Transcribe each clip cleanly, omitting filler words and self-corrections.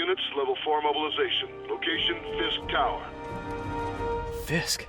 units, level 4 mobilization. Location, Fisk Tower. Fisk?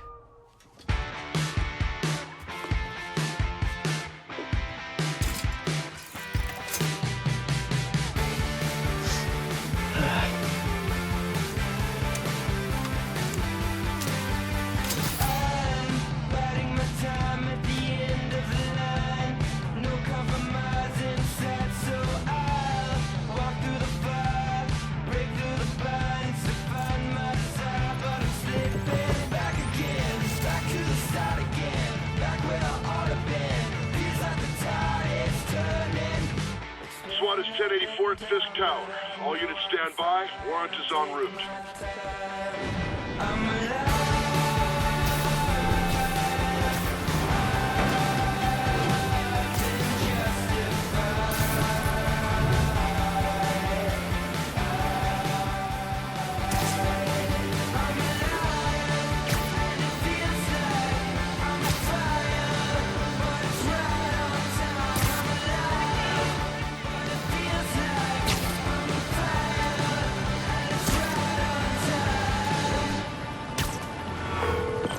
SWAT is 1084 at Fisk Tower. All units stand by. Warrant is en route.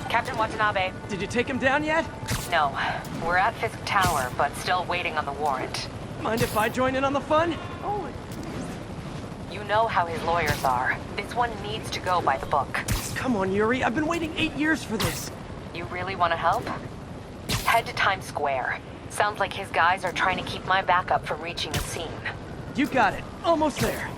Captain Watanabe. Did you take him down yet? No. We're at Fisk Tower, but still waiting on the warrant. Mind if I join in on the fun? Oh. You know how his lawyers are. This one needs to go by the book. Come on, Yuri. I've been waiting 8 years for this. You really want to help? Head to Times Square. Sounds like his guys are trying to keep my backup from reaching the scene. You got it. Almost there.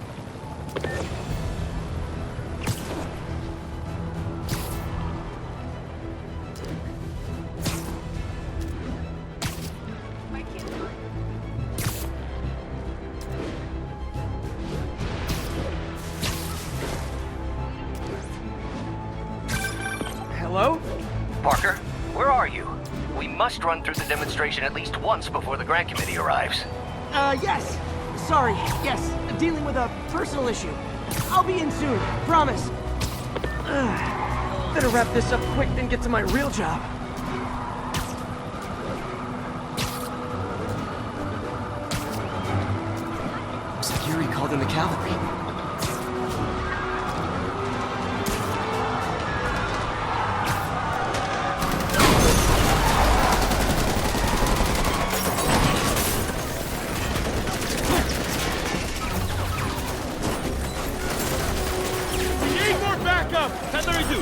Hello? Parker, where are you? We must run through the demonstration at least once before the grant committee arrives. Yes. Sorry. Yes. Dealing with a personal issue. I'll be in soon. Promise. Better wrap this up quick than get to my real job. Looks like Yuri called in the cavalry.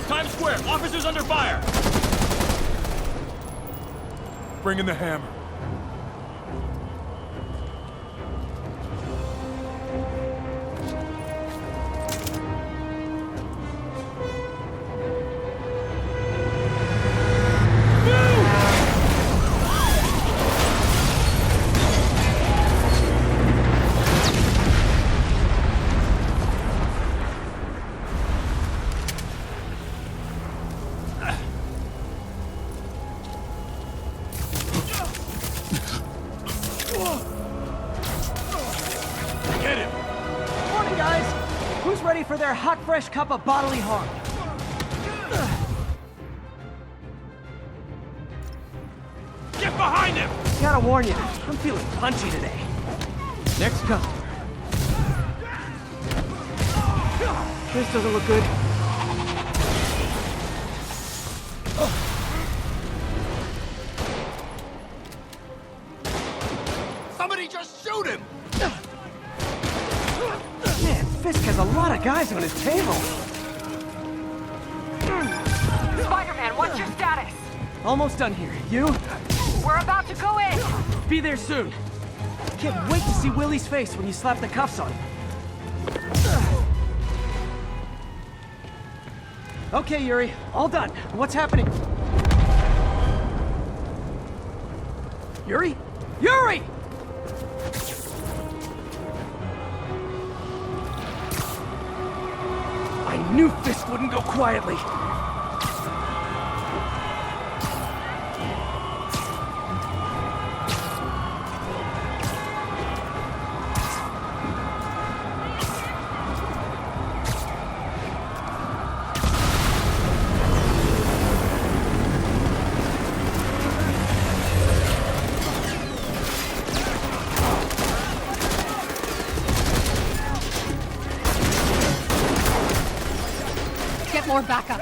Times Square! Officers under fire! Bring in the hammer. For their hot, fresh cup of bodily harm. Get behind him! Gotta warn you, I'm feeling punchy today. Next customer. This doesn't look good. Somebody just shoot him! Man, Fisk has a lot of guys on his table. Spider-Man, what's your status? Almost done here. You? We're about to go in! Be there soon. Can't wait to see Willie's face when you slap the cuffs on him. Okay, Yuri. All done. What's happening? Yuri? Yuri! I knew Fisk wouldn't go quietly. more backup.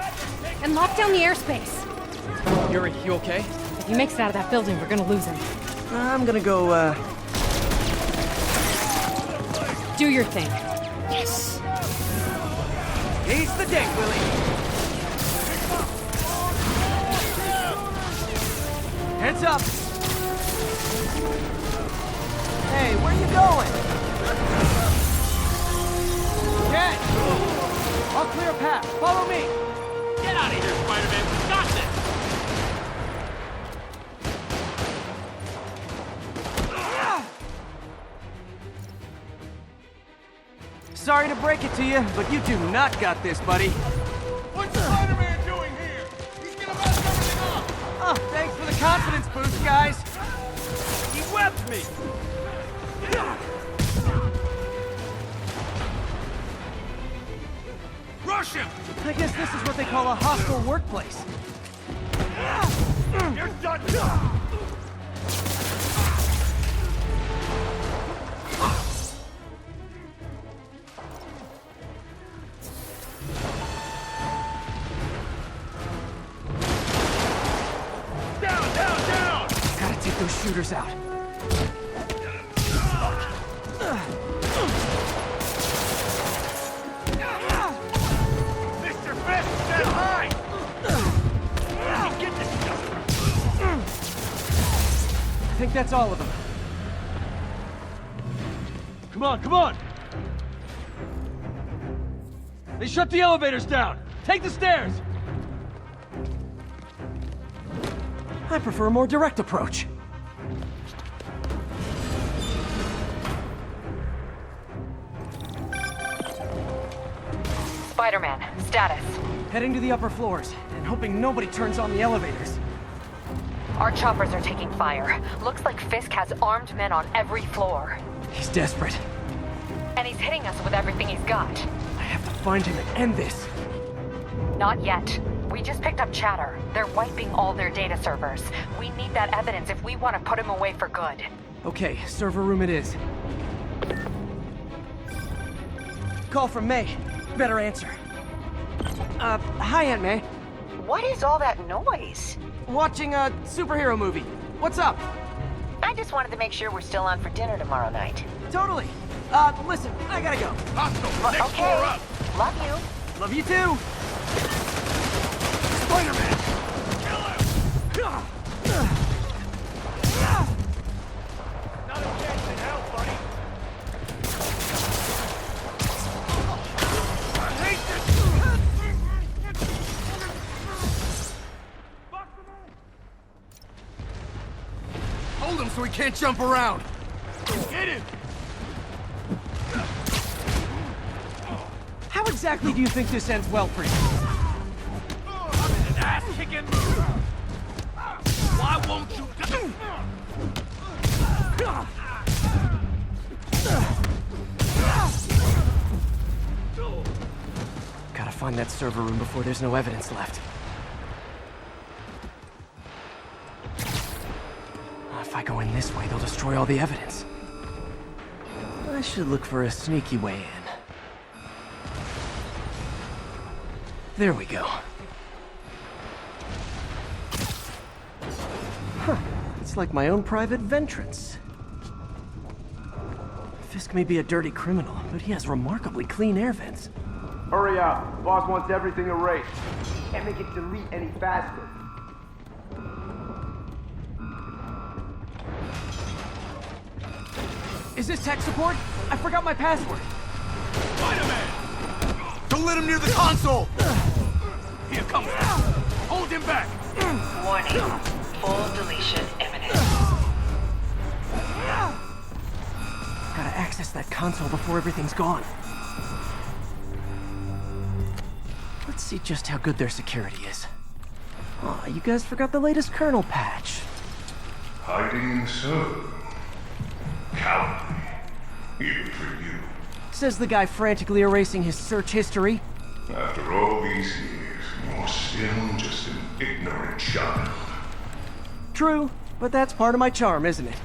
And lock down the airspace. Yuri, you okay? If he makes it out of that building, we're gonna lose him. I'm gonna go, Do your thing. Yes! He's the day, Willie! Heads up! Hey, where you going? Get! I'll clear a path. Follow me! Get out of here, Spider-Man. We got this! Sorry to break it to you, but you do not got this, buddy. What's Spider-Man doing here? He's gonna mess everything up! Oh, thanks for the confidence boost, guys. He webbed me! Rush him! I guess this is what they call a hostile workplace. You're done! Gotta take those shooters out. Mr. Fisk, stand high! Get this stuff! I think that's all of them. Come on, come on! They shut the elevators down! Take the stairs! I prefer a more direct approach. Spider-Man, status. Heading to the upper floors, and hoping nobody turns on the elevators. Our choppers are taking fire. Looks like Fisk has armed men on every floor. He's desperate. And he's hitting us with everything he's got. I have to find him and end this. Not yet. We just picked up chatter. They're wiping all their data servers. We need that evidence if we want to put him away for good. Okay, server room it is. Call from May. Better answer. Hi, Aunt May. What is all that noise? Watching a superhero movie. What's up? I just wanted to make sure we're still on for dinner tomorrow night. Totally. Listen, I gotta go. Hostile! Next Okay. floor up! Love you. Love you too. Spider-Man! Kill him! Not a chance in hell, buddy! I hate this! Hold him so he can't jump around! Get him! How exactly do you think this ends well for you? I'm in an ass-kicking mood! Why won't you do? Gotta find that server room before there's no evidence left. If I go in this way, they'll destroy all the evidence. I should look for a sneaky way in. There we go. Huh. It's like my own private ventrance. Fisk may be a dirty criminal, but he has remarkably clean air vents. Hurry up. Boss wants everything erased. Can't make it delete any faster. Is this tech support? I forgot my password. Spider-Man! Don't let him near the console! Here comes. Hold him back! Warning. Full deletion imminent. Gotta access that console before everything's gone. Let's see just how good their security is. Aw, you guys forgot the latest kernel patch. Hiding so. Cowardly. Even for you. Says the guy frantically erasing his search history. After all these years, you're still just an ignorant child. True, but that's part of my charm, isn't it?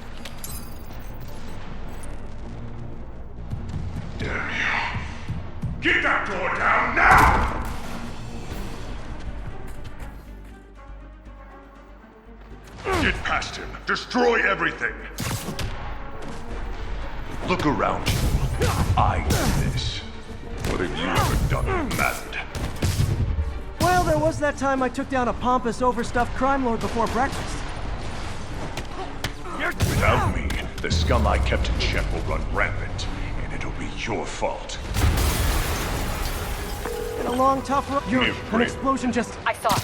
Damn you. Get that door down now! Get past him. Destroy everything. Look around you. I do this. What have you ever done with Remastered? Well, there was that time I took down a pompous, overstuffed crime lord before breakfast. Without me, the scum I kept in check will run rampant, and it'll be your fault. In a long, tough road, an explosion just... I saw it.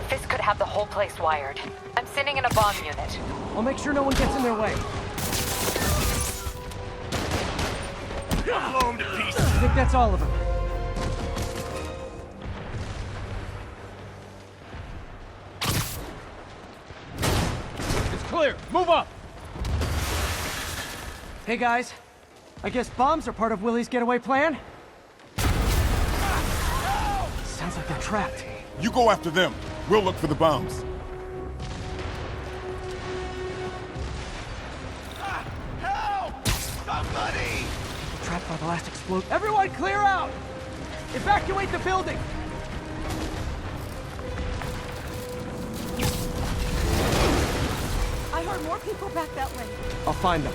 Fisk could have the whole place wired. I'm sending in a bomb unit. I'll make sure no one gets in their way. Blow him to pieces. I think that's all of them. It's clear. Move up. Hey guys, I guess bombs are part of Willie's getaway plan? Sounds like they're trapped. You go after them. We'll look for the bombs. Help! Somebody! Trapped by the last explosion. Everyone clear out! Evacuate the building! I heard more people back that way. I'll find them.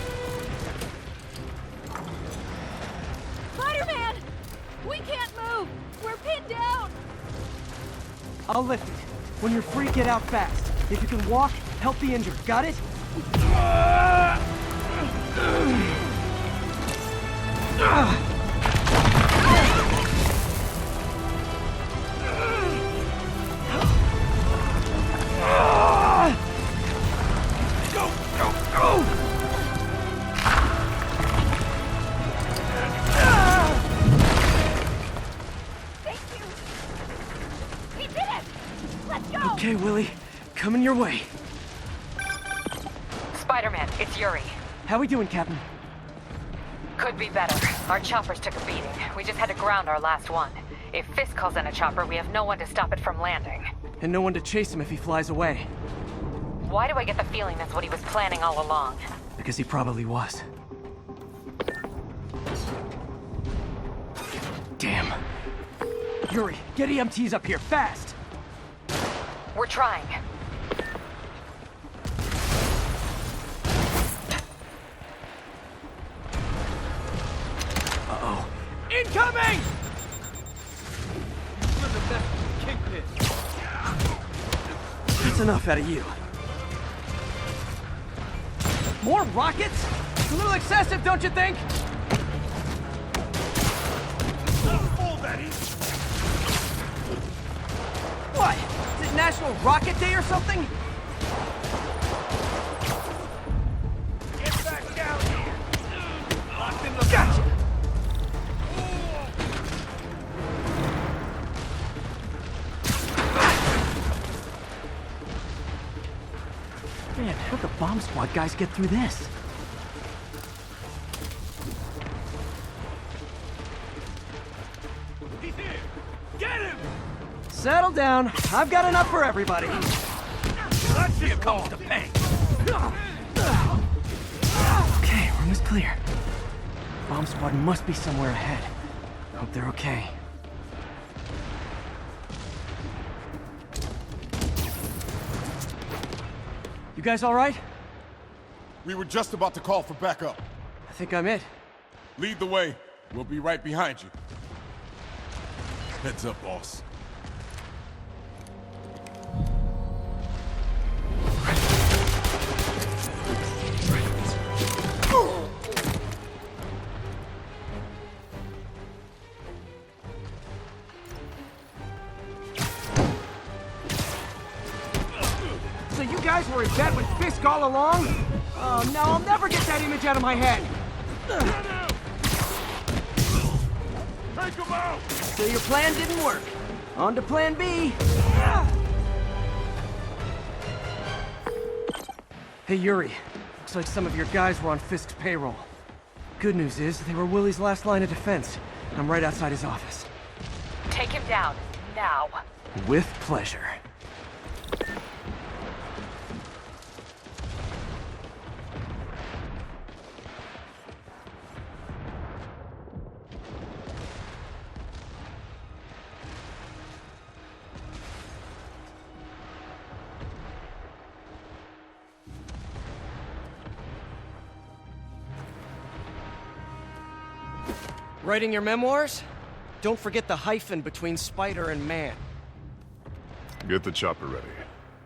Spider-Man! We can't move! We're pinned down! I'll lift it. When you're free, get out fast. If you can walk, help the injured. Got it? Go, go, go! Thank you! We did it! Let's go! Okay, Willie. Coming your way. Spider-Man, it's Yuri. How we doing, Captain? Could be better. Our choppers took a beating. We just had to ground our last one. If Fisk calls in a chopper, we have no one to stop it from landing. And no one to chase him if he flies away. Why do I get the feeling that's what he was planning all along? Because he probably was. Damn. Yuri, get EMTs up here, fast! We're trying. Uh-oh. Incoming! You're the best kingpin. That's enough out of you. More rockets? It's a little excessive, don't you think? Hold that easy. What? Is it National Rocket Day or something? Get back down here. Locked in the Gotcha! Man, how'd the bomb squad guys get through this? He's here. Get him! Settle down. I've got enough for everybody. Let's here comes the pain. Okay, room is clear. Bomb squad must be somewhere ahead. Hope they're okay. You guys all right? We were just about to call for backup. I think I'm it. Lead the way. We'll be right behind you. Heads up, boss. So you guys were in bed with Fisk all along? Oh no, I'll never get that image out of my head. Take him out! So your plan didn't work. On to plan B. Hey Yuri, looks like some of your guys were on Fisk's payroll. Good news is, they were Willie's last line of defense. I'm right outside his office. Take him down, now. With pleasure. Writing your memoirs? Don't forget the hyphen between spider and man. Get the chopper ready.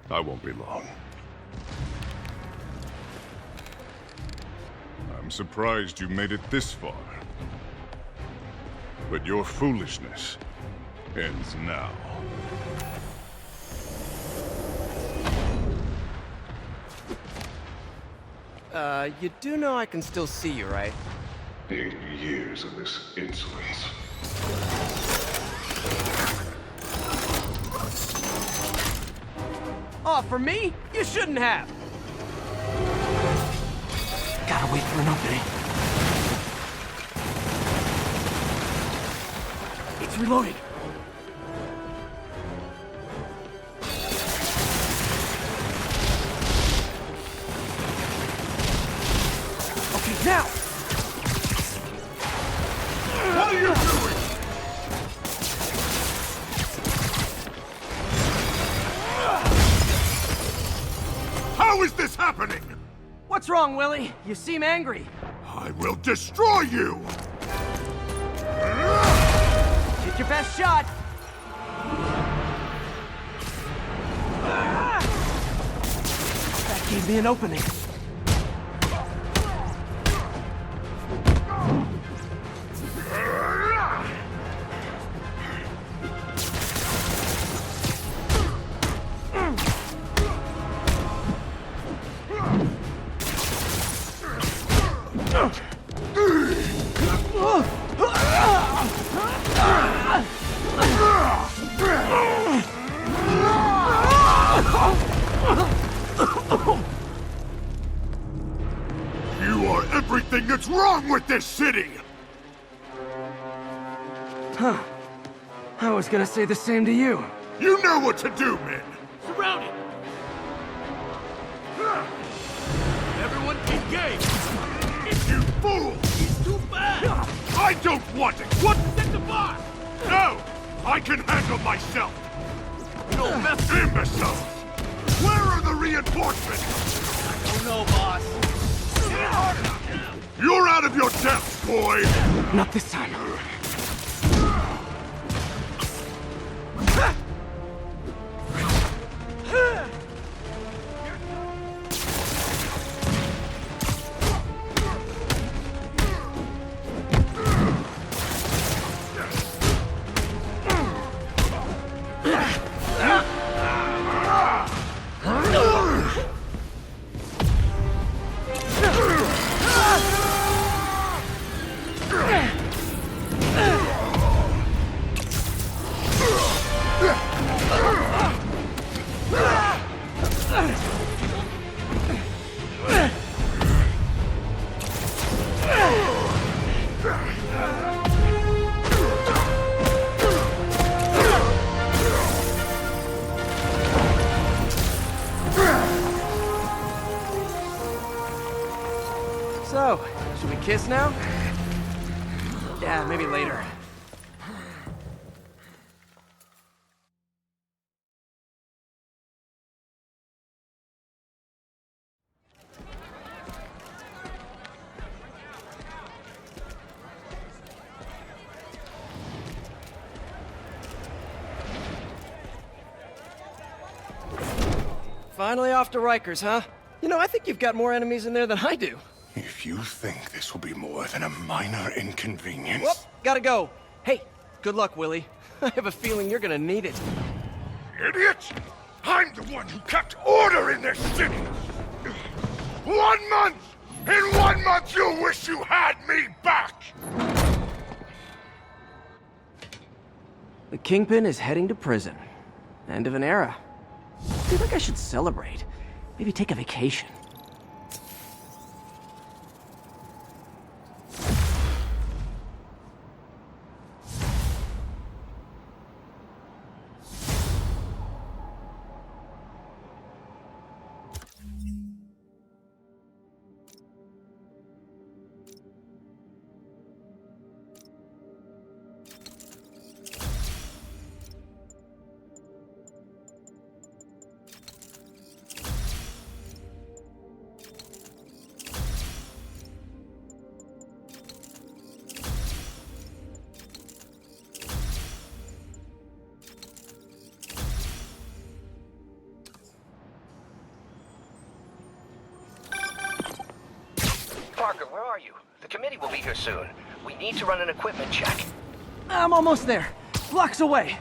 I won't be long. I'm surprised you made it this far. But your foolishness ends now. You do know I can still see you, right? 8 years of this insolence. Oh, for me? You shouldn't have! Gotta wait for an opening. It's reloading. Okay, now! What are you doing? How is this happening? What's wrong, Willie? You seem angry. I will destroy you! Get your best shot! That gave me an opening. You are everything that's wrong with this city! Huh. I was gonna say the same to you. You know what to do, men! Surround it! Everyone engage! You fool! He's too fast! I don't want it! What? Set the bar! No! I can handle myself! No mess! Imbeciles! Where are the reinforcements? Oh no, boss! You're out of your depth, boy! Not this time. So, should we kiss now? Yeah, maybe later. Finally off to Rikers, huh? You know, I think you've got more enemies in there than I do. If you think this will be more than a minor inconvenience... Whoop, gotta go. Hey, good luck, Willie. I have a feeling you're gonna need it. Idiot! I'm the one who kept order in this city! 1 month! In 1 month you'll wish you had me back! The Kingpin is heading to prison. End of an era. I feel like I should celebrate. Maybe take a vacation. Parker, where are you? The committee will be here soon. We need to run an equipment check. I'm almost there. Blocks away.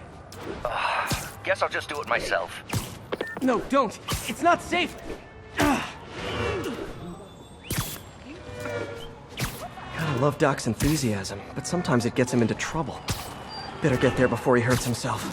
Guess I'll just do it myself. No, don't. It's not safe. Gotta love Doc's enthusiasm, but sometimes it gets him into trouble. Better get there before he hurts himself.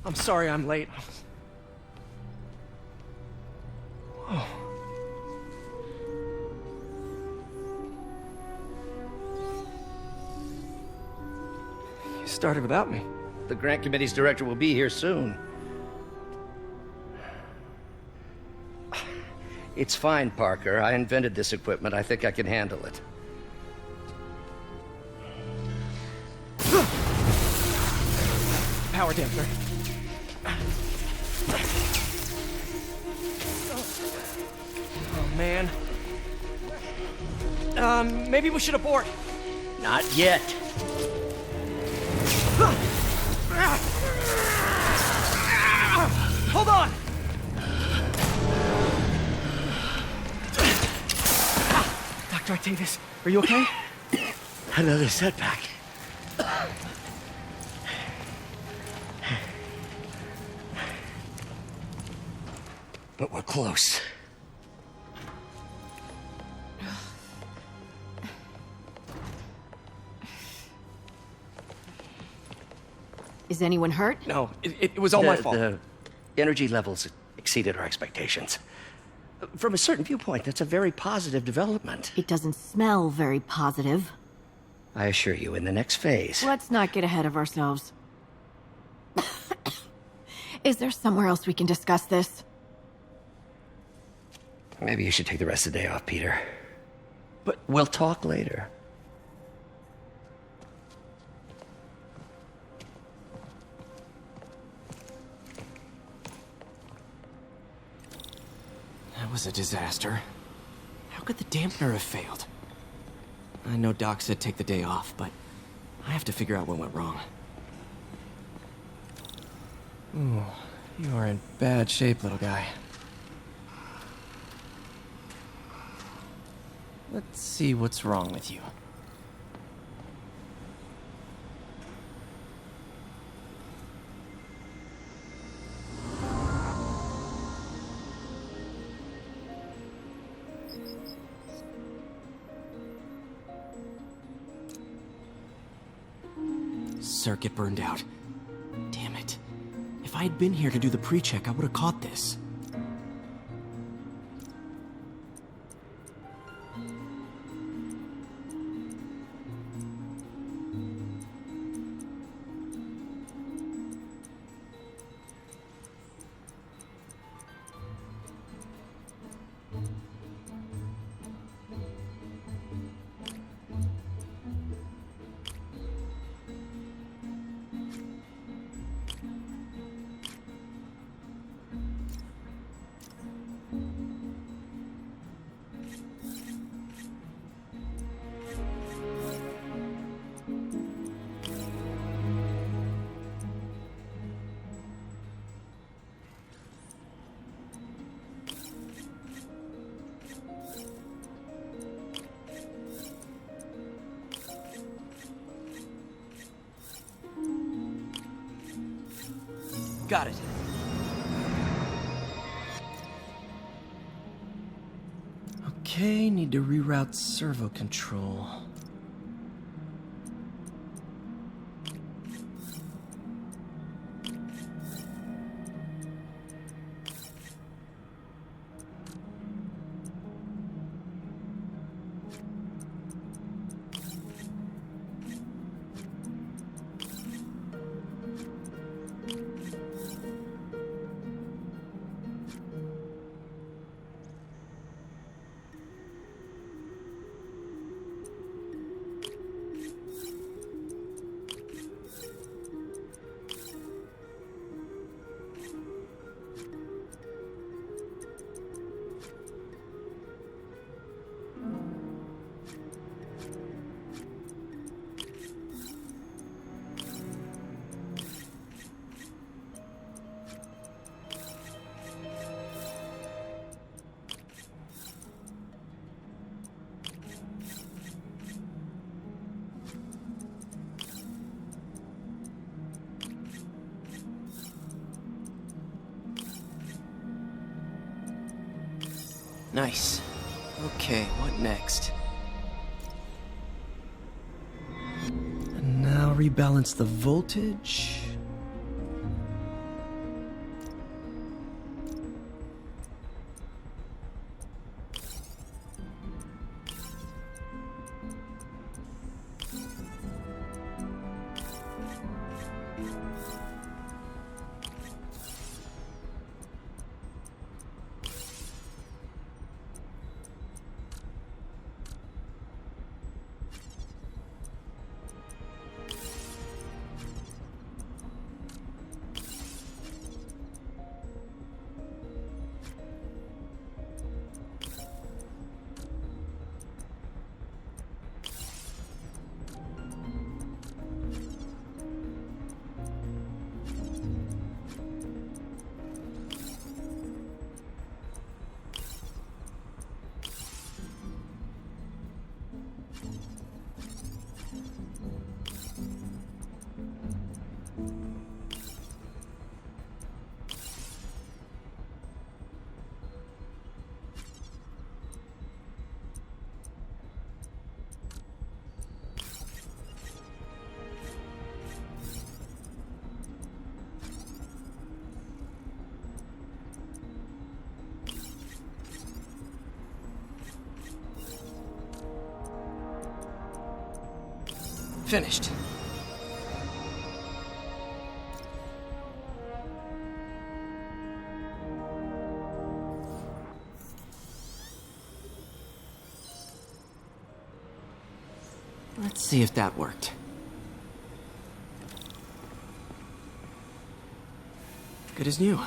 I'm sorry I'm late. Whoa. You started without me. The grant committee's director will be here soon. It's fine, Parker. I invented this equipment. I think I can handle it. Power dampener. Oh, man. Maybe we should abort. Not yet. Hold on! Dr. Davis, are you okay? Another setback. But we're close. Is anyone hurt? No, it was all my fault. The energy levels exceeded our expectations. From a certain viewpoint, that's a very positive development. It doesn't smell very positive. I assure you, in the next phase... Let's not get ahead of ourselves. Is there somewhere else we can discuss this? Maybe you should take the rest of the day off, Peter. But we'll talk later. That was a disaster. How could the dampener have failed? I know Doc said take the day off, but I have to figure out what went wrong. Ooh, you are in bad shape, little guy. Let's see what's wrong with you. Circuit burned out. Damn it. If I had been here to do the pre-check, I would have caught this. Got it. Okay, need to reroute servo control. Nice. Okay, what next? And now rebalance the voltage. Finished. Let's see if that worked. Good as new.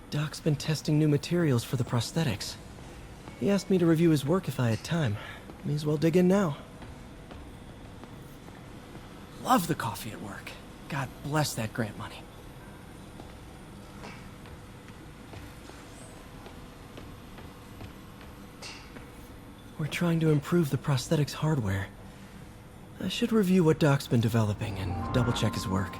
Doc's been testing new materials for the prosthetics. He asked me to review his work if I had time. May as well dig in now. Love the coffee at work. God bless that grant money. We're trying to improve the prosthetics hardware. I should review what Doc's been developing and double-check his work.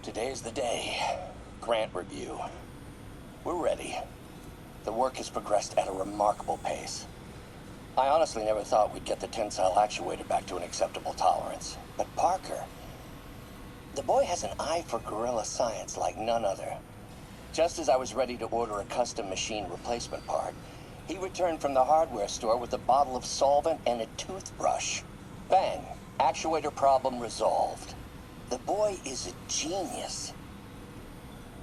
Today's the day. Grant review. We're ready. The work has progressed at a remarkable pace. I honestly never thought we'd get the tensile actuator back to an acceptable tolerance. But Parker, the boy has an eye for guerrilla science like none other. Just as I was ready to order a custom machine replacement part, he returned from the hardware store with a bottle of solvent and a toothbrush. Bang! Actuator problem resolved. The boy is a genius.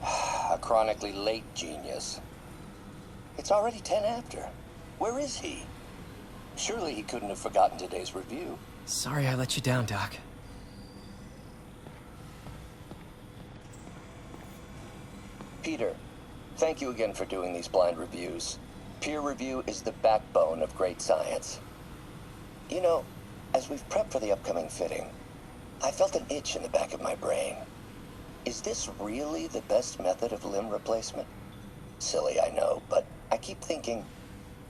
A chronically late genius. It's already 10 after. Where is he? Surely he couldn't have forgotten today's review. Sorry I let you down, Doc. Peter, thank you again for doing these blind reviews. Peer review is the backbone of great science. You know, as we've prepped for the upcoming fitting, I felt an itch in the back of my brain. Is this really the best method of limb replacement? Silly, I know, but I keep thinking,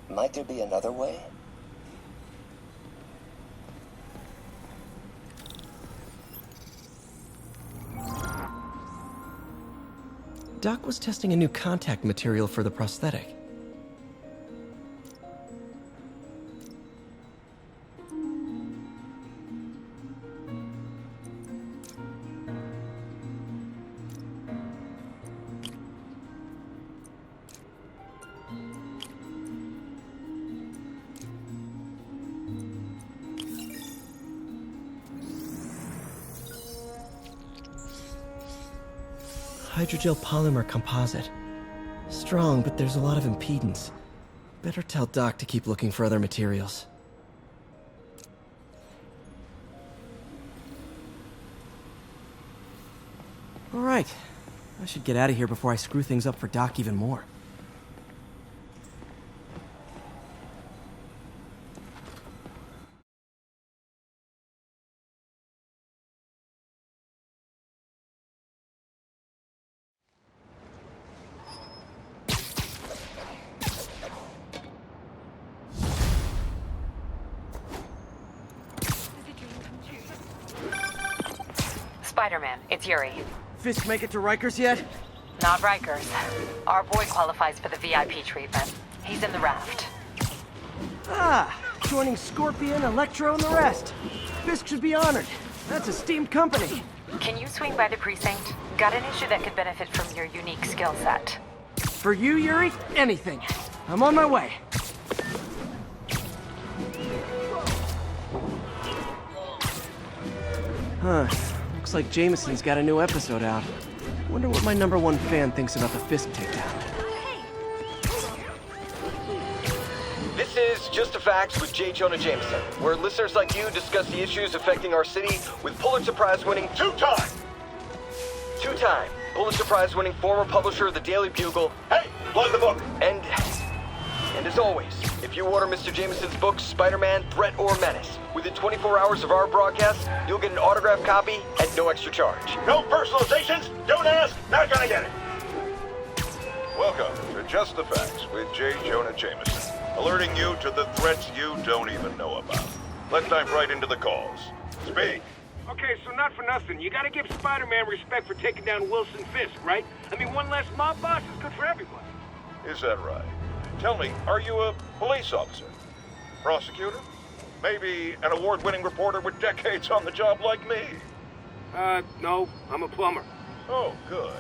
might there be another way? Doc was testing a new contact material for the prosthetic. Hydrogel polymer composite. Strong, but there's a lot of impedance. Better tell Doc to keep looking for other materials. All right. I should get out of here before I screw things up for Doc even more. Spider-Man, it's Yuri. Fisk make it to Rikers yet? Not Rikers. Our boy qualifies for the VIP treatment. He's in the raft. Ah, joining Scorpion, Electro, and the rest. Fisk should be honored. That's a steamed company. Can you swing by the precinct? Got an issue that could benefit from your unique skill set. For you, Yuri, anything. I'm on my way. Huh. Looks like Jameson's got a new episode out. Wonder what my #1 fan thinks about the Fisk takedown. This is Just the Facts with J. Jonah Jameson, where listeners like you discuss the issues affecting our city with Pulitzer Prize-winning two-time Pulitzer Prize-winning former publisher of the Daily Bugle. Hey, plug the book. And as always, if you order Mr. Jameson's book, Spider-Man, Threat or Menace, within 24 hours of our broadcast, you'll get an autographed copy at no extra charge. No personalizations, don't ask, not gonna get it. Welcome to Just the Facts with J. Jonah Jameson, alerting you to the threats you don't even know about. Let's dive right into the calls. Speak. Okay, so not for nothing. You gotta give Spider-Man respect for taking down Wilson Fisk, right? I mean, one less mob boss is good for everyone. Is that right? Tell me, are you a police officer? Prosecutor? Maybe an award-winning reporter with decades on the job like me? No, I'm a plumber. Oh, good.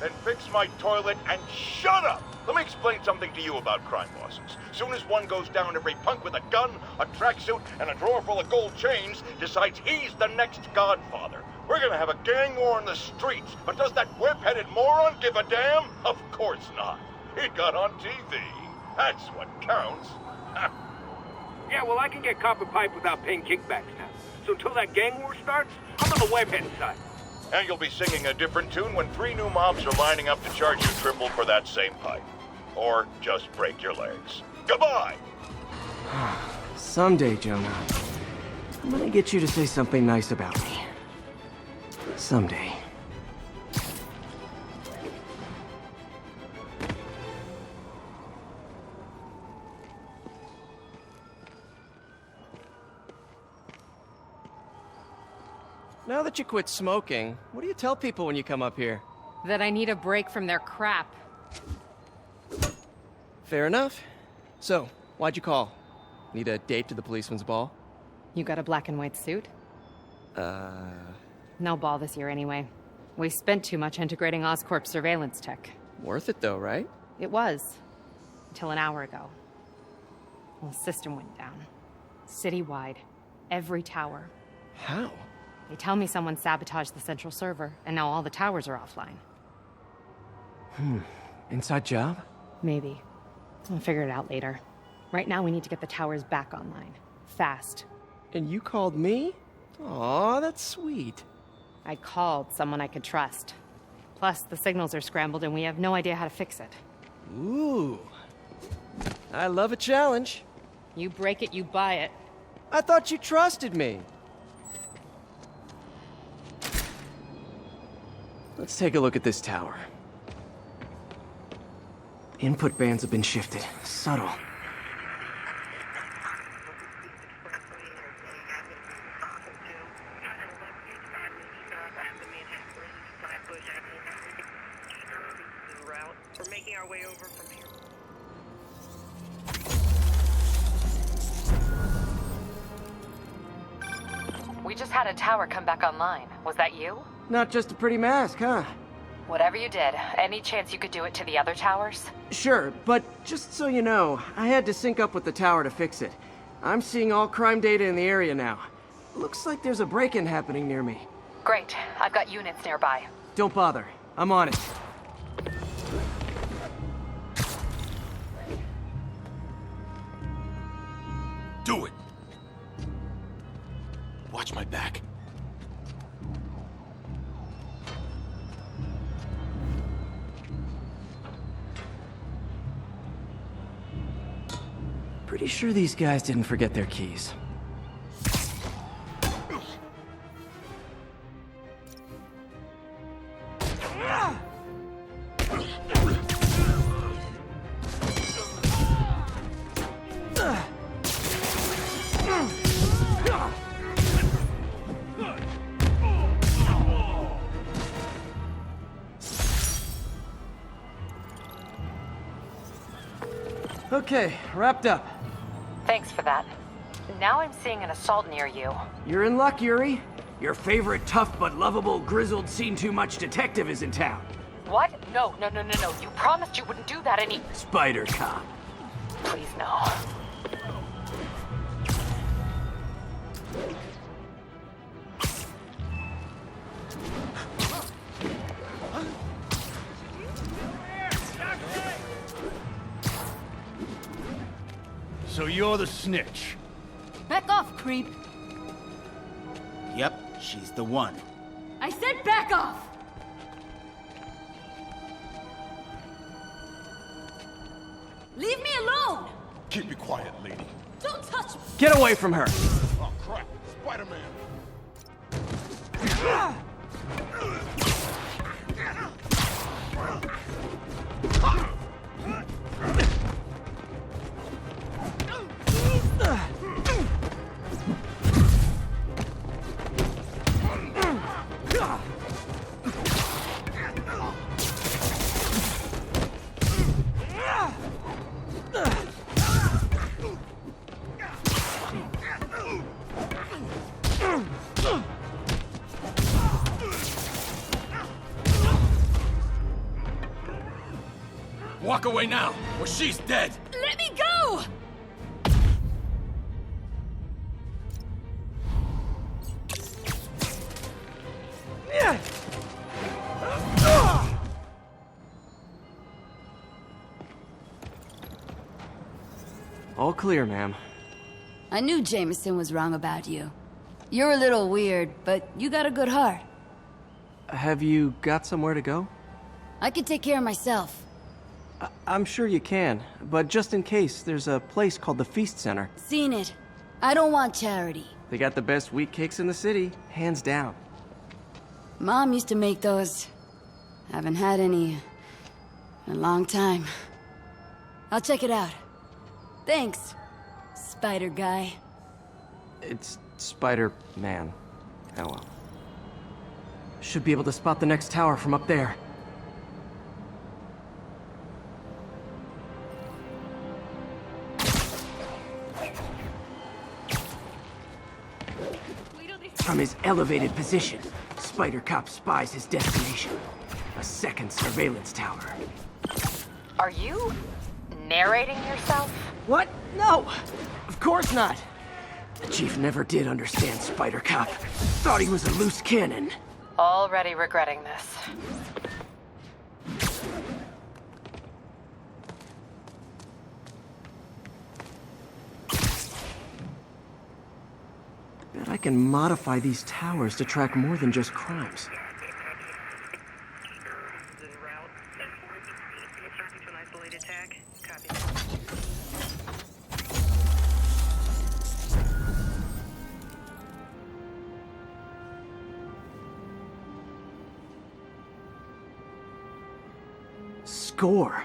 Then fix my toilet and shut up! Let me explain something to you about crime bosses. Soon as one goes down, every punk with a gun, a tracksuit, and a drawer full of gold chains decides he's the next godfather. We're gonna have a gang war in the streets, but does that whip-headed moron give a damn? Of course not. He got on TV. That's what counts. Yeah, well, I can get copper pipe without paying kickbacks now. So until that gang war starts, I'm on the webhead side. And you'll be singing a different tune when 3 new mobs are lining up to charge you triple for that same pipe. Or just break your legs. Goodbye! Someday, Jonah, I'm gonna get you to say something nice about me. Someday. Now that you quit smoking, what do you tell people when you come up here? That I need a break from their crap. Fair enough. So, why'd you call? Need a date to the policeman's ball? You got a black and white suit? No ball this year anyway. We spent too much integrating Oscorp's surveillance tech. Worth it though, right? It was. Until an hour ago. Well, the system went down. Citywide. Every tower. How? They tell me someone sabotaged the central server, and now all the towers are offline. Inside job? Maybe. I'll figure it out later. Right now, we need to get the towers back online. Fast. And you called me? Aw, that's sweet. I called someone I could trust. Plus, the signals are scrambled and we have no idea how to fix it. Ooh. I love a challenge. You break it, you buy it. I thought you trusted me. Let's take a look at this tower. Input bands have been shifted. Subtle. We're making our way over from here. We just had a tower come back online. Was that you? Not just a pretty mask, huh? Whatever you did, any chance you could do it to the other towers? Sure, but just so you know, I had to sync up with the tower to fix it. I'm seeing all crime data in the area now. Looks like there's a break-in happening near me. Great. I've got units nearby. Don't bother. I'm on it. Do it! Watch my back. Pretty sure these guys didn't forget their keys. Okay, wrapped up. Thanks for that. Now I'm seeing an assault near you. You're in luck, Yuri. Your favorite tough but lovable, grizzled, seen-too-much detective is in town. What? No. You promised you wouldn't do that Spider Cop. Please, no. So you're the snitch? Back off, creep. Yep, she's the one. I said back off! Leave me alone! Keep it quiet, lady. Don't touch me! Get away from her! Oh, crap. Spider-Man. Walk away now, or she's dead! Let me go! All clear, ma'am. I knew Jameson was wrong about you. You're a little weird, but you got a good heart. Have you got somewhere to go? I can take care of myself. I'm sure you can, but just in case, there's a place called the F.E.A.S.T Center. Seen it. I don't want charity. They got the best wheat cakes in the city, hands down. Mom used to make those. Haven't had any in a long time. I'll check it out. Thanks, Spider Guy. It's Spider-Man. Oh well. Should be able to spot the next tower from up there. From his elevated position, Spider Cop spies his destination. A second surveillance tower. Are you narrating yourself? What? No! Of course not! The Chief never did understand Spider Cop. Thought he was a loose cannon. Already regretting this. Bet I can modify these towers to track more than just crimes. Score!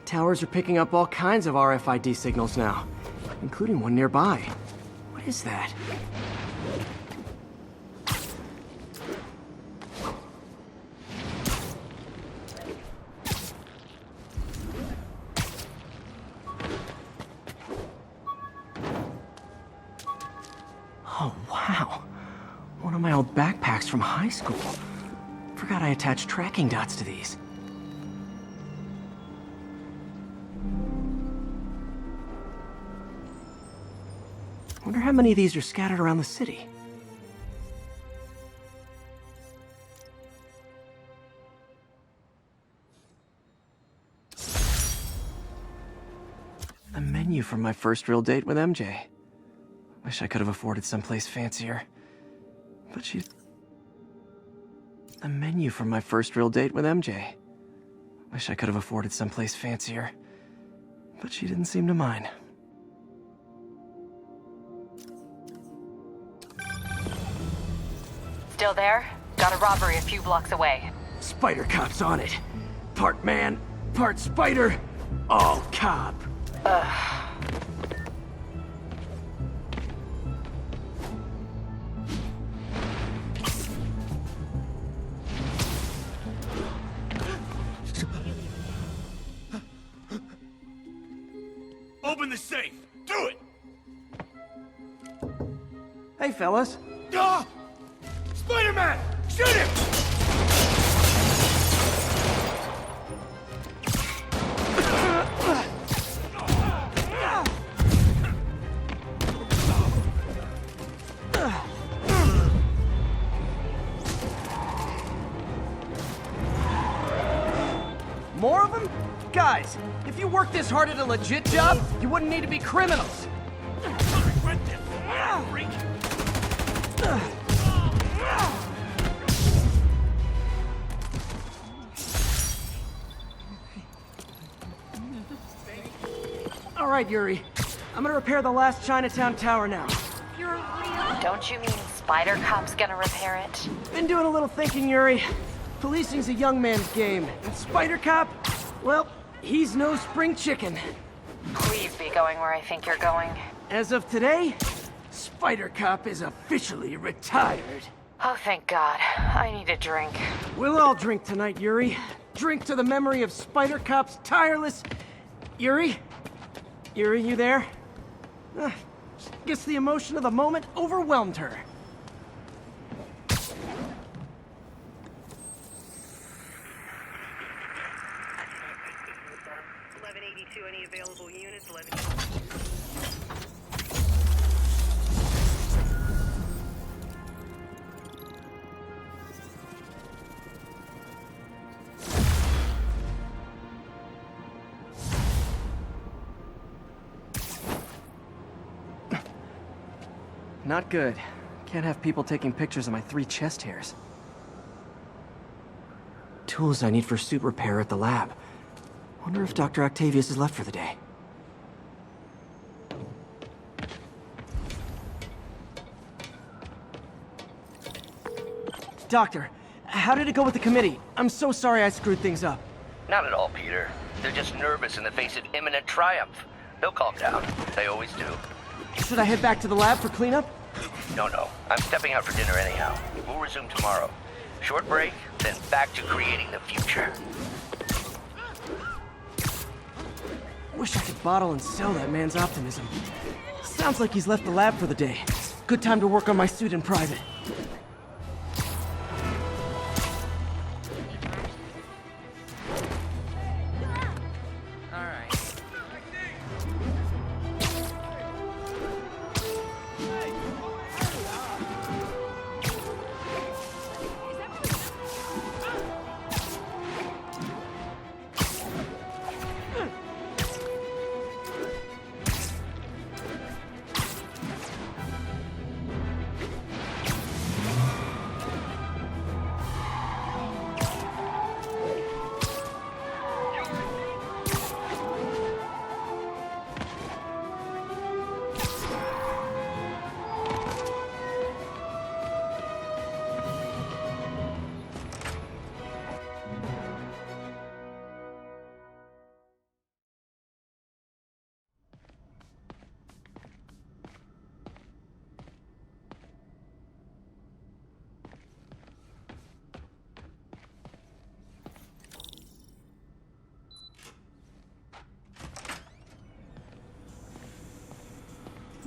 Towers are picking up all kinds of RFID signals now, including one nearby. What is that? Oh, wow. One of my old backpacks from high school. Forgot I attached tracking dots to these. Wonder how many of these are scattered around the city. A menu from my first real date with MJ. Wish I could have afforded someplace fancier. But she... A menu from my first real date with MJ. Wish I could have afforded someplace fancier. But she didn't seem to mind. Still there? Got a robbery a few blocks away. Spider Cop's on it. Part man, part spider, all cop. open the safe! Do it! Hey, fellas. Ah! Spider-Man! Shoot him! More of them? Guys, if you worked this hard at a legit job, you wouldn't need to be criminals. All right, Yuri. I'm gonna repair the last Chinatown tower now. Don't you mean Spider Cop's gonna repair it? Been doing a little thinking, Yuri. Policing's a young man's game, and Spider Cop, well, he's no spring chicken. Please be going where I think you're going. As of today, Spider Cop is officially retired. Oh, thank God. I need a drink. We'll all drink tonight, Yuri. Drink to the memory of Spider Cop's tireless... Yuri? Yuri, you there? Guess the emotion of the moment overwhelmed her. Any available units? 11. Not good. Can't have people taking pictures of my 3 chest hairs. Tools I need for suit repair at the lab. Wonder if Dr. Octavius is left for the day. Doctor, how did it go with the committee? I'm so sorry I screwed things up. Not at all, Peter. They're just nervous in the face of imminent triumph. They'll calm down. They always do. Should I head back to the lab for cleanup? No. I'm stepping out for dinner anyhow. We'll resume tomorrow. Short break, then back to creating the future. Wish I could bottle and sell that man's optimism. Sounds like he's left the lab for the day. Good time to work on my suit in private.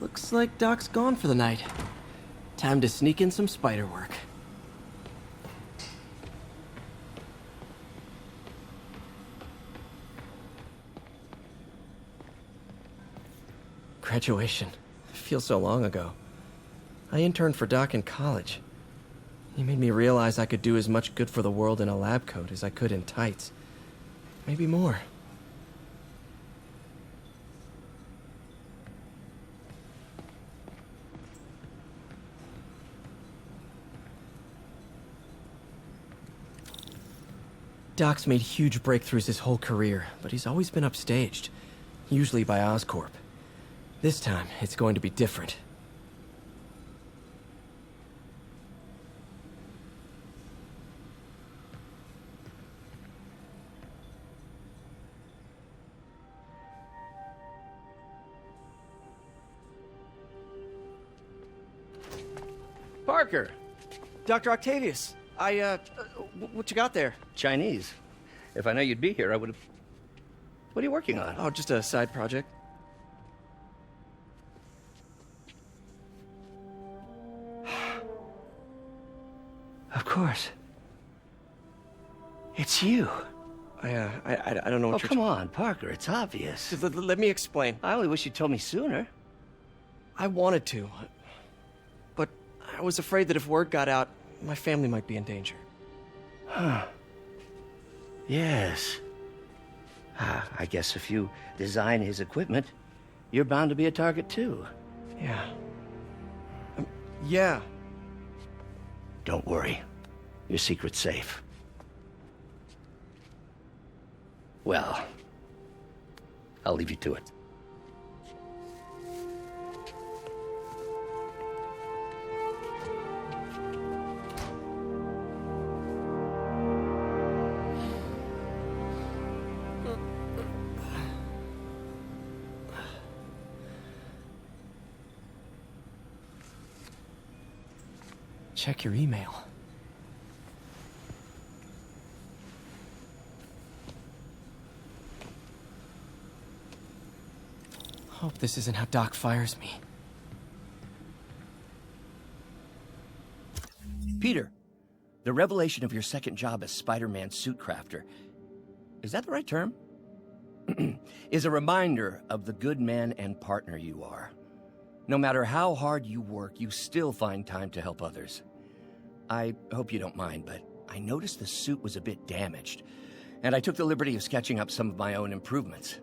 Looks like Doc's gone for the night. Time to sneak in some spider work. Graduation. Feels so long ago. I interned for Doc in college. He made me realize I could do as much good for the world in a lab coat as I could in tights. Maybe more. Doc's made huge breakthroughs his whole career, but he's always been upstaged, usually by Oscorp. This time, it's going to be different. Parker! Dr. Octavius, what you got there? Chinese. If I know you'd be here, I would have... What are you working on? Oh, just a side project. Of course. It's you. I don't know what Oh, come on, Parker. It's obvious. Let me explain. I only wish you'd told me sooner. I wanted to, but I was afraid that if word got out, my family might be in danger. Huh. Yes. I guess if you design his equipment, you're bound to be a target too. Yeah. Yeah. Don't worry. Your secret's safe. Well, I'll leave you to it. Check your email. Hope this isn't how Doc fires me. Peter, the revelation of your second job as Spider-Man suit crafter, is that the right term? Is a reminder of the good man and partner you are. No matter how hard you work, you still find time to help others. I hope you don't mind, but I noticed the suit was a bit damaged, and I took the liberty of sketching up some of my own improvements.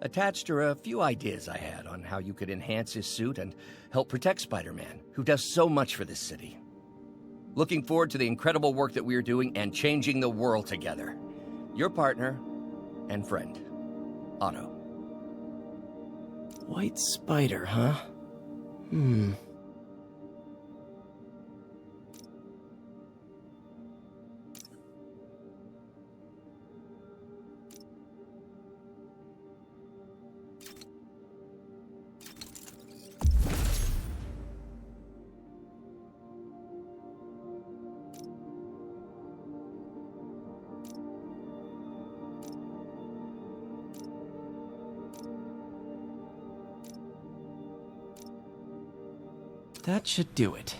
Attached are a few ideas I had on how you could enhance his suit and help protect Spider-Man, who does so much for this city. Looking forward to the incredible work that we are doing and changing the world together. Your partner and friend, Otto. White spider, huh? That should do it.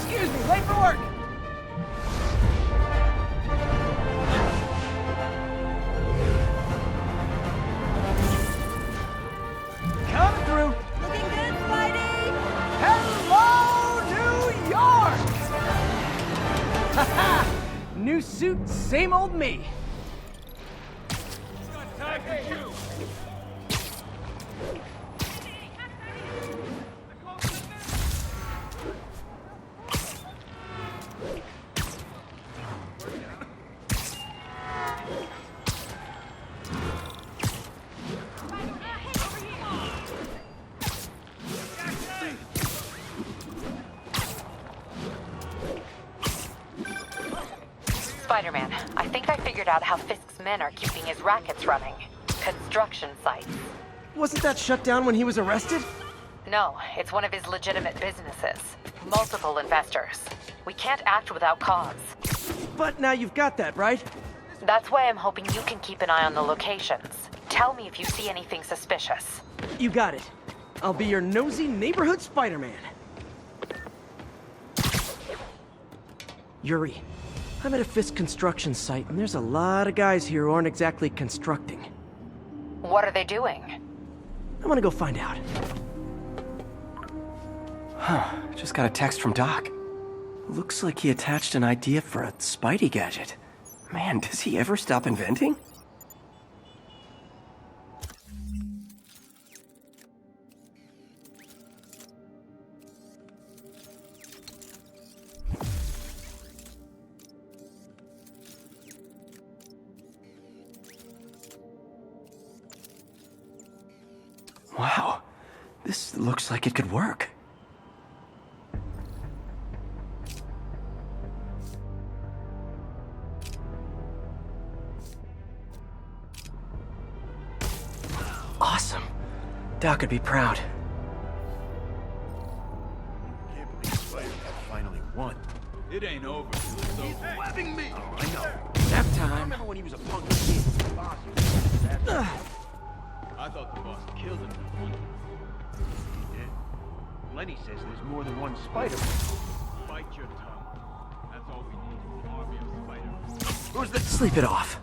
Excuse me, late for work! Coming through! Looking good, Spidey! Hello, New York! Haha! New suit, same old me. Spider-Man, I think I figured out how Fisk's men are keeping his rackets running. Construction sites. Wasn't that shut down when he was arrested? No, it's one of his legitimate businesses. Multiple investors. We can't act without cause. But now you've got that, right? That's why I'm hoping you can keep an eye on the locations. Tell me if you see anything suspicious. You got it. I'll be your nosy neighborhood Spider-Man. Yuri, I'm at a Fisk construction site, and there's a lot of guys here who aren't exactly constructing. What are they doing? I want to go find out. Huh, just got a text from Doc. Looks like he attached an idea for a Spidey gadget. Man, does he ever stop inventing? Wow, this looks like it could work. Awesome. Doc could be proud. Can't believe Spider-Man finally won. It ain't over till it's over. He's webbing me! Oh, I know. Nap I time. remember when he was a punk kid. Boss. I thought the boss killed him. He did. Lenny says there's more than one Spider-Man. Bite your tongue. That's all we need. An army of spiders. Who's the... Sleep it off.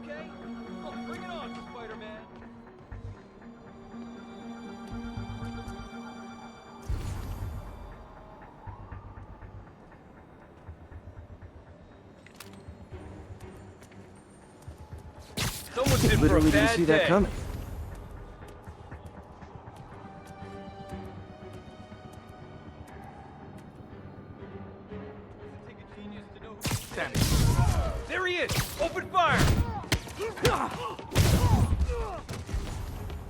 Okay. Well, bring it on, Spider-Man. Someone's in for a Literally didn't bad see day. that coming. There he is! Open fire!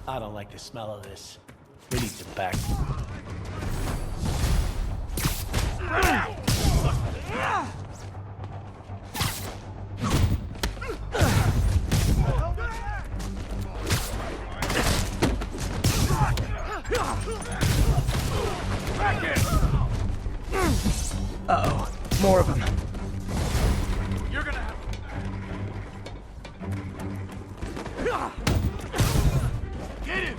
I don't like the smell of this. We need some back. Uh-oh. More of them. You're gonna have... Get him!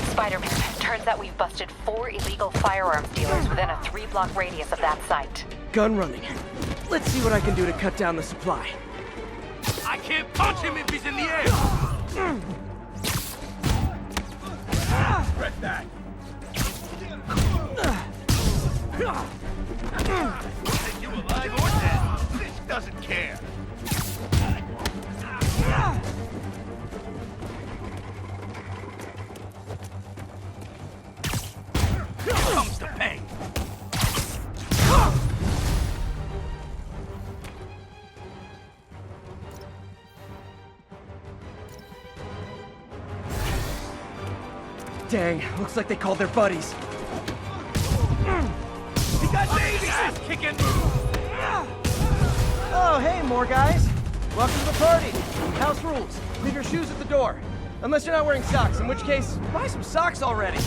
Spider-Man, turns out we've busted 4 illegal firearms dealers within a 3-block radius of that site. Gun running. Let's see what I can do to cut down the supply. I can't punch him if he's in the air! Press that! Is you alive or dead? This doesn't care! Here comes the pain! Dang, looks like they called their buddies. He got Davy's ass kicking! Oh, hey, more guys. Welcome to the party. House rules. Leave your shoes at the door. Unless you're not wearing socks, in which case, buy some socks already.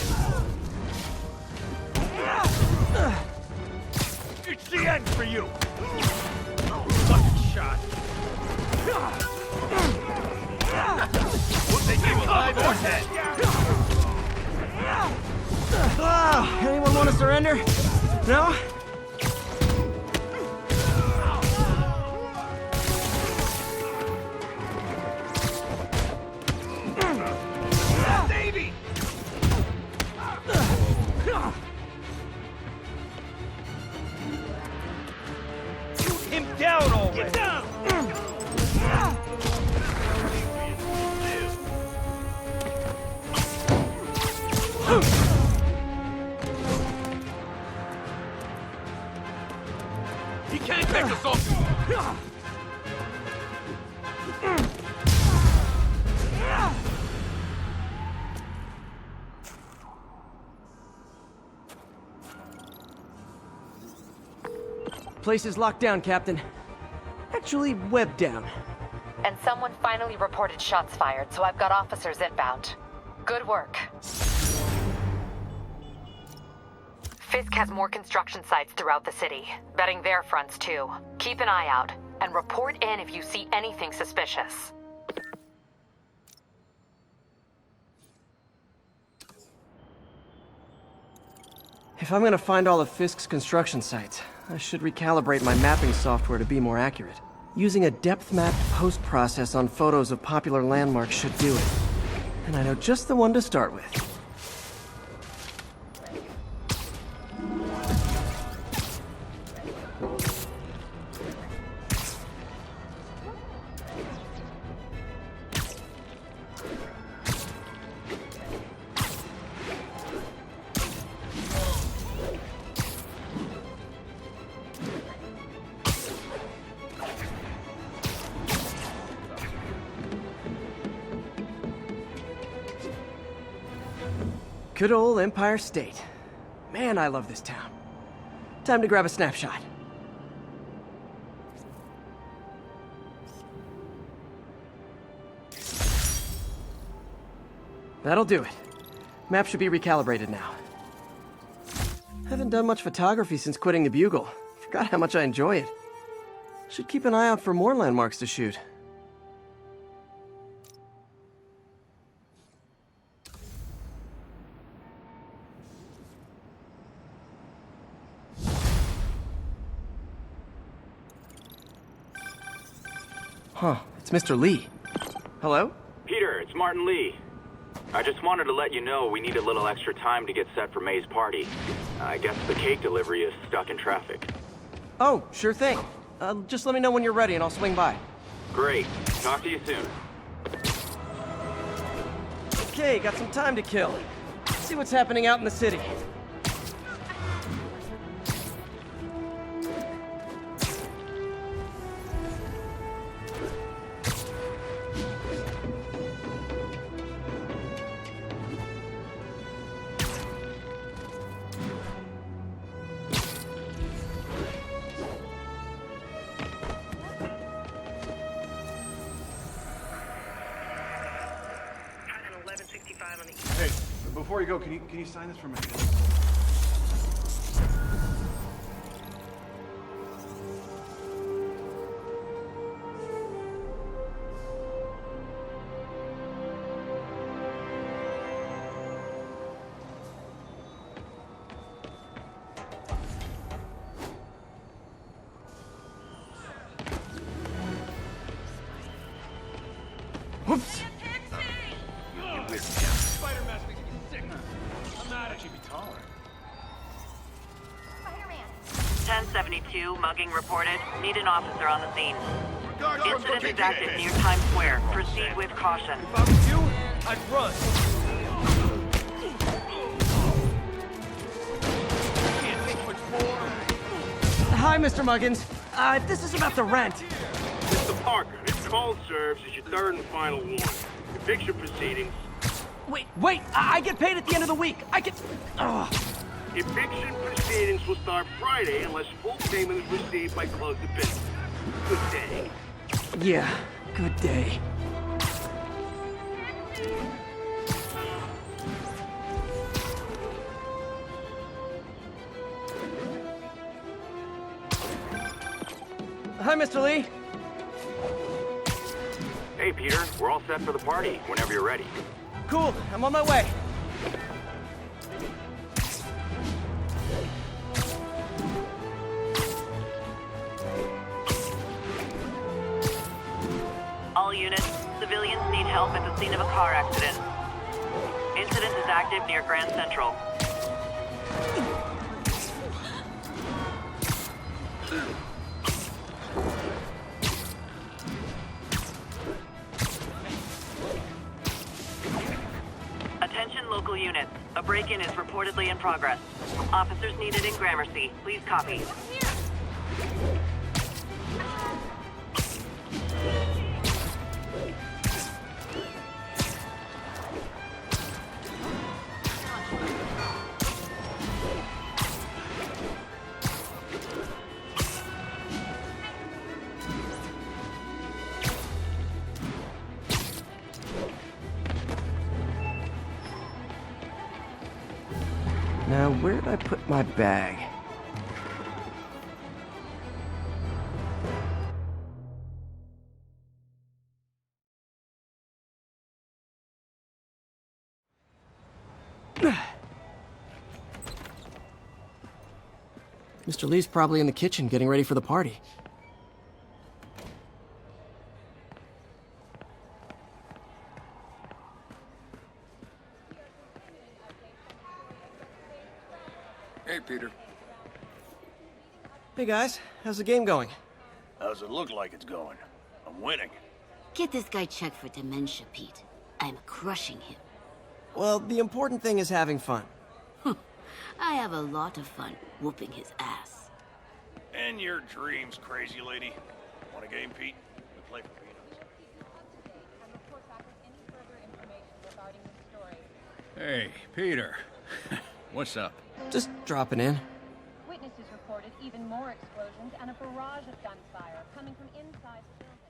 It's the end for you! Fucking shot! We'll take you alive or dead! Oh, anyone want to surrender? No? Davy! Shoot him down already! Get down! He can't take us off! Place is locked down, Captain. Actually, webbed down. And someone finally reported shots fired, so I've got officers inbound. Good work. Fisk has more construction sites throughout the city, betting their fronts too. Keep an eye out, and report in if you see anything suspicious. If I'm gonna find all of Fisk's construction sites, I should recalibrate my mapping software to be more accurate. Using a depth-mapped post-process on photos of popular landmarks should do it. And I know just the one to start with. Good old Empire State. Man, I love this town. Time to grab a snapshot. That'll do it. Map should be recalibrated now. Haven't done much photography since quitting the Bugle. Forgot how much I enjoy it. Should keep an eye out for more landmarks to shoot. Huh, it's Mr. Lee. Hello? Peter, it's Martin Lee. I just wanted to let you know we need a little extra time to get set for May's party. I guess the cake delivery is stuck in traffic. Oh, sure thing. Just let me know when you're ready and I'll swing by. Great. Talk to you soon. Okay, got some time to kill. See what's happening out in the city. Hey, before you go, can you sign this for me? Whoops. Spider-Man makes me sick. I'm not. I should be taller. 1072, mugging reported. Need an officer on the scene. Incident is active Yes. near Times Square. Proceed with caution. If I was you, I'd run. Can't take much more. Hi, Mr. Muggins. This is about the rent. Mr. Parker, this call serves as your third and final warning. Eviction proceedings. Wait! I get paid at the end of the week. I get... Ugh. Eviction proceedings will start Friday unless full payment is received by close of business. Good day. Yeah, good day. Hi, Mr. Lee. Hey, Peter, we're all set for the party whenever you're ready. Cool, I'm on my way. All units, civilians need help at the scene of a car accident. Incident is active near Grand Central. Attention local units. A break-in is reportedly in progress. Officers needed in Gramercy. Please copy. Now, where did I put my bag? Mr. Lee's probably in the kitchen getting ready for the party. Hey, Peter. Hey guys, how's the game going? How's it look like it's going? I'm winning. Get this guy checked for dementia, Pete. I'm crushing him. Well, the important thing is having fun. I have a lot of fun whooping his ass. And your dreams, crazy lady. Want a game, Pete? We play for peanuts. Hey, Peter. What's up? Just dropping in. Witnesses reported even more explosions and a barrage of gunfire coming from inside the building.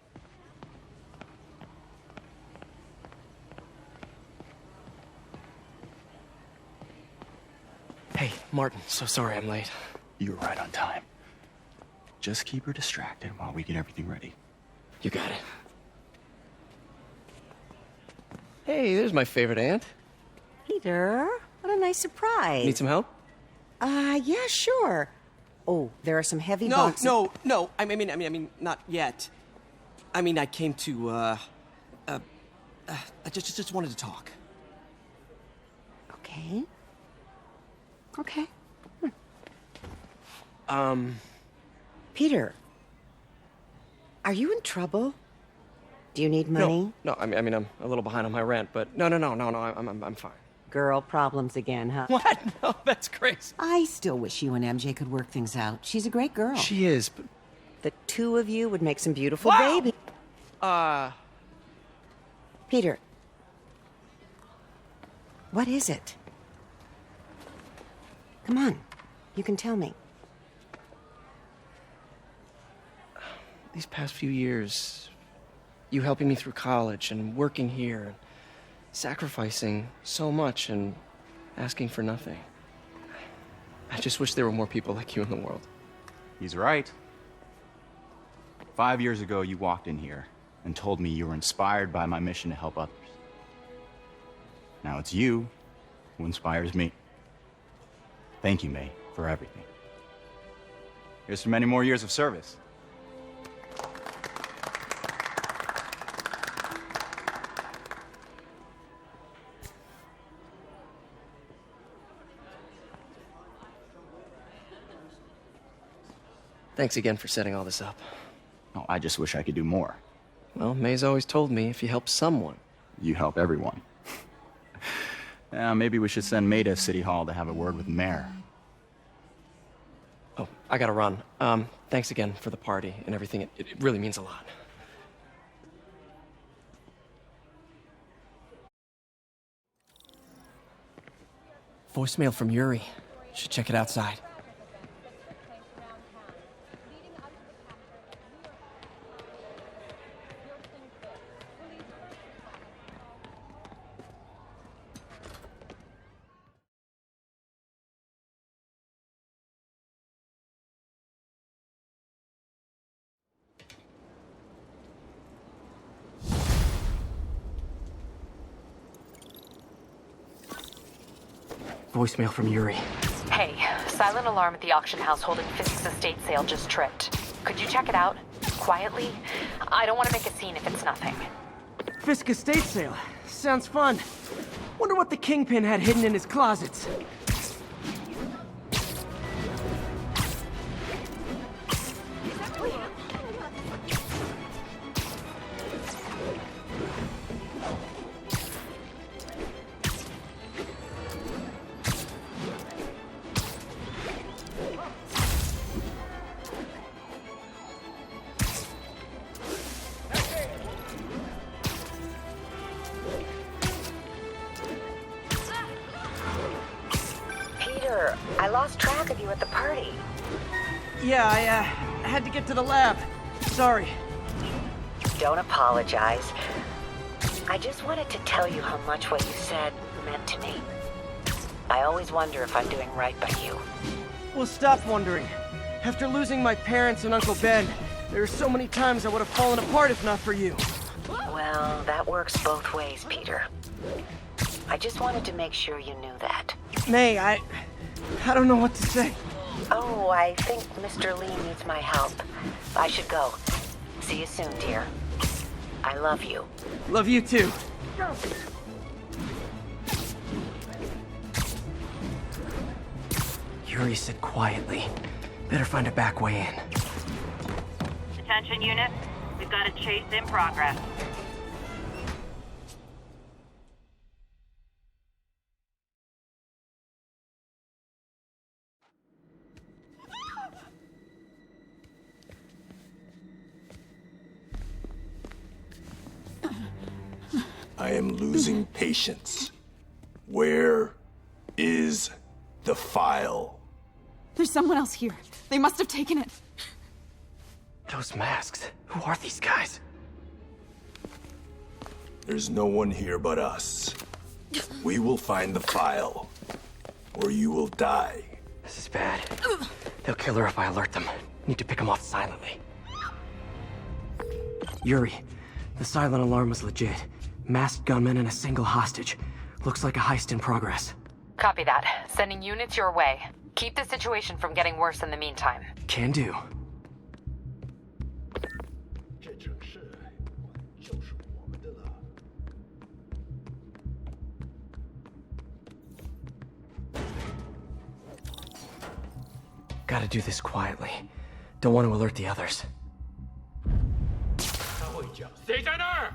Hey, Martin, so sorry I'm late. You're right on time. Just keep her distracted while we get everything ready. You got it. Hey, there's my favorite aunt. Peter, what a nice surprise. Need some help? Yeah, sure. Oh, there are some heavy No, boxes. no. I mean, not yet. I mean, I came to, I just wanted to talk. Okay. Okay. Peter, are you in trouble? Do you need money? No, I mean, I'm a little behind on my rent, but no, I'm fine. Girl problems again, huh? What? No, that's crazy. I still wish you and MJ could work things out. She's a great girl. She is, but... The two of you would make some beautiful Wow! baby. Peter. What is it? Come on. You can tell me. These past few years, you helping me through college and working here, and sacrificing so much and asking for nothing. I just wish there were more people like you in the world. He's right. 5 years ago, you walked in here and told me you were inspired by my mission to help others. Now it's you who inspires me. Thank you, May, for everything. Here's to many more years of service. Thanks again for setting all this up. Oh, I just wish I could do more. Well, May's always told me if you help someone... You help everyone. Maybe we should send May to City Hall to have a word with the mayor. Oh, I gotta run. Thanks again for the party and everything. It really means a lot. Voicemail from Yuri. Should check it outside. Voicemail from Yuri. Hey, silent alarm at the auction house holding Fisk's estate sale just tripped. Could you check it out? Quietly? I don't want to make a scene if it's nothing. Fisk estate sale. Sounds fun. Wonder what the Kingpin had hidden in his closets. I lost track of you at the party. Yeah, I had to get to the lab. Sorry. Don't apologize. I just wanted to tell you how much what you said meant to me. I always wonder if I'm doing right by you. Well, stop wondering. After losing my parents and Uncle Ben, there are so many times I would have fallen apart if not for you. Well, that works both ways, Peter. I just wanted to make sure you knew that. May, I don't know what to say. Oh, I think Mr. Lee needs my help. I should go. See you soon, dear. I love you. Love you too. Yuri said quietly. Better find a back way in. Attention unit, we've got a chase in progress. I am losing patience. Where is the file? There's someone else here. They must have taken it. Those masks. Who are these guys? There's no one here but us. We will find the file, or you will die. This is bad. They'll kill her if I alert them. Need to pick them off silently. Yuri, the silent alarm was legit. Masked gunmen and a single hostage. Looks like a heist in progress. Copy that. Sending units your way. Keep the situation from getting worse in the meantime. Can do. Gotta do this quietly. Don't want to alert the others. 他会讲谁在那儿？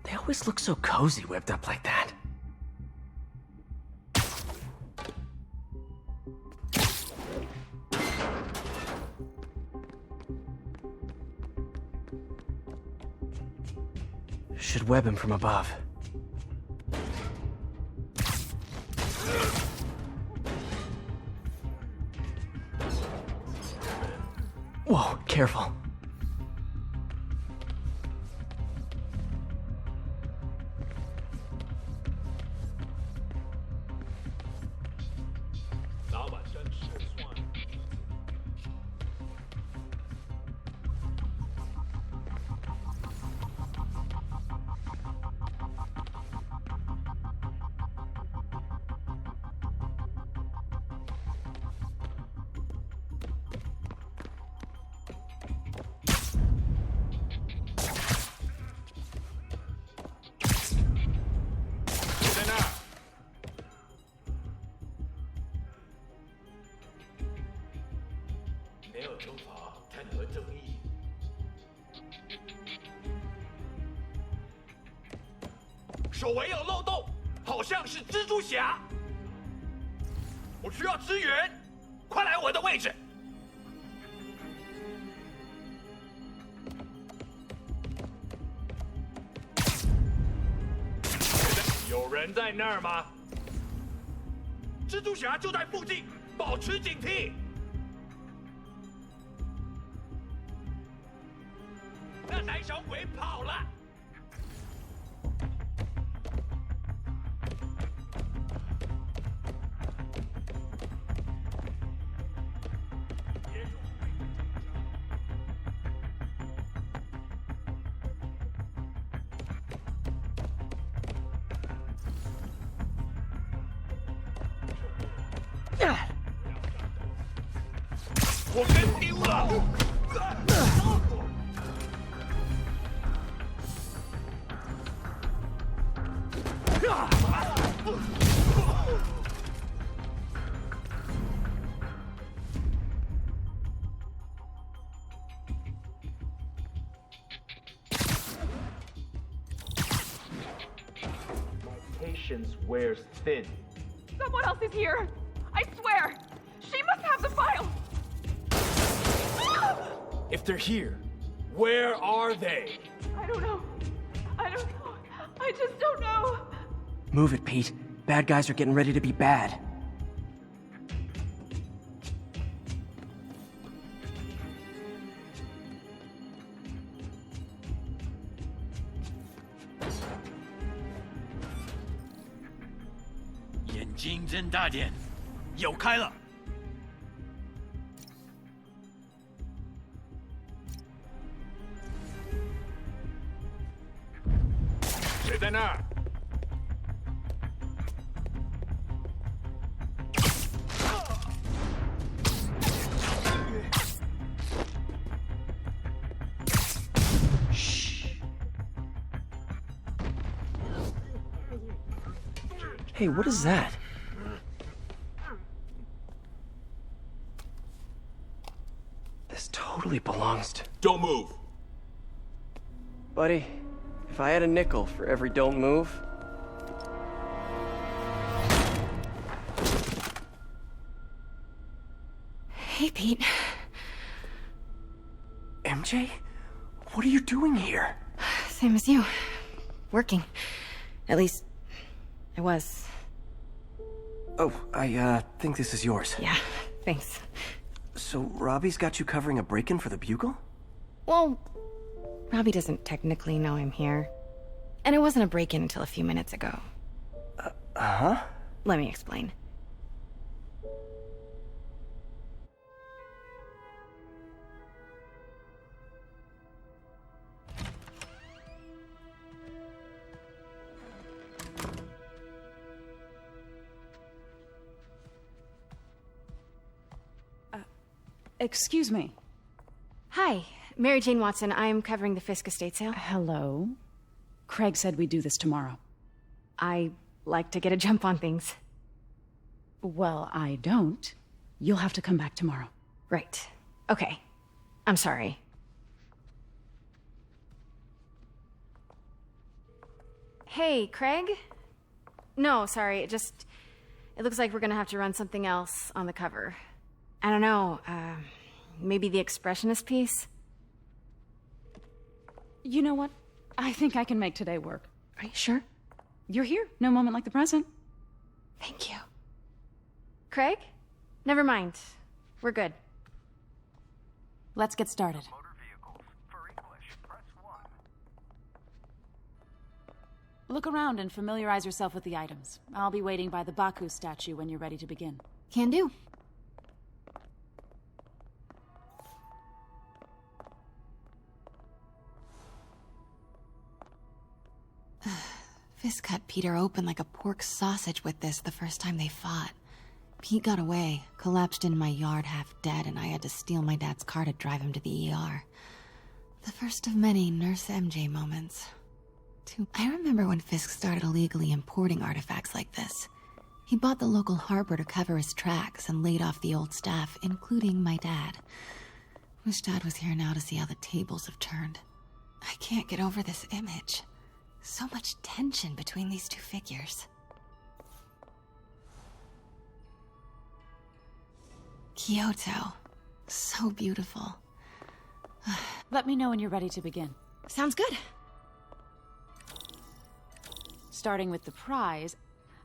They always look so cozy whipped up like that. Should web him from above. Whoa, careful.守卫有漏洞，好像是蜘蛛侠。我需要支援，快来我的位置。有人在那儿吗？蜘蛛侠就在附近，保持警惕。那胆小鬼跑了。 我跟丢了。Patience wears thin. Someone else is here. I swear. She must have the file. If they're here, where are they? I don't know. I just don't know. Move it, Pete. Bad guys are getting ready to be bad. Hey, what is that? This totally belongs to... Don't move. Buddy, if I had a nickel for every don't move... Hey, Pete. MJ? What are you doing here? Same as you. Working. At least, I was. Oh, I think this is yours. Yeah, thanks. So, Robbie's got you covering a break-in for the Bugle? Well, Robbie doesn't technically know I'm here. And it wasn't a break-in until a few minutes ago. Huh? Let me explain. Excuse me. Hi, Mary Jane Watson. I'm covering the Fisk estate sale. Hello. Craig said we'd do this tomorrow. I like to get a jump on things. Well, I don't. You'll have to come back tomorrow. Right. Okay. I'm sorry. Hey, Craig? No, sorry. It looks like we're gonna have to run something else on the cover. I don't know, maybe the expressionist piece? You know what? I think I can make today work. Are you sure? You're here. No moment like the present. Thank you. Craig? Never mind. We're good. Let's get started. Look around and familiarize yourself with the items. I'll be waiting by the Baku statue when you're ready to begin. Can do. Fisk cut Peter open like a pork sausage with this the first time they fought. Pete got away, collapsed in my yard half dead, and I had to steal my dad's car to drive him to the ER. The first of many Nurse MJ moments. I remember when Fisk started illegally importing artifacts like this. He bought the local harbor to cover his tracks and laid off the old staff, including my dad. Wish Dad was here now to see how the tables have turned. I can't get over this image. So much tension between these two figures. Kyoto. So beautiful. Let me know when you're ready to begin. Sounds good. Starting with the prize,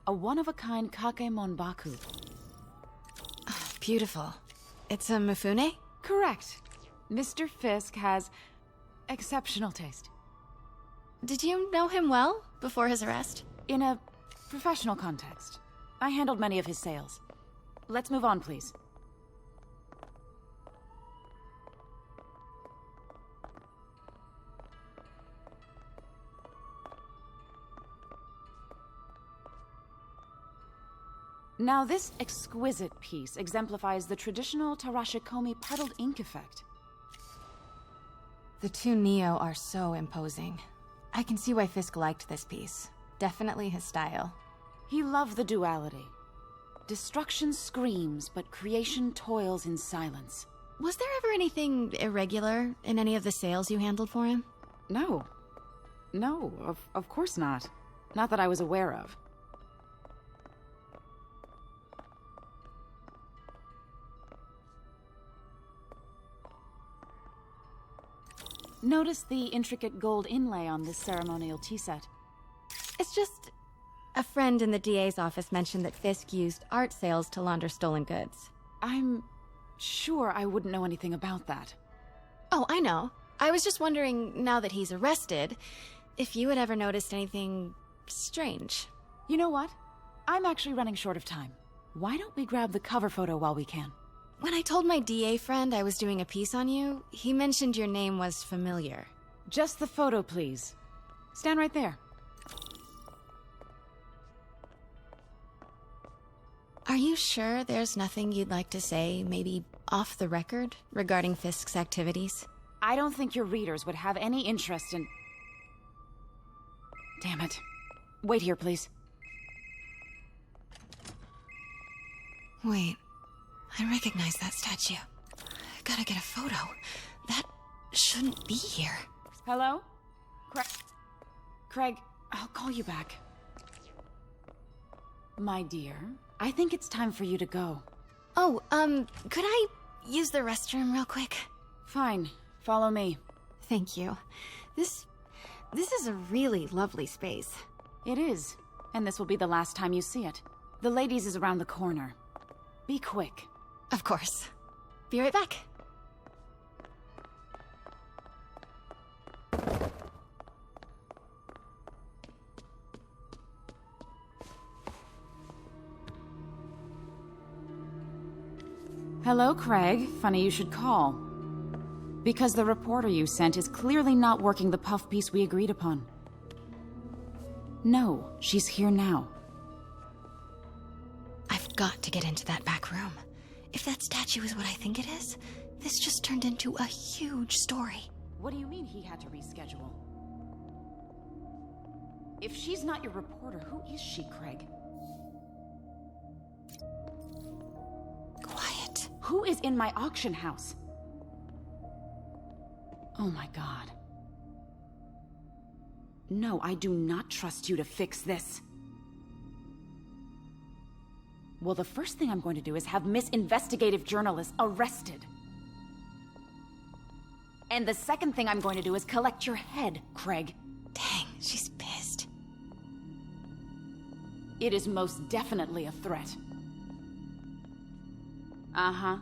a one-of-a-kind Kakemon Baku. Beautiful. It's a Mifune? Correct. Mr. Fisk has exceptional taste. Did you know him well before his arrest? In a professional context. I handled many of his sales. Let's move on, please. Now, this exquisite piece exemplifies the traditional Tarashikomi puddled ink effect. The two Neo are so imposing. I can see why Fisk liked this piece. Definitely his style. He loved the duality. Destruction screams, but creation toils in silence. Was there ever anything irregular in any of the sales you handled for him? No. No, of course not. Not that I was aware of. Notice the intricate gold inlay on this ceremonial tea set. It's just... a friend in the DA's office mentioned that Fisk used art sales to launder stolen goods. I'm sure I wouldn't know anything about that. Oh, I know. I was just wondering, now that he's arrested, if you had ever noticed anything strange. You know what? I'm actually running short of time. Why don't we grab the cover photo while we can? When I told my DA friend I was doing a piece on you, he mentioned your name was familiar. Just the photo, please. Stand right there. Are you sure there's nothing you'd like to say, maybe off the record, regarding Fisk's activities? I don't think your readers would have any interest in... Damn it. Wait here, please. Wait. I recognize that statue. Gotta get a photo. That shouldn't be here. Hello? Craig, I'll call you back. My dear, I think it's time for you to go. Oh, could I use the restroom real quick? Fine. Follow me. Thank you. This is a really lovely space. It is. And this will be the last time you see it. The ladies is around the corner. Be quick. Of course. Be right back. Hello, Craig. Funny you should call. Because the reporter you sent is clearly not working the puff piece we agreed upon. No, she's here now. I've got to get into that back room. If that statue is what I think it is, this just turned into a huge story. What do you mean he had to reschedule? If she's not your reporter, who is she, Craig? Quiet. Who is in my auction house? Oh my god. No, I do not trust you to fix this. Well, the first thing I'm going to do is have Miss Investigative Journalist arrested. And the second thing I'm going to do is collect your head, Craig. Dang, she's pissed. It is most definitely a threat. Uh-huh.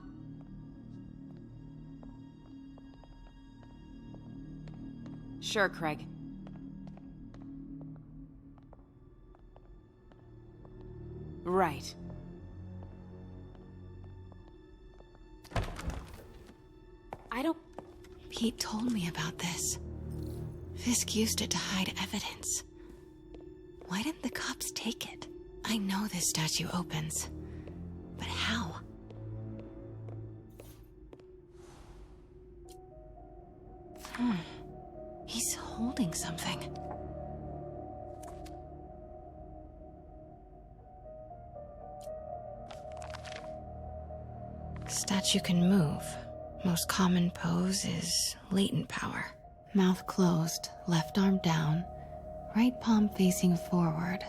Sure, Craig. Right. I don't... Pete told me about this. Fisk used it to hide evidence. Why didn't the cops take it? I know this statue opens. But how? He's holding something. Statue can move. Most common pose is latent power. Mouth closed, left arm down, right palm facing forward.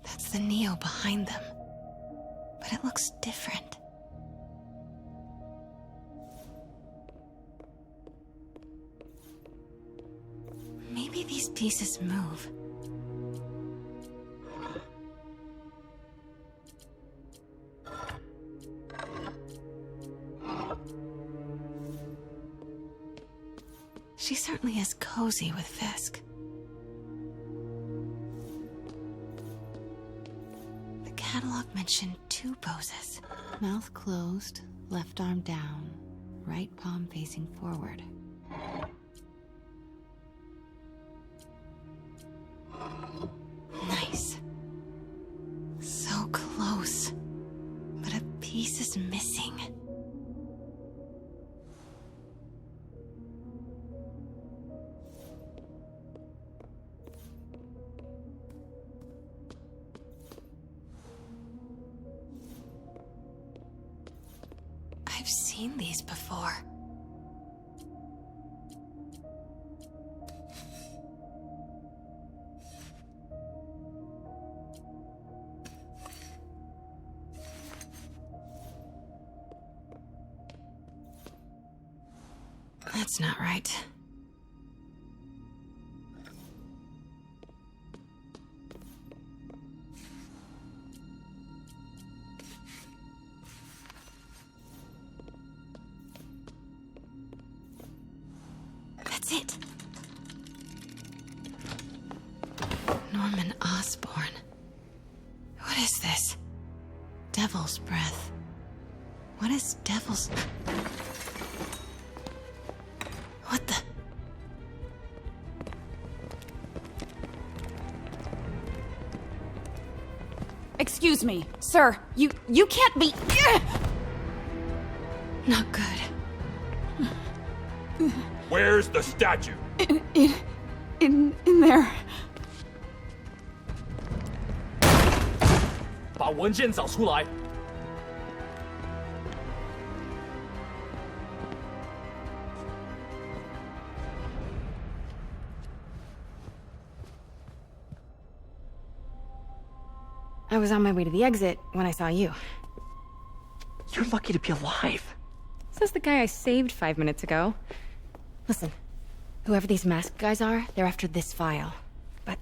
That's the Neo behind them. But it looks different. Maybe these pieces move. She certainly is cozy with Fisk. The catalog mentioned 2 poses. Mouth closed, left arm down, right palm facing forward. Nice. So close. But a piece is missing. I've seen these before. That's not right. That's it. Norman Osborn. What is this? Devil's breath. What is devil's... What the... Excuse me, sir. You can't be... Not good. Where's the statue? In there. 把文件找出来。was on my way to the exit when I saw you. You're lucky to be alive. Says the guy I saved 5 minutes ago. Listen, whoever these masked guys are, they're after this file. But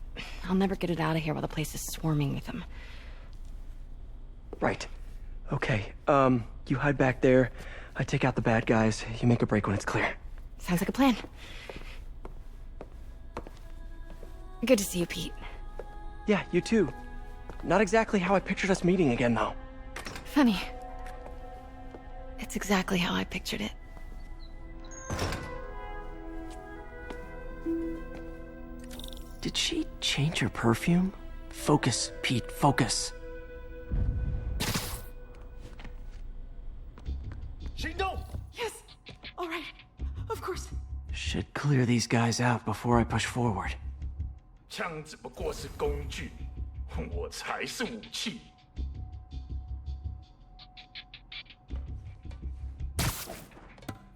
I'll never get it out of here while the place is swarming with them. Right. Okay, you hide back there. I take out the bad guys. You make a break when it's clear. Sounds like a plan. Good to see you, Pete. Yeah, you too. Not exactly how I pictured us meeting again, though. Funny. It's exactly how I pictured it. Did she change her perfume? Focus, Pete, focus. Yes! Alright. Of course. Should clear these guys out before I push forward. 枪只不过是工具，我才是武器。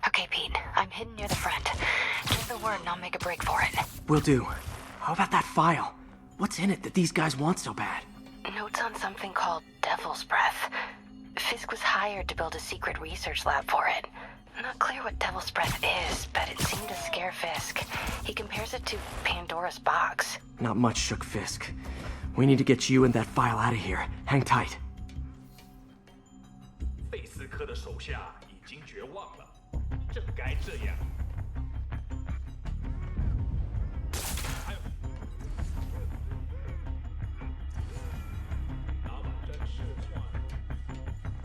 Okay, Pete. I'm hidden near the front. Give the word and I'll make a break for it. Will do. How about that file? What's in it that these guys want so bad? Notes on something called Devil's Breath. Fisk was hired to build a secret research lab for it. Not clear what Devil's Breath is, but it seemed to scare Fisk. He compares it to Pandora's box. Not much shook Fisk. We need to get you and that file out of here. Hang tight. 费斯科的手下已经绝望了，正该这样。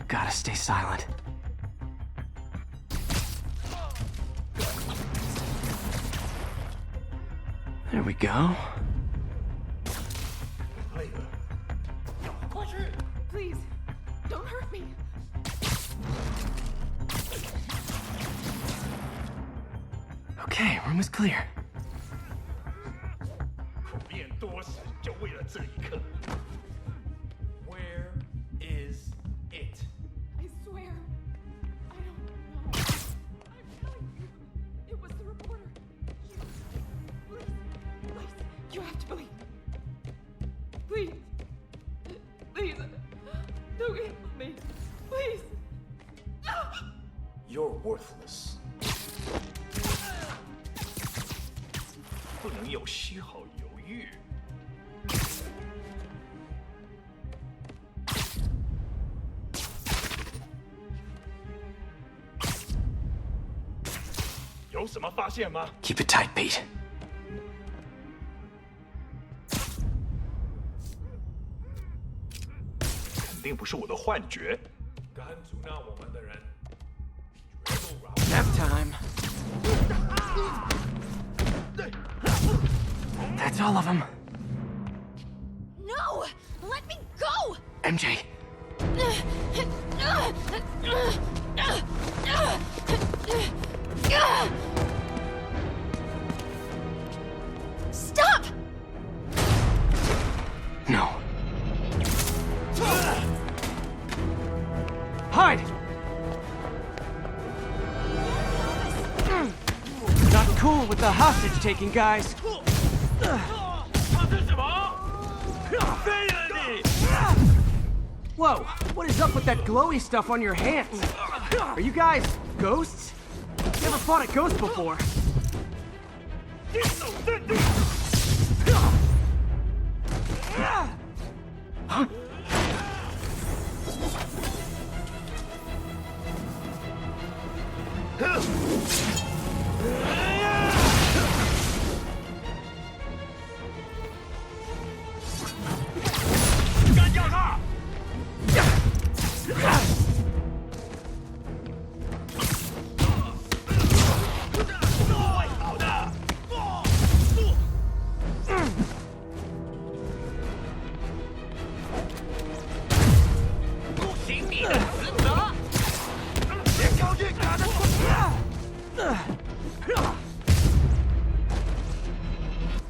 Gotta stay silent. There we go. Please, don't hurt me. Okay, room is clear. 苦练多时，就为了这一刻。Where is it? I swear, I don't know. I'm telling you, it was the reporter. Please, you have to believe. Please, please, don't kill me. Please. You're worthless. 不能有丝毫犹豫。 有什么发现吗？ Keep it tight, Pete. 肯定不是我的幻觉。敢阻挠我们的人， Nap time. That's all of them. No! Let me go! MJ. Stop! No. Hide! Not cool with the hostage-taking guys. Whoa, what is up with that glowy stuff on your hands? Are you guys ghosts? Never fought a ghost before. Huh?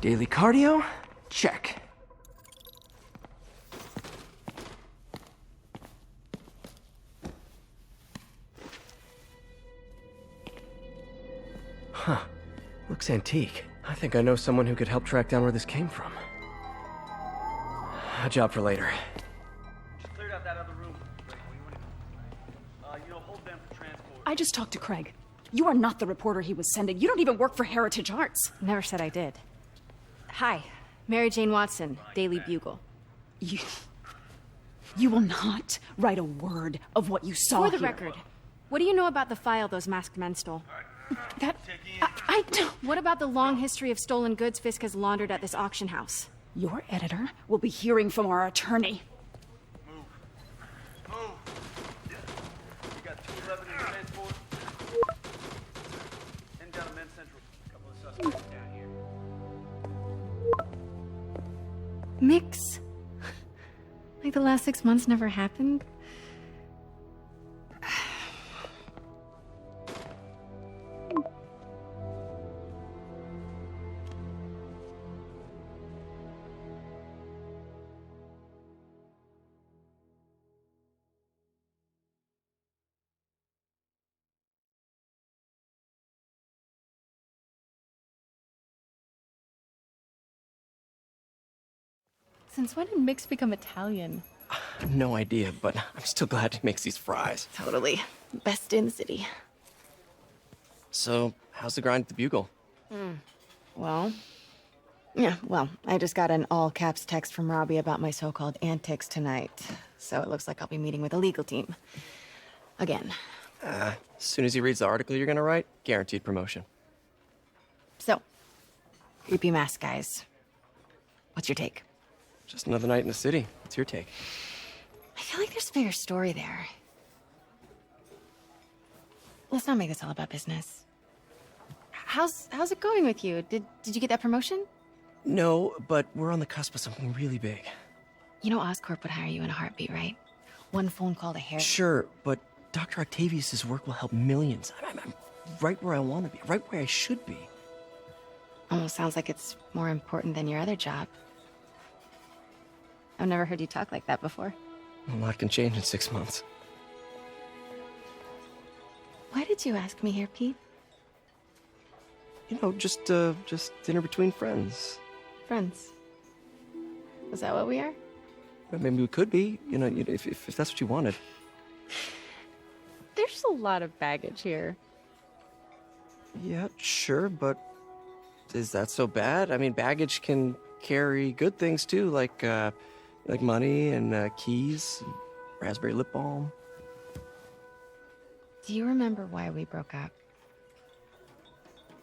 Daily cardio? Check. Huh. Looks antique. I think I know someone who could help track down where this came from. A job for later. I just talked to Craig. You are not the reporter he was sending. You don't even work for Heritage Arts. Never said I did. Hi, Mary Jane Watson, Daily Bugle. You will not write a word of what you saw For the here. record, what do you know about the file those masked men stole? I don't... What about the long history of stolen goods Fisk has laundered at this auction house? Your editor will be hearing from our attorney. We got 211 in transport. Heading down to Men's Central. A couple of suspects down here. Mix? Like the last 6 months never happened? Since when did Mix become Italian? No idea, but I'm still glad he makes these fries. Totally. Best in the city. So, how's the grind at the Bugle? Well, I just got an all-caps text from Robbie about my so-called antics tonight. So it looks like I'll be meeting with a legal team. Again. As soon as he reads the article you're gonna write, guaranteed promotion. So, creepy mask guys. What's your take? Just another night in the city. What's your take? I feel like there's a bigger story there. Let's not make this all about business. How's it going with you? Did you get that promotion? No, but we're on the cusp of something really big. You know Oscorp would hire you in a heartbeat, right? One phone call to Harry. Sure, but Dr. Octavius' work will help millions. I'm right where I want to be, right where I should be. Almost sounds like it's more important than your other job. I've never heard you talk like that before. A lot can change in 6 months. Why did you ask me here, Pete? You know, just dinner between friends. Friends. Is that what we are? Maybe we could be, you know, if that's what you wanted. There's a lot of baggage here. Yeah, sure, but is that so bad? I mean, baggage can carry good things too, like money and keys, and raspberry lip balm. Do you remember why we broke up?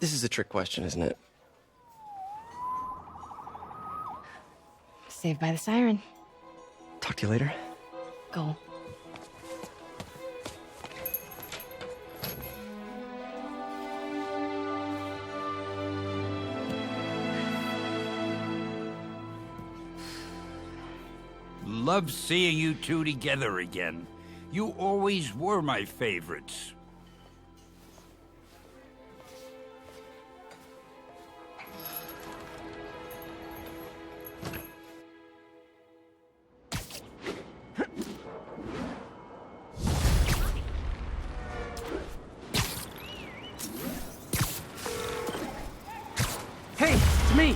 This is a trick question, isn't it? Saved by the siren. Talk to you later. Go. Love seeing you two together again. You always were my favorites. Hey, it's me.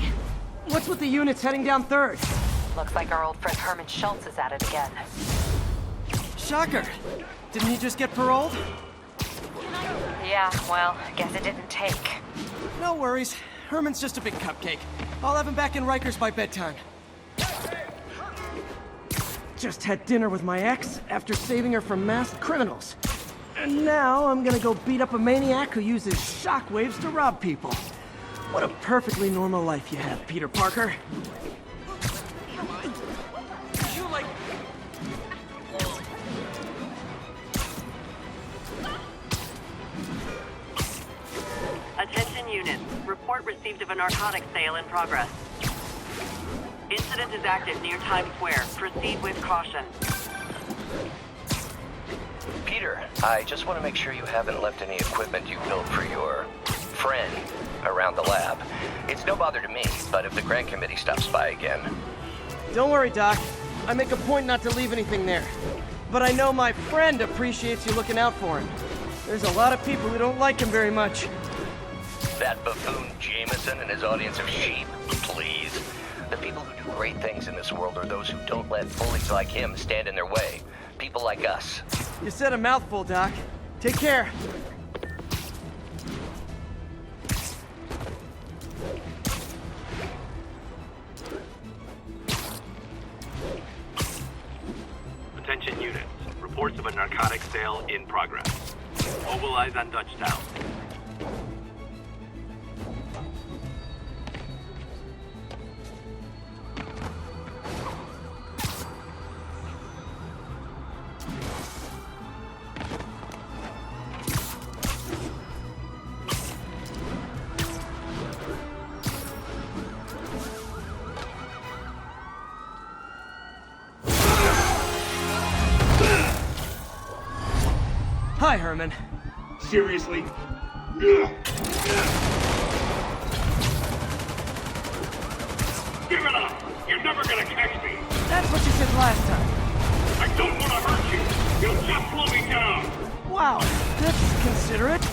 What's with the units heading down 3rd? Looks like our old friend Herman Schultz is at it again. Shocker. Didn't he just get paroled? Yeah, well, guess it didn't take. No worries. Herman's just a big cupcake. I'll have him back in Rikers by bedtime. Just had dinner with my ex after saving her from masked criminals. And now I'm gonna go beat up a maniac who uses shockwaves to rob people. What a perfectly normal life you have, Peter Parker. Attention units. Report received of a narcotics sale in progress. Incident is active near Times Square. Proceed with caution. Peter, I just want to make sure you haven't left any equipment you built for your friend around the lab. It's no bother to me, but if the grant committee stops by again... Don't worry, Doc. I make a point not to leave anything there. But I know my friend appreciates you looking out for him. There's a lot of people who don't like him very much. That buffoon Jameson and his audience of sheep, please. The people who do great things in this world are those who don't let bullies like him stand in their way. People like us. You said a mouthful, Doc. Take care. Attention units. Reports of a narcotic sale in progress. Mobilize on Dutchtown. Hi, Herman. Seriously? Give it up! You're never gonna catch me! That's what you said last time. I don't want to hurt you! You'll just slow me down! Wow, that's considerate.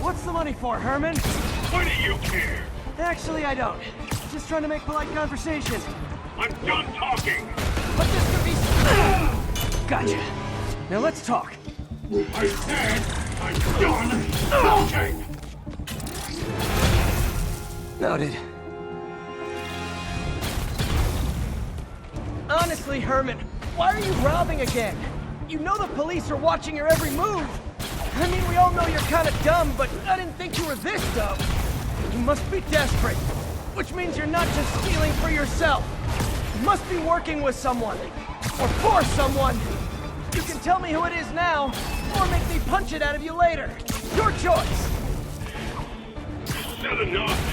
What's the money for, Herman? Why do you care? Actually, I don't. Just trying to make polite conversation. I'm done talking! But this could be... Gotcha. Now let's talk. I said I'm done talking! Noted. Honestly, Herman, why are you robbing again? You know the police are watching your every move. I mean, we all know you're kind of dumb, but I didn't think you were this dumb. You must be desperate, which means you're not just stealing for yourself. You must be working with someone, or for someone. You can tell me who it is now, or make me punch it out of you later. Your choice. Said enough!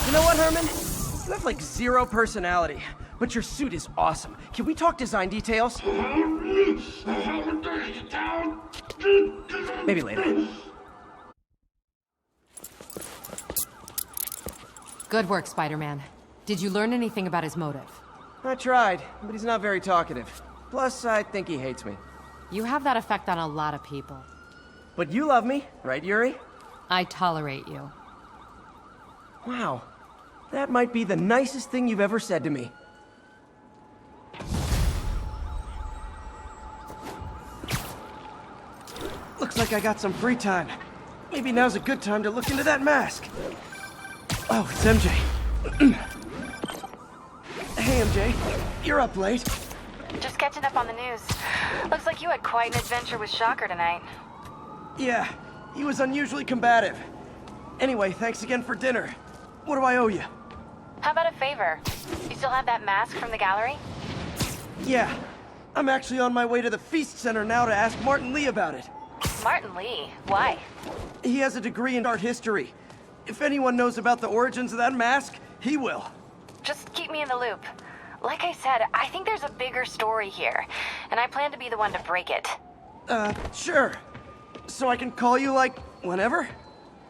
You know what, Herman? You have like zero personality, but your suit is awesome. Can we talk design details? Maybe later. Good work, Spider-Man. Did you learn anything about his motive? I tried, but he's not very talkative. Plus, I think he hates me. You have that effect on a lot of people. But you love me, right, Yuri? I tolerate you. Wow. That might be the nicest thing you've ever said to me. Looks like I got some free time. Maybe now's a good time to look into that mask. Oh, it's MJ. Hey, MJ. You're up late. Just catching up on the news. Looks like you had quite an adventure with Shocker tonight. Yeah, he was unusually combative. Anyway, thanks again for dinner. What do I owe you? How about a favor? You still have that mask from the gallery? Yeah, I'm actually on my way to the F.E.A.S.T Center now to ask Martin Lee about it. Martin Lee? Why? He has a degree in art history. If anyone knows about the origins of that mask, he will. Just keep me in the loop. Like I said, I think there's a bigger story here, and I plan to be the one to break it. Sure. So I can call you, like, whenever?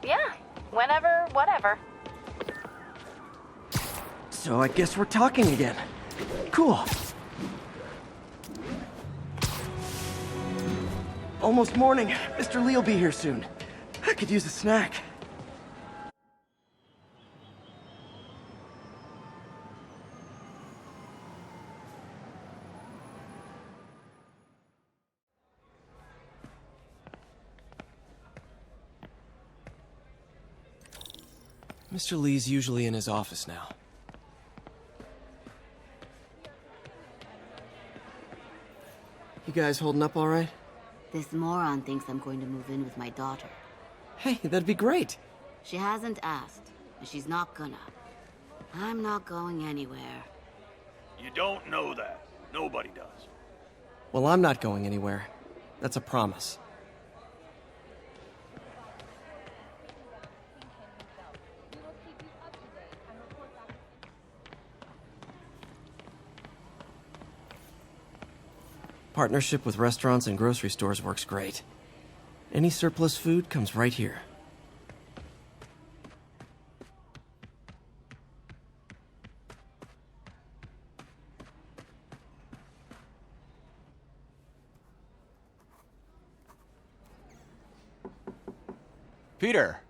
Yeah, whenever, whatever. So I guess we're talking again. Cool. Almost morning. Mr. Lee will be here soon. I could use a snack. Mr. Lee's usually in his office now. You guys holding up all right? This moron thinks I'm going to move in with my daughter. Hey, that'd be great. She hasn't asked, and she's not gonna. I'm not going anywhere. You don't know that. Nobody does. Well, I'm not going anywhere. That's a promise. Partnership with restaurants and grocery stores works great. Any surplus food comes right here. Peter.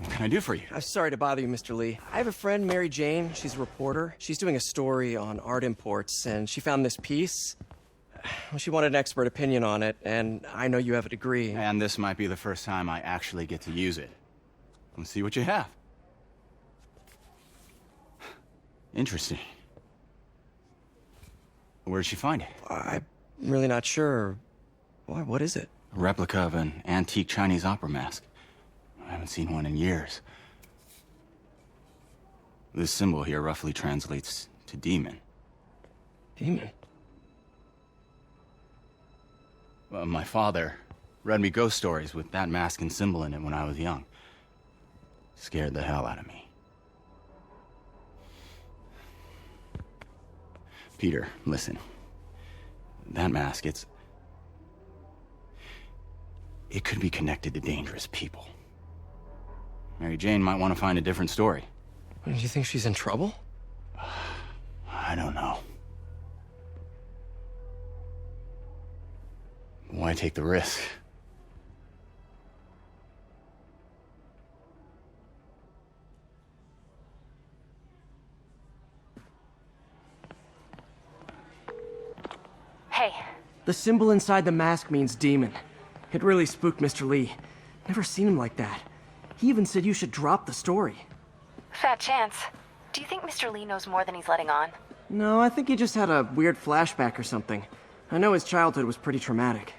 What can I do for you? I'm sorry to bother you, Mr. Lee. I have a friend, Mary Jane. She's a reporter. She's doing a story on art imports, and she found this piece. Well, she wanted an expert opinion on it, and I know you have a degree. And this might be the first time I actually get to use it. Let's see what you have. Interesting. Where'd she find it? I'm really not sure. Why, what is it? A replica of an antique Chinese opera mask. I haven't seen one in years. This symbol here roughly translates to demon. Demon? Well, my father read me ghost stories with that mask and symbol in it when I was young. Scared the hell out of me. Peter, listen. That mask, it could be connected to dangerous people. Mary Jane might want to find a different story. Do you think she's in trouble? I don't know. Why take the risk? Hey. The symbol inside the mask means demon. It really spooked Mr. Lee. Never seen him like that. He even said you should drop the story. Fat chance. Do you think Mr. Lee knows more than he's letting on? No, I think he just had a weird flashback or something. I know his childhood was pretty traumatic.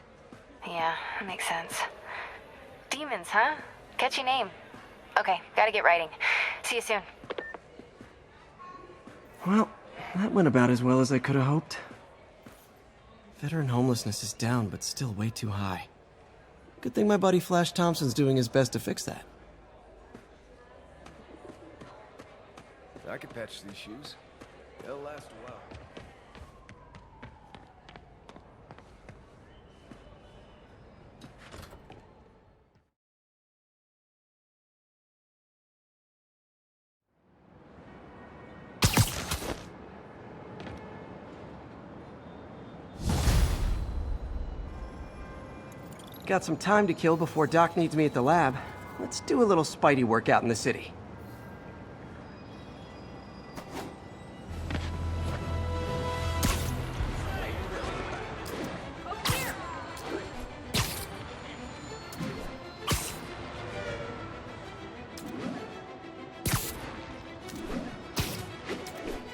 Yeah, that makes sense. Demons, huh? Catchy name. Okay, gotta get writing. See you soon. Well, that went about as well as I could have hoped. Veteran homelessness is down, but still way too high. Good thing my buddy Flash Thompson's doing his best to fix that. I could patch these shoes. They'll last a while. Got some time to kill before Doc needs me at the lab. Let's do a little Spidey workout in the city.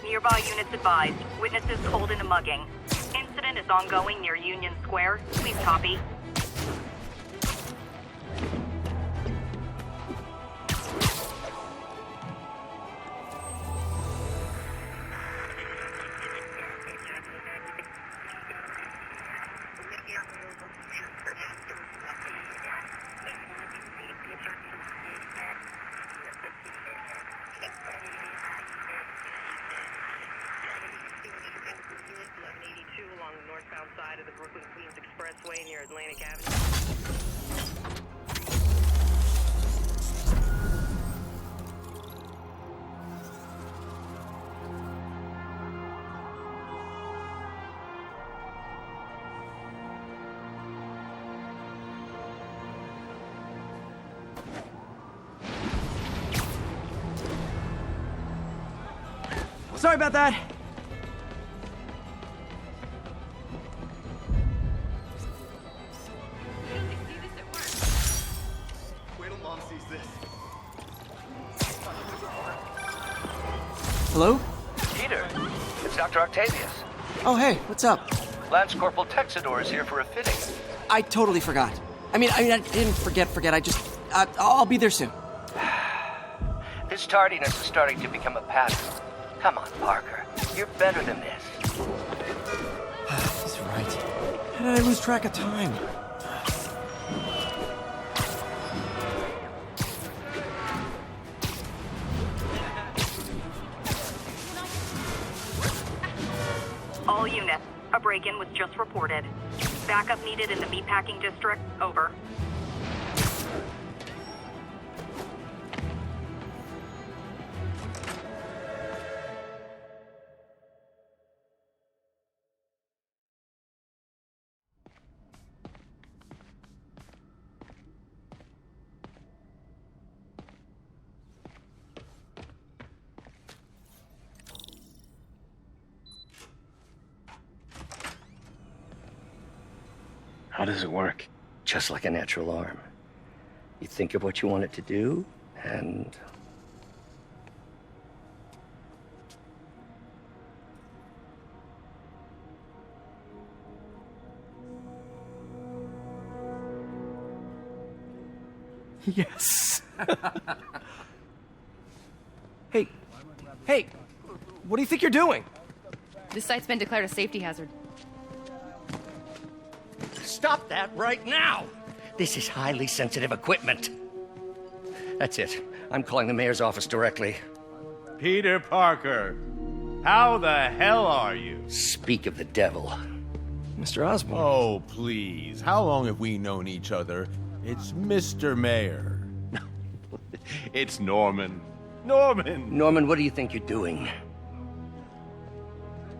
Nearby units advised. Witnesses called in a mugging. Incident is ongoing near Union Square. Please copy. Along the northbound side of the Brooklyn-Queens Expressway near Atlantic Avenue. Sorry about that. Hello? Peter, it's Dr. Octavius. Oh, hey, what's up? Lance Corporal Texador is here for a fitting. I totally forgot. I didn't forget. I'll be there soon. This tardiness is starting to become a pattern. Come on, Parker. You're better than this. He's right. How did I lose track of time? All units. A break-in was just reported. Backup needed in the meatpacking district. Over. How does it work? Just like a natural arm. You think of what you want it to do, and... Yes. Hey, what do you think you're doing? This site's been declared a safety hazard. Stop that right now! This is highly sensitive equipment. That's it. I'm calling the mayor's office directly. Peter Parker, how the hell are you? Speak of the devil. Mr. Osborn. Oh, please. How long have we known each other? It's Mr. Mayor. It's Norman. Norman, what do you think you're doing?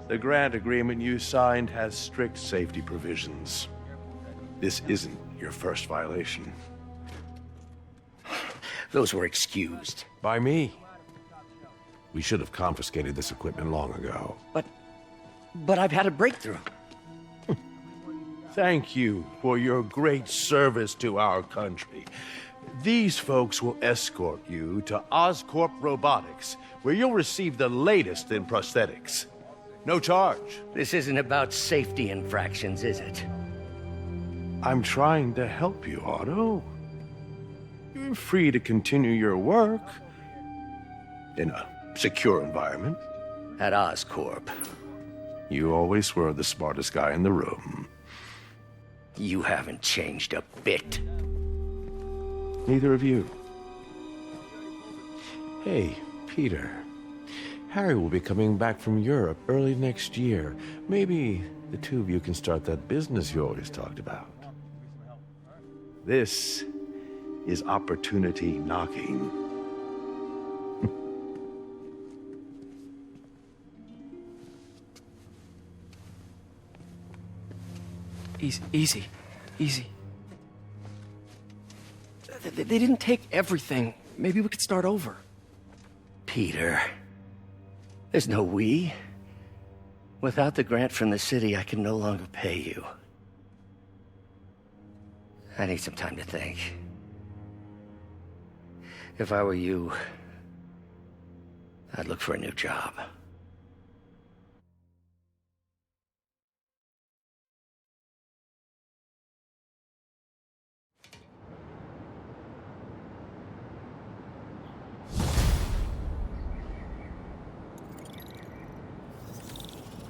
The grant agreement you signed has strict safety provisions. This isn't your first violation. Those were excused. By me. We should have confiscated this equipment long ago. But I've had a breakthrough. Thank you for your great service to our country. These folks will escort you to Oscorp Robotics, where you'll receive the latest in prosthetics. No charge. This isn't about safety infractions, is it? I'm trying to help you, Otto. You're free to continue your work in a secure environment. At Oscorp. You always were the smartest guy in the room. You haven't changed a bit. Neither of you. Hey, Peter. Harry will be coming back from Europe early next year. Maybe the two of you can start that business you always talked about. This is opportunity knocking. Easy. They didn't take everything. Maybe we could start over. Peter, there's no we. Without the grant from the city, I can no longer pay you. I need some time to think. If I were you, I'd look for a new job.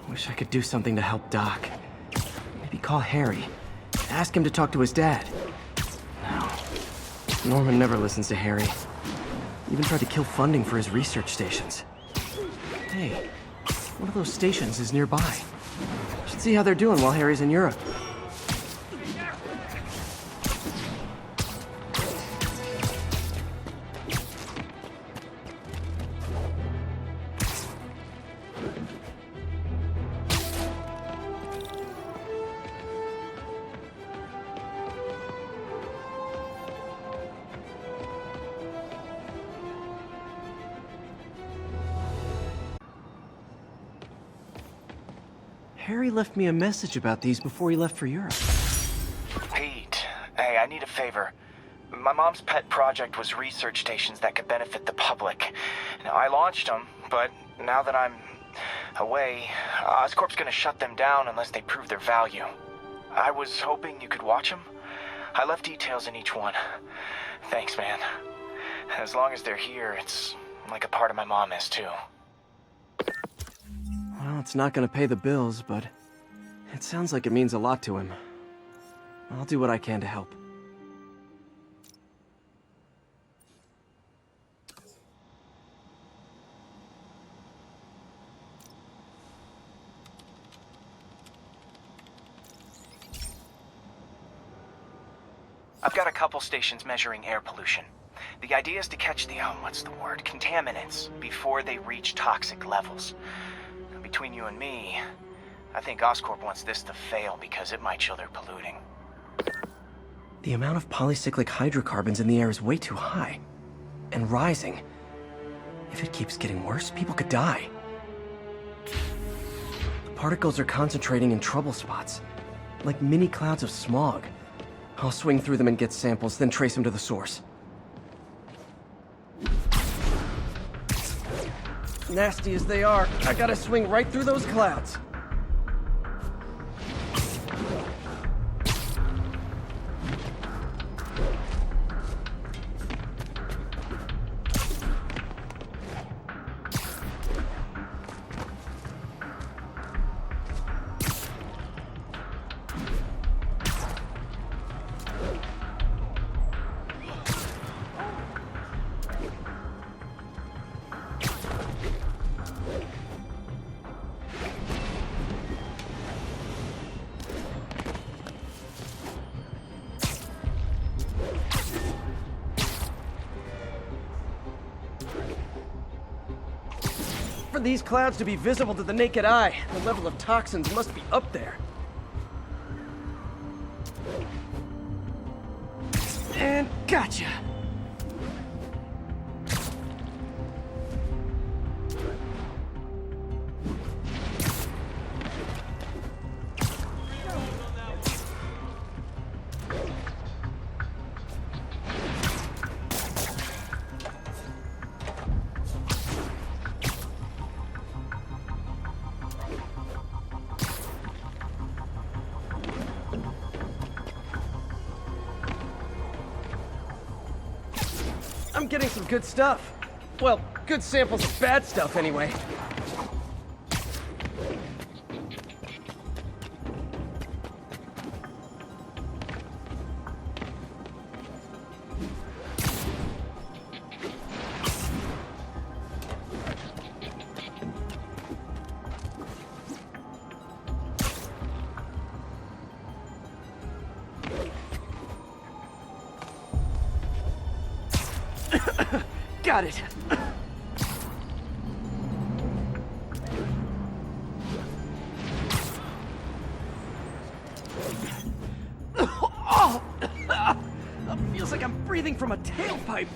Wish I could do something to help Doc. Maybe call Harry. Ask him to talk to his dad. No. Norman never listens to Harry. Even tried to kill funding for his research stations. Hey, one of those stations is nearby. Should see how they're doing while Harry's in Europe. Harry left me a message about these before he left for Europe. Pete, hey, I need a favor. My mom's pet project was research stations that could benefit the public. Now, I launched them, but now that I'm away, Oscorp's gonna shut them down unless they prove their value. I was hoping you could watch them. I left details in each one. Thanks, man. As long as they're here, it's like a part of my mom is, too. Well, it's not gonna pay the bills, but it sounds like it means a lot to him. I'll do what I can to help. I've got a couple stations measuring air pollution. The idea is to catch the, contaminants before they reach toxic levels. Between you and me, I think Oscorp wants this to fail because it might show they're polluting. The amount of polycyclic hydrocarbons in the air is way too high. And rising. If it keeps getting worse, people could die. The particles are concentrating in trouble spots. like mini clouds of smog. I'll swing through them and get samples, then trace them to the source. Nasty as they are, I gotta swing right through those clouds. For these clouds to be visible to the naked eye, the level of toxins must be up there. And gotcha! I'm getting some good stuff. Well, good samples of bad stuff, anyway. Got it. Oh! Feels like I'm breathing from a tailpipe.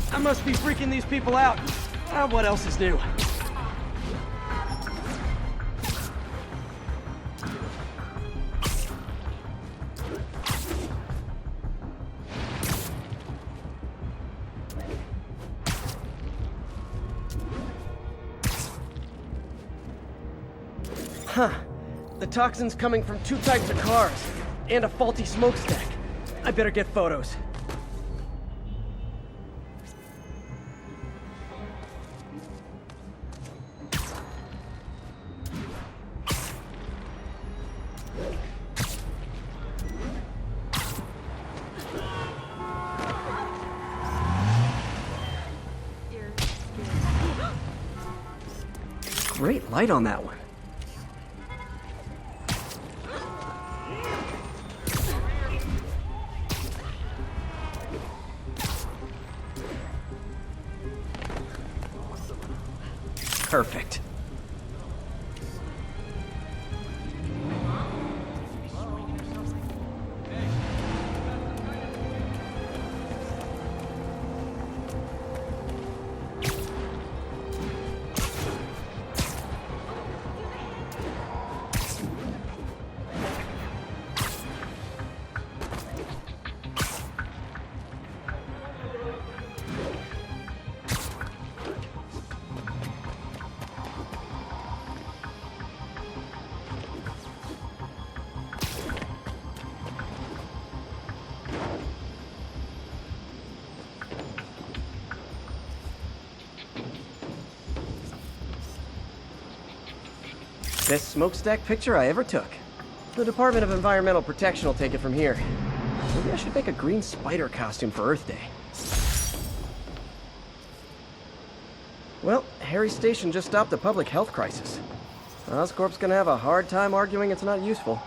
I must be freaking these people out. What else is new? Huh. The toxin's coming from 2 types of cars, and a faulty smokestack. I better get photos. Great light on that one. Perfect. Best smokestack picture I ever took. The Department of Environmental Protection will take it from here. Maybe I should make a green spider costume for Earth Day. Well, Harry's station just stopped a public health crisis. Oscorp's gonna have a hard time arguing it's not useful.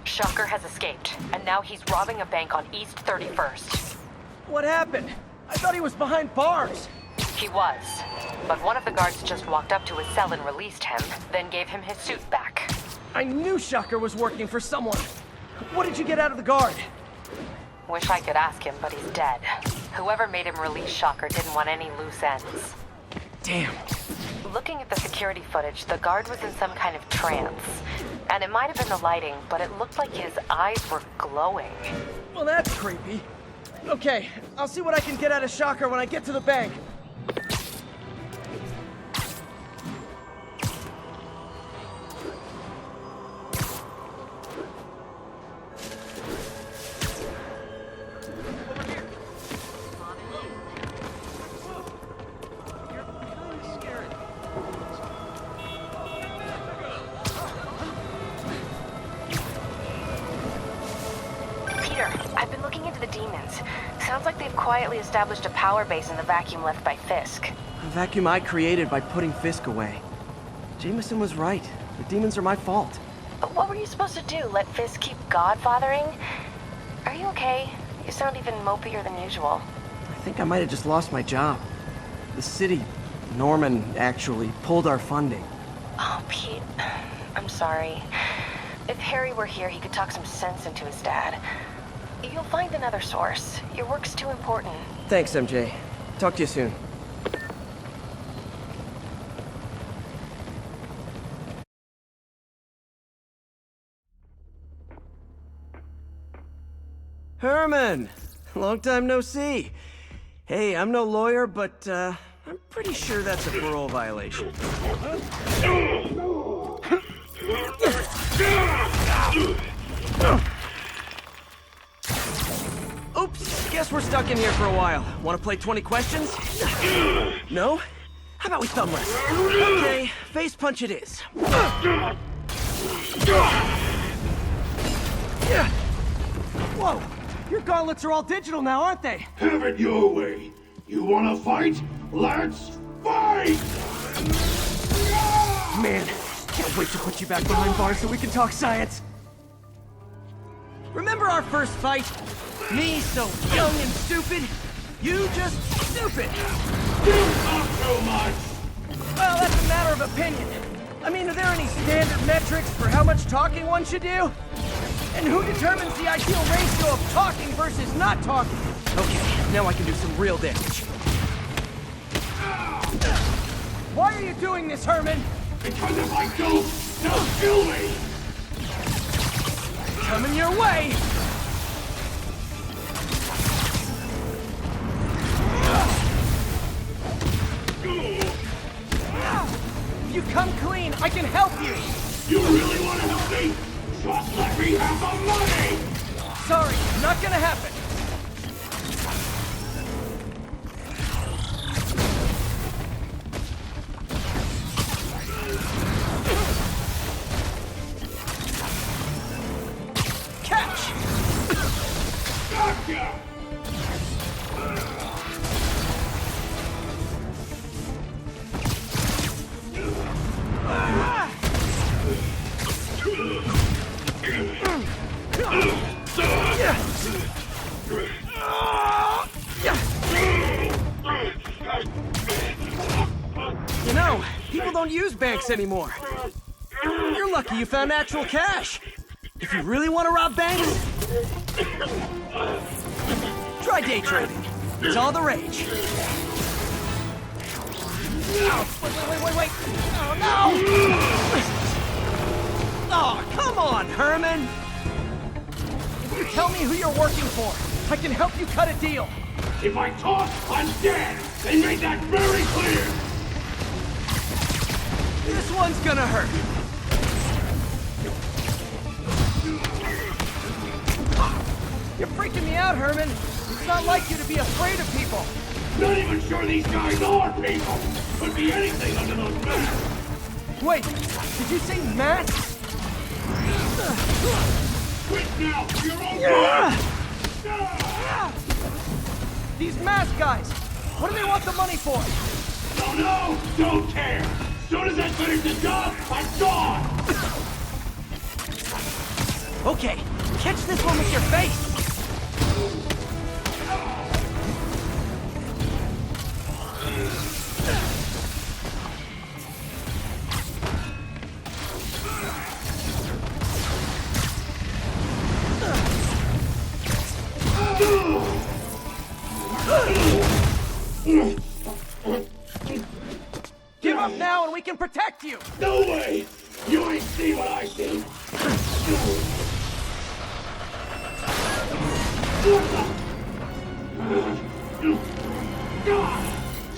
Shocker has escaped, and now he's robbing a bank on East 31st. What happened? I thought he was behind bars. He was, but one of the guards just walked up to his cell and released him, then gave him his suit back. I knew Shocker was working for someone. What did you get out of the guard? Wish I could ask him, but he's dead. Whoever made him release Shocker didn't want any loose ends. Damn. Looking at the security footage, the guard was in some kind of trance. And it might have been the lighting, but it looked like his eyes were glowing. Well, that's creepy. Okay, I'll see what I can get out of Shocker when I get to the bank. Sounds like they've quietly established a power base in the vacuum left by Fisk. A vacuum I created by putting Fisk away. Jameson was right. The demons are my fault. What were you supposed to do? Let Fisk keep godfathering? Are you okay? You sound even mopier than usual. I think I might have just lost my job. The city, Norman, actually, pulled our funding. Oh, Pete. I'm sorry. If Harry were here, he could talk some sense into his dad. You'll find another source. Your work's too important. Thanks, MJ. Talk to you soon. Herman! Long time no see. Hey, I'm no lawyer, but, I'm pretty sure that's a parole violation. Oops, guess we're stuck in here for a while. Want to play 20 questions? No? How about we thumb wrestle? Okay, face punch it is. Whoa, your gauntlets are all digital now, aren't they? Have it your way. You wanna fight? Let's fight! Man, can't wait to put you back behind bars so we can talk science. Remember our first fight? Me so young and stupid, you just stupid. You talk so much! Well, that's a matter of opinion. I mean, are there any standard metrics for how much talking one should do? And who determines the ideal ratio of talking versus not talking? Okay, now I can do some real damage. Why are you doing this, Herman? Because if I don't, they'll kill me! Coming your way! If you come clean, I can help you! You really want to help me? Just let me have the money! Sorry, not gonna happen. Catch! Gotcha! You know, people don't use banks anymore. You're lucky you found actual cash. If you really want to rob banks, try day trading. It's all the rage. Oh, wait. Oh, no! Oh, come on, Herman! If you tell me who you're working for, I can help you cut a deal. If I talk, I'm dead! They made that very clear! This one's gonna hurt. You're freaking me out, Herman. It's not like you to be afraid of people. Not even sure these guys are people! Could be anything under those masks! Wait, did you say masks? Quit now! You're all Yeah. These mask guys, what do they want the money for? Don't know! Don't care! As soon as I finish the job, I'm gone! Okay, catch this one with your face! Give up now and we can protect you! No way! You ain't see what I see!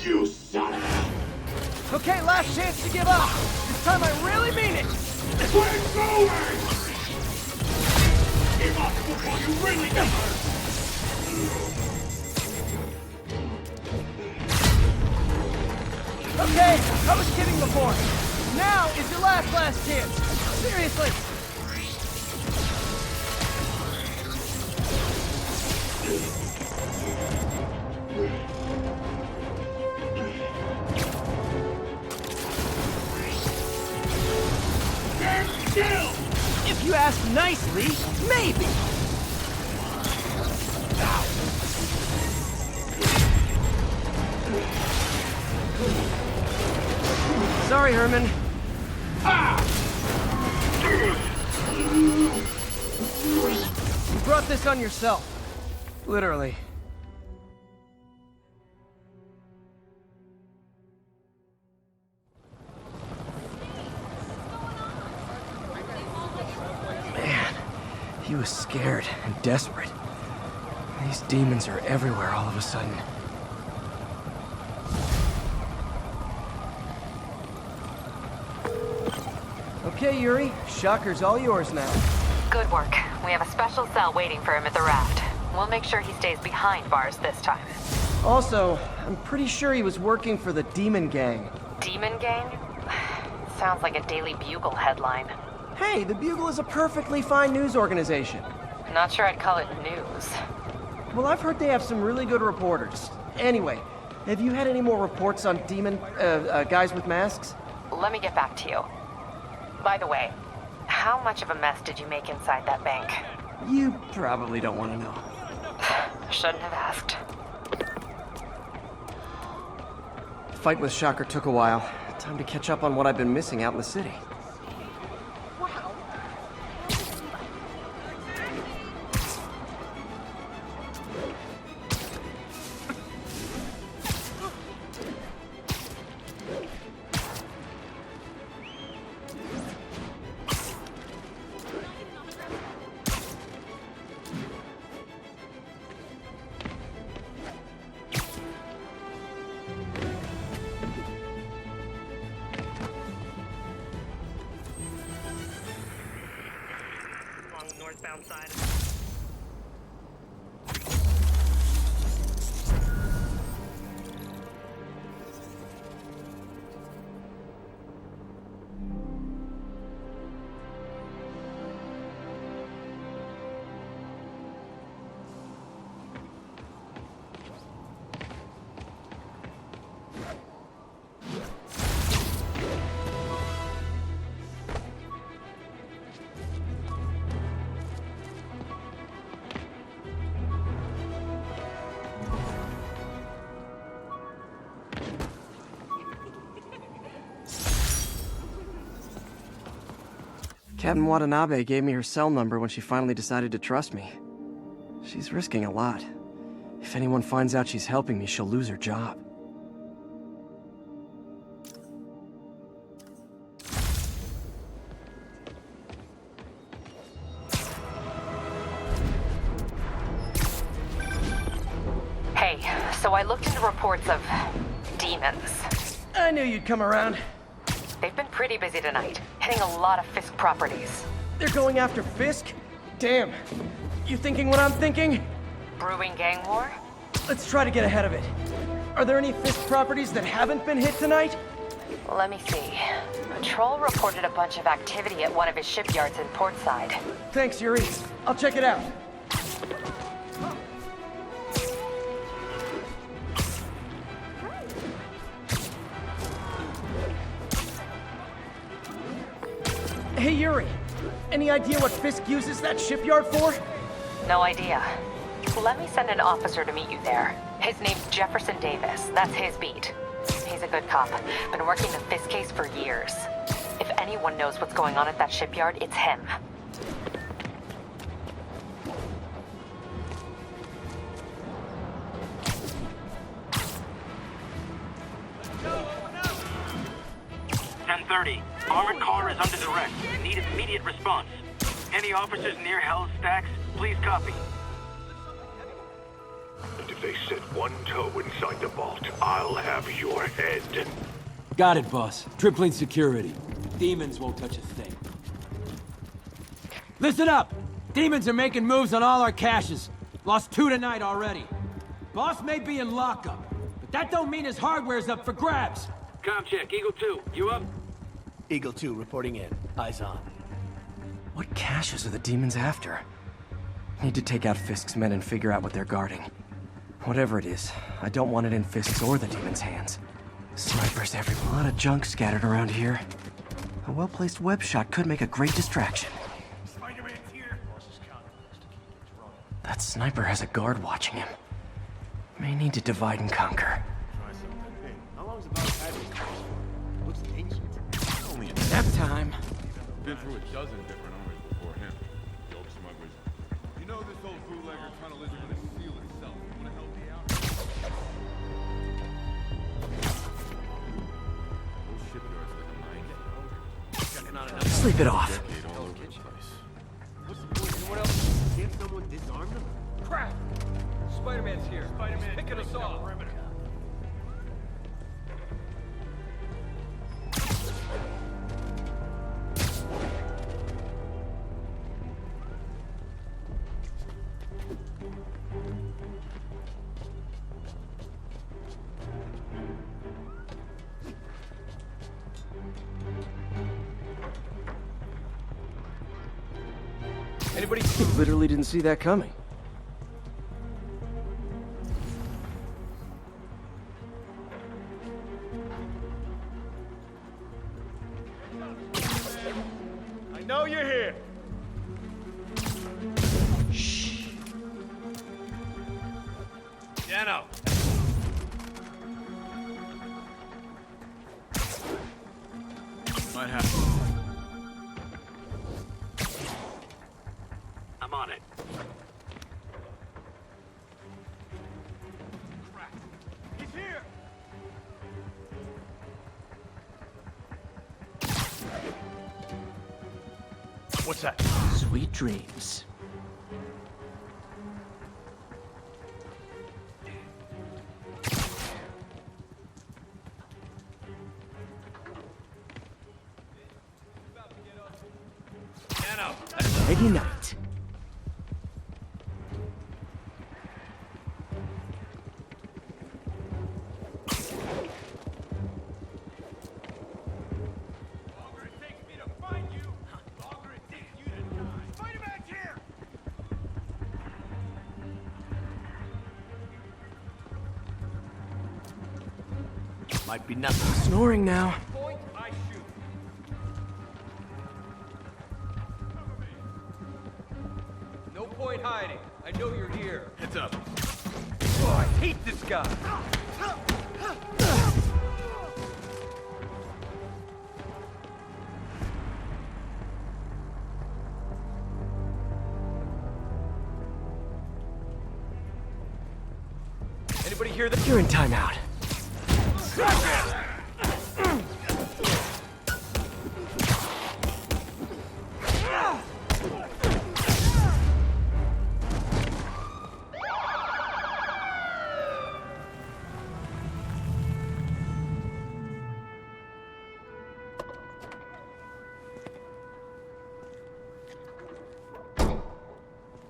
You son of a... Okay, last chance to give up! This time I really mean it! We're going! Give up before you really get hurt! Okay, I was kidding before. Now is your last chance. Seriously. Stand still! If you ask nicely, maybe. Sorry, Herman. You brought this on yourself. Literally. Man, he was scared and desperate. These demons are everywhere all of a sudden. Okay, Yuri. Shocker's all yours now. Good work. We have a special cell waiting for him at the raft. We'll make sure he stays behind bars this time. Also, I'm pretty sure he was working for the Demon Gang. Demon Gang? Sounds like a Daily Bugle headline. Hey, the Bugle is a perfectly fine news organization. Not sure I'd call it news. Well, I've heard they have some really good reporters. Anyway, have you had any more reports on demon, guys with masks? Let me get back to you. By the way, how much of a mess did you make inside that bank? You probably don't want to know. Shouldn't have asked. The fight with Shocker took a while. Time to catch up on what I've been missing out in the city. Northbound side. Captain Watanabe gave me her cell number when she finally decided to trust me. She's risking a lot. If anyone finds out she's helping me, she'll lose her job. Hey, so I looked into reports of demons. I knew you'd come around. They've been pretty busy tonight, hitting a lot of Fisk properties. They're going after Fisk? Damn. You thinking what I'm thinking? Brewing gang war? Let's try to get ahead of it. Are there any Fisk properties that haven't been hit tonight? Let me see. Patrol reported a bunch of activity at one of his shipyards in Portside. Thanks, Yuri. I'll check it out. Hey, Yuri. Any idea what Fisk uses that shipyard for? No idea. Let me send an officer to meet you there. His name's Jefferson Davis. That's his beat. He's a good cop. Been working the Fisk case for years. If anyone knows what's going on at that shipyard, it's him. Armored car is under direct. Need immediate response. Any officers near Hell's Stacks, please copy. And if they set one toe inside the vault, I'll have your head. Got it, boss. Tripling security. Demons won't touch a thing. Listen up! Demons are making moves on all our caches. Lost 2 tonight already. Boss may be in lockup, but that don't mean his hardware's up for grabs. Com check, Eagle 2, you up? Eagle 2 reporting in. Eyes on. What caches are the demons after? Need to take out Fisk's men and figure out what they're guarding. Whatever it is, I don't want it in Fisk's or the demons' hands. Snipers everywhere. A lot of junk scattered around here. A well-placed web shot could make a great distraction. Spider-Man's here. That sniper has a guard watching him. May need to divide and conquer. How long's the box had this? Looks ancient. Only Nap time. been through a dozen different owners before him. Dope smugglers. You know this old bootlegger kind of lives in a seal himself. You wanna help me out? Those shipyards like a mine. Sleep it off. What's the point? Anyone else? Can't someone disarm them? Crap! Spider-Man's here. Spider-Man's picking us off. Anybody literally didn't see that coming. I know you're here. Shh. Dano. Might have to. I'm on it. He's here. What's that? Sweet dreams. Ready night. Might be nothing. Snoring now. Point, I shoot. No point hiding. I know you're here. Heads up. Oh, I hate this guy. Anybody hear that? You're in timeout.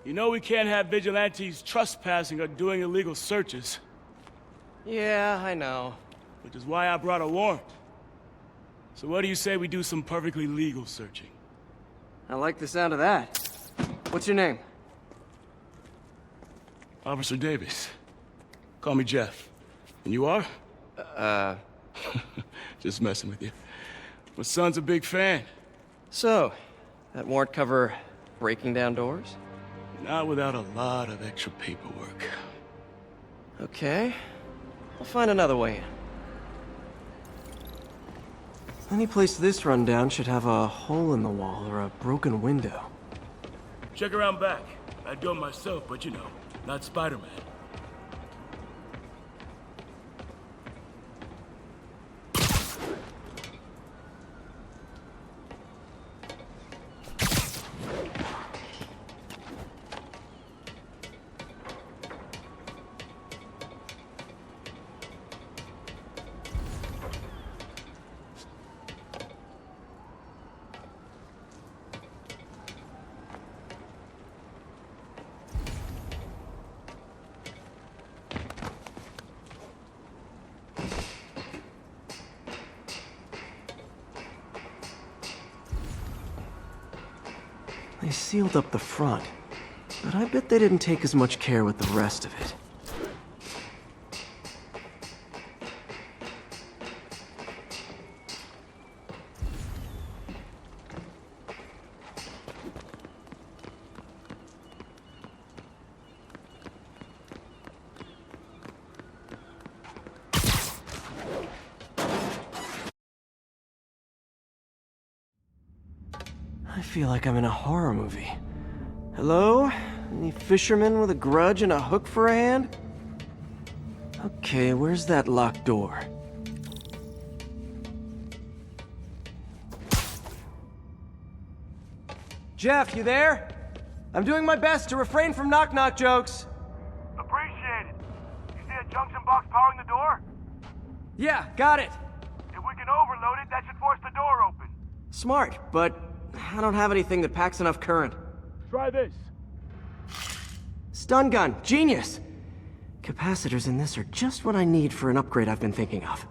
You know we can't have vigilantes trespassing or doing illegal searches. Yeah, I know. Which is why I brought a warrant. So what do you say we do some perfectly legal searching? I like the sound of that. What's your name? Officer Davis. Call me Jeff. And you are? Just messing with you. My son's a big fan. So, That warrant cover breaking down doors? Not without a lot of extra paperwork. Okay. I'll find another way in. Any place this rundown should have a hole in the wall or a broken window. Check around back. I'd go myself, but you know, not Spider-Man. They sealed up the front, but I bet they didn't take as much care with the rest of it. I feel like I'm in a horror movie. Hello? Any fisherman with a grudge and a hook for a hand? Okay, where's that locked door? Jeff, you there? I'm doing my best to refrain from knock-knock jokes. Appreciate it. You see a junction box powering the door? Yeah, got it. If we can overload it, that should force the door open. Smart, but I don't have anything that packs enough current. Try this. Stun gun, genius! Capacitors in this are just what I need for an upgrade I've been thinking of.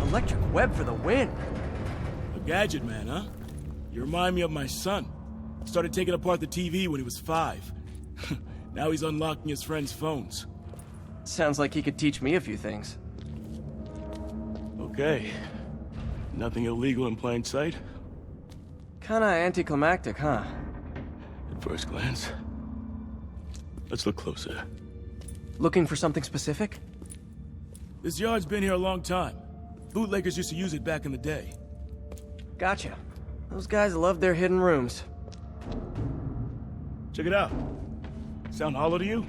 Electric web for the win. A gadget man, huh? You remind me of my son. Started taking apart the TV when he was 5. Now he's unlocking his friends' phones. Sounds like he could teach me a few things. Okay. Nothing illegal in plain sight? Kinda anticlimactic, huh? At first glance. Let's look closer. Looking for something specific? This yard's been here a long time. Bootleggers used to use it back in the day. Gotcha. Those guys love their hidden rooms. Check it out. Sound hollow to you?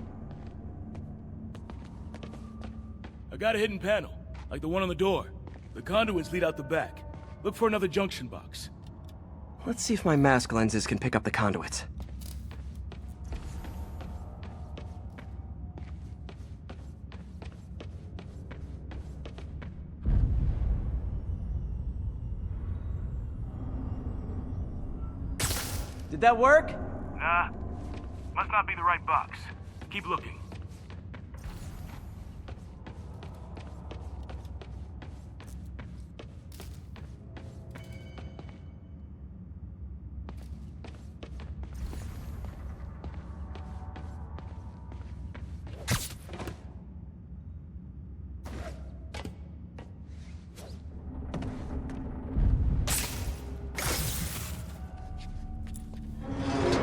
I got a hidden panel, like the one on the door. The conduits lead out the back. Look for another junction box. Let's see if my mask lenses can pick up the conduits. Did that work? Nah. Must not be the right box. Keep looking.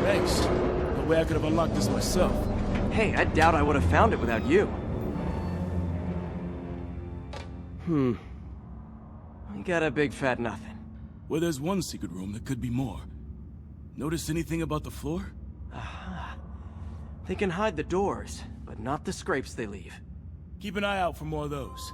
Thanks. No way I could have unlocked this myself. Hey, I doubt I would have found it without you. We got a big fat nothing. Well, there's one secret room that could be more. Notice anything about the floor? Aha. They can hide the doors, but not the scrapes they leave. Keep an eye out for more of those.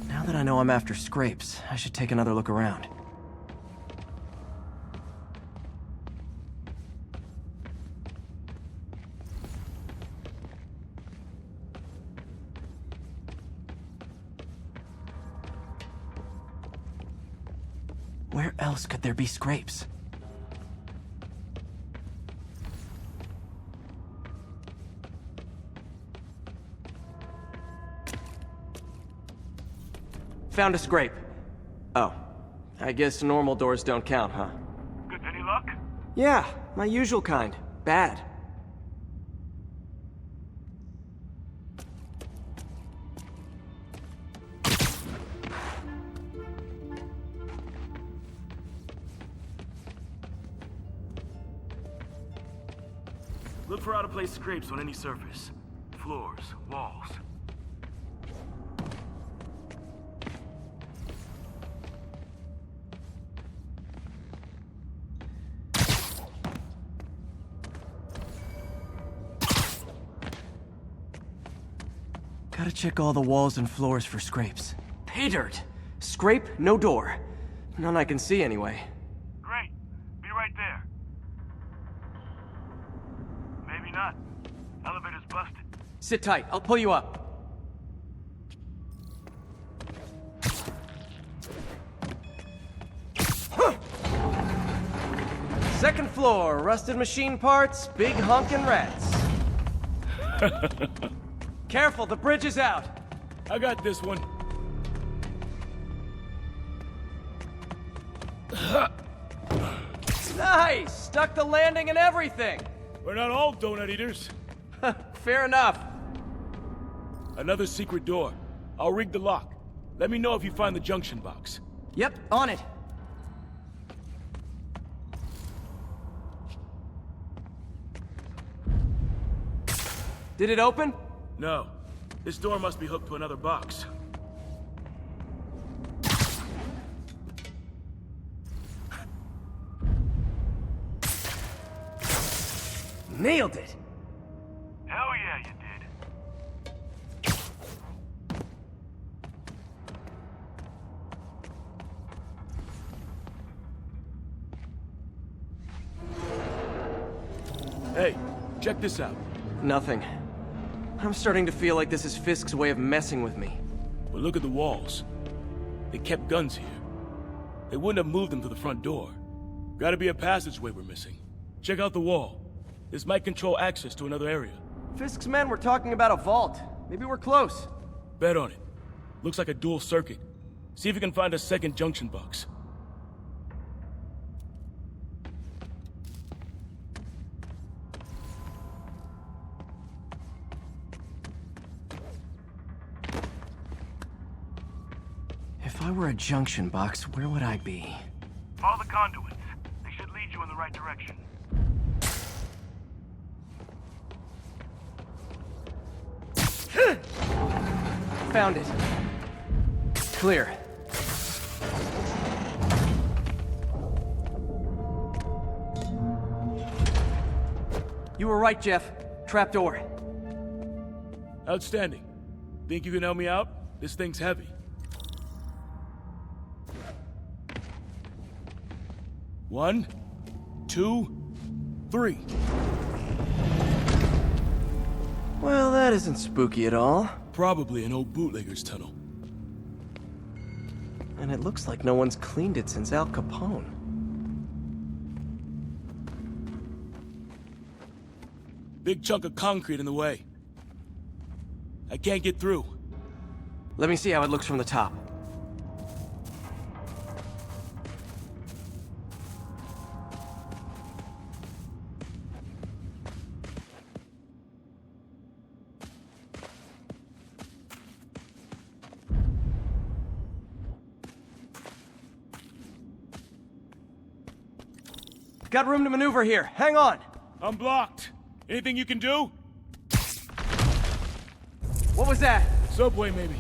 Now that I know I'm after scrapes, I should take another look around. Where else could there be scrapes? Found a scrape. Oh. I guess normal doors don't count, huh? Good. Any luck? Yeah, my usual kind. Bad. Look for out-of-place scrapes on any surface. Floors, walls. Gotta check all the walls and floors for scrapes. Pay dirt! Scrape, no door. None I can see anyway. Great. Be right there. Maybe not. Elevator's busted. Sit tight, I'll pull you up. Second floor, rusted machine parts, big honkin' rats. Careful, the bridge is out. I got this one. Nice! Stuck the landing and everything! We're not all donut eaters. Fair enough. Another secret door. I'll rig the lock. Let me know if you find the junction box. Yep, on it. Did it open? No. This door must be hooked to another box. Nailed it! Hell yeah, you did. Hey, check this out. Nothing. I'm starting to feel like this is Fisk's way of messing with me. But look at the walls. They kept guns here. They wouldn't have moved them to the front door. Gotta be a passageway we're missing. Check out the wall. This might control access to another area. Fisk's men were talking about a vault. Maybe we're close. Bet on it. Looks like a dual circuit. See if you can find a second junction box. If I were a junction box, where would I be? Follow the conduits. They should lead you in the right direction. Found it. Clear. You were right, Jeff. Trapdoor. Outstanding. Think you can help me out? This thing's heavy. One, two, three. Well, that isn't spooky at all. Probably an old bootlegger's tunnel. And it looks like no one's cleaned it since Al Capone. Big chunk of concrete in the way. I can't get through. Let me see how it looks from the top. Got room to maneuver here. Hang on. I'm blocked. Anything you can do? What was that? Subway, maybe.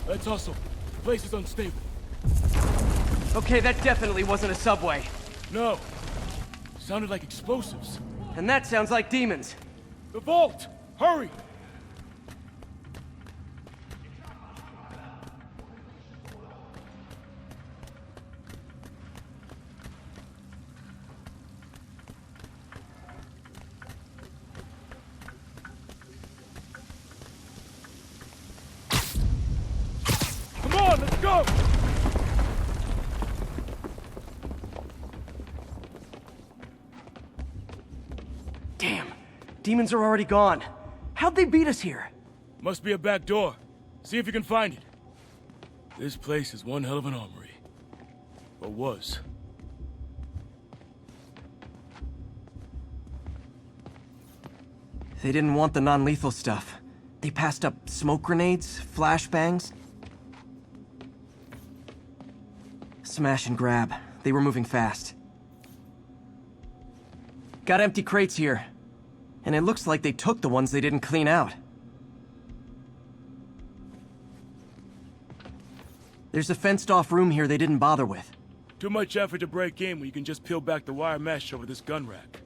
Let's hustle. The place is unstable. Okay, that definitely wasn't a subway. No. Sounded like explosives. And that sounds like demons. The vault! Hurry! Come on, let's go! Demons are already gone. How'd they beat us here? Must be a back door. See if you can find it. This place is one hell of an armory. Or was. They didn't want the non-lethal stuff. They passed up smoke grenades, flashbangs. Smash and grab. They were moving fast. Got empty crates here. And it looks like they took the ones they didn't clean out. There's a fenced-off room here they didn't bother with. Too much effort to break in when you can just peel back the wire mesh over this gun rack.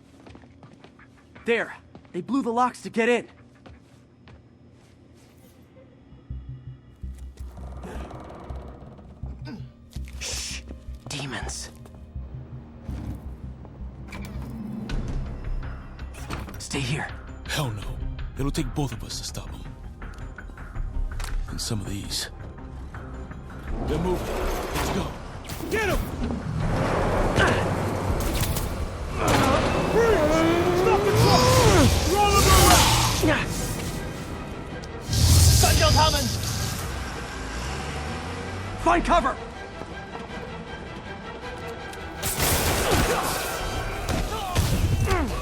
There! They blew the locks to get in. Shh! Demons. Stay here. Hell no. It'll take both of us to stop them. And some of these. They're moving. Let's go. Get him! Stop the truck! Roll them around! Gun coming! Find cover!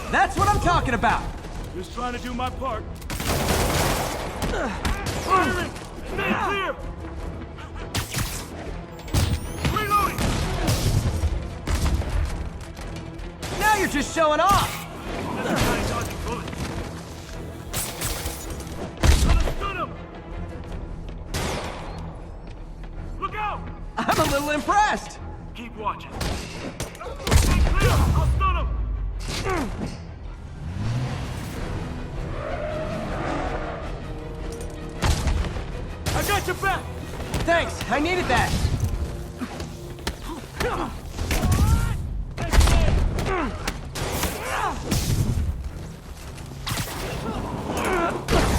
That's what I'm talking about! Just trying to do my part. Firing! Stay clear! Reloading! Now you're just showing off! Look out! I'm a little impressed! Keep watching. Stay clear! I'll stun him! I got your back! Thanks, I needed that!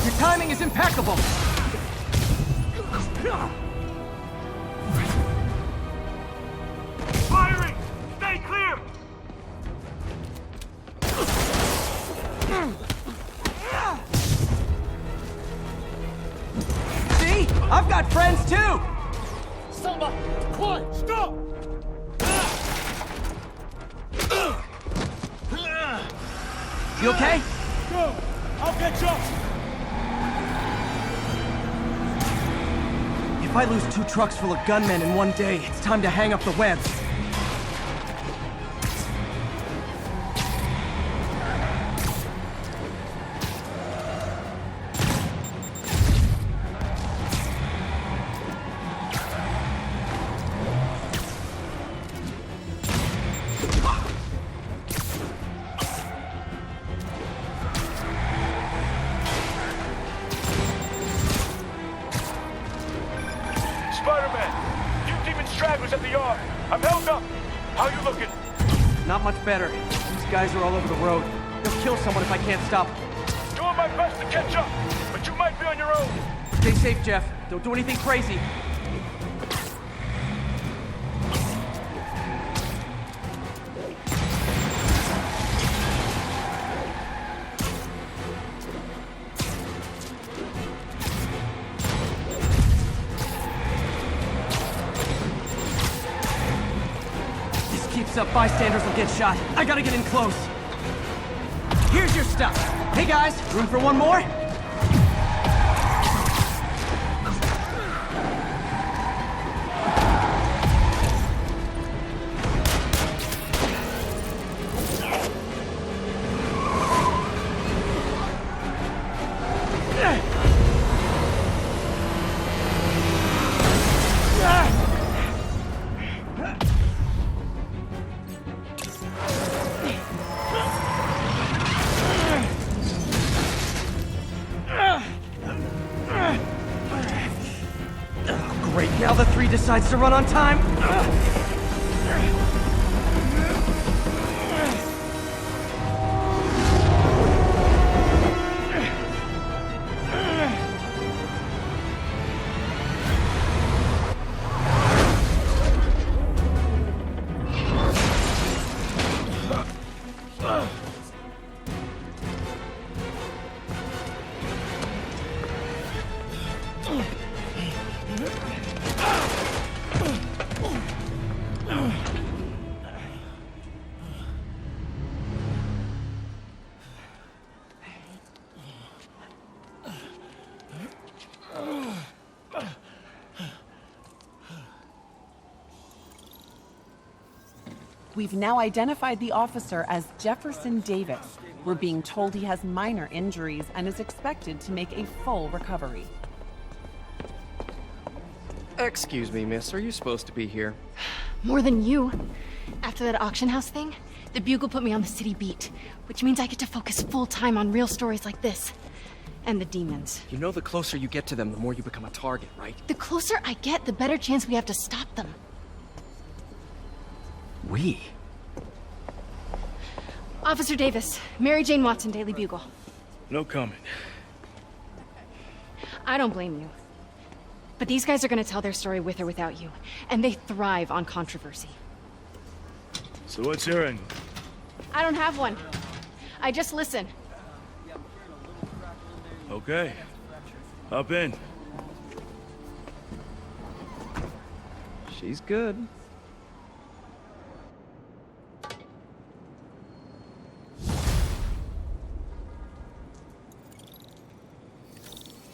Your timing is impeccable! Firing! Stay clear! See? I've got friends too! Samba! Quiet! Stop! You okay? Go! I'll get you! If I lose 2 trucks full of gunmen in one day, it's time to hang up the webs. Not much better. These guys are all over the road. They'll kill someone if I can't stop them. Doing my best to catch up, but you might be on your own. Stay safe, Jeff. Don't do anything crazy. Up, bystanders will get shot. I gotta get in close. Here's your stuff. Hey guys, room for one more? Now the 3 decides to run on time. We've now identified the officer as Jefferson Davis. We're being told he has minor injuries and is expected to make a full recovery. Excuse me, miss. Are you supposed to be here? More than you. After that auction house thing, the Bugle put me on the city beat, which means I get to focus full-time on real stories like this. And the demons. You know the closer you get to them, the more you become a target, right? The closer I get, the better chance we have to stop them. We? Officer Davis, Mary Jane Watson, Daily Bugle. No comment. I don't blame you. But these guys are gonna tell their story with or without you, and they thrive on controversy. So what's your angle? I don't have one. I just listen. Okay. Hop in. She's good.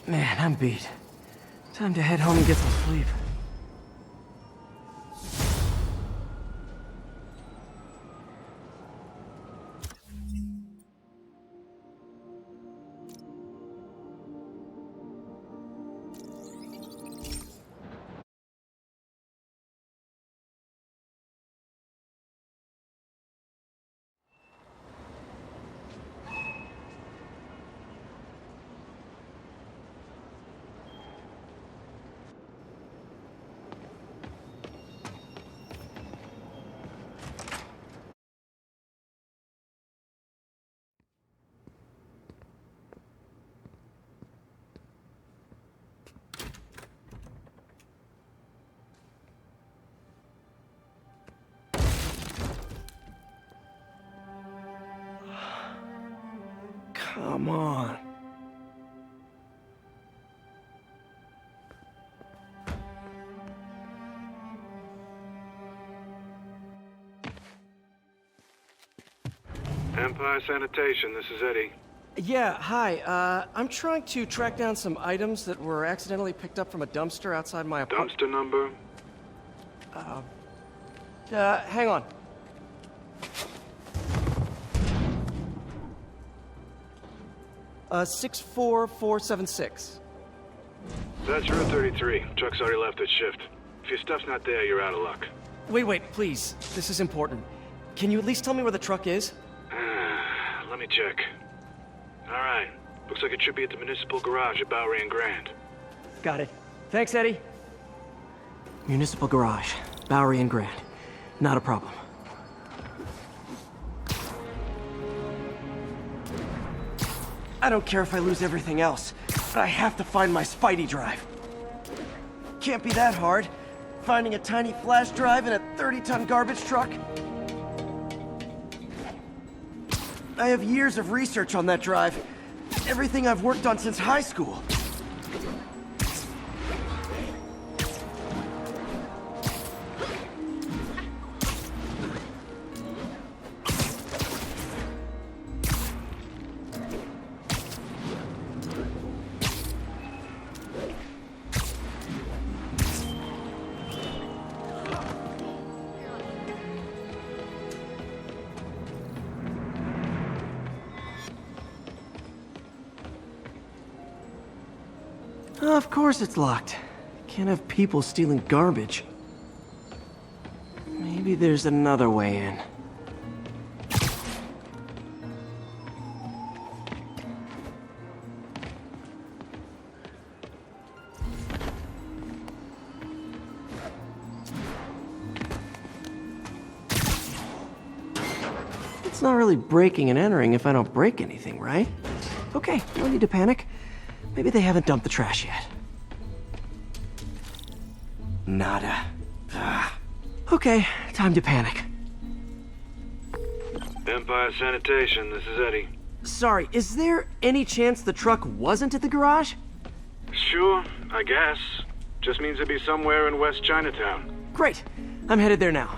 Man, I'm beat. Time to head home and get some sleep. Come on. Empire Sanitation, this is Eddie. Yeah, hi. I'm trying to track down some items that were accidentally picked up from a dumpster outside my apartment. Dumpster number? Hang on. Uh, 64476. That's Route 33. Truck's already left its shift. If your stuff's not there, you're out of luck. Wait, please. This is important. Can you at least tell me where the truck is? Let me check. Alright. Looks like it should be at the municipal garage at Bowery and Grand. Got it. Thanks, Eddie. Municipal garage, Bowery and Grand. Not a problem. I don't care if I lose everything else, but I have to find my Spidey drive. Can't be that hard. Finding a tiny flash drive in a 30-ton garbage truck. I have years of research on that drive. Everything I've worked on since high school. Of course it's locked. Can't have people stealing garbage. Maybe there's another way in. It's not really breaking and entering if I don't break anything, right? Okay, no need to panic. Maybe they haven't dumped the trash yet. Nada. Okay, time to panic. Empire Sanitation, this is Eddie. Sorry, is there any chance the truck wasn't at the garage? Sure, I guess. Just means it'd be somewhere in West Chinatown. Great. I'm headed there now.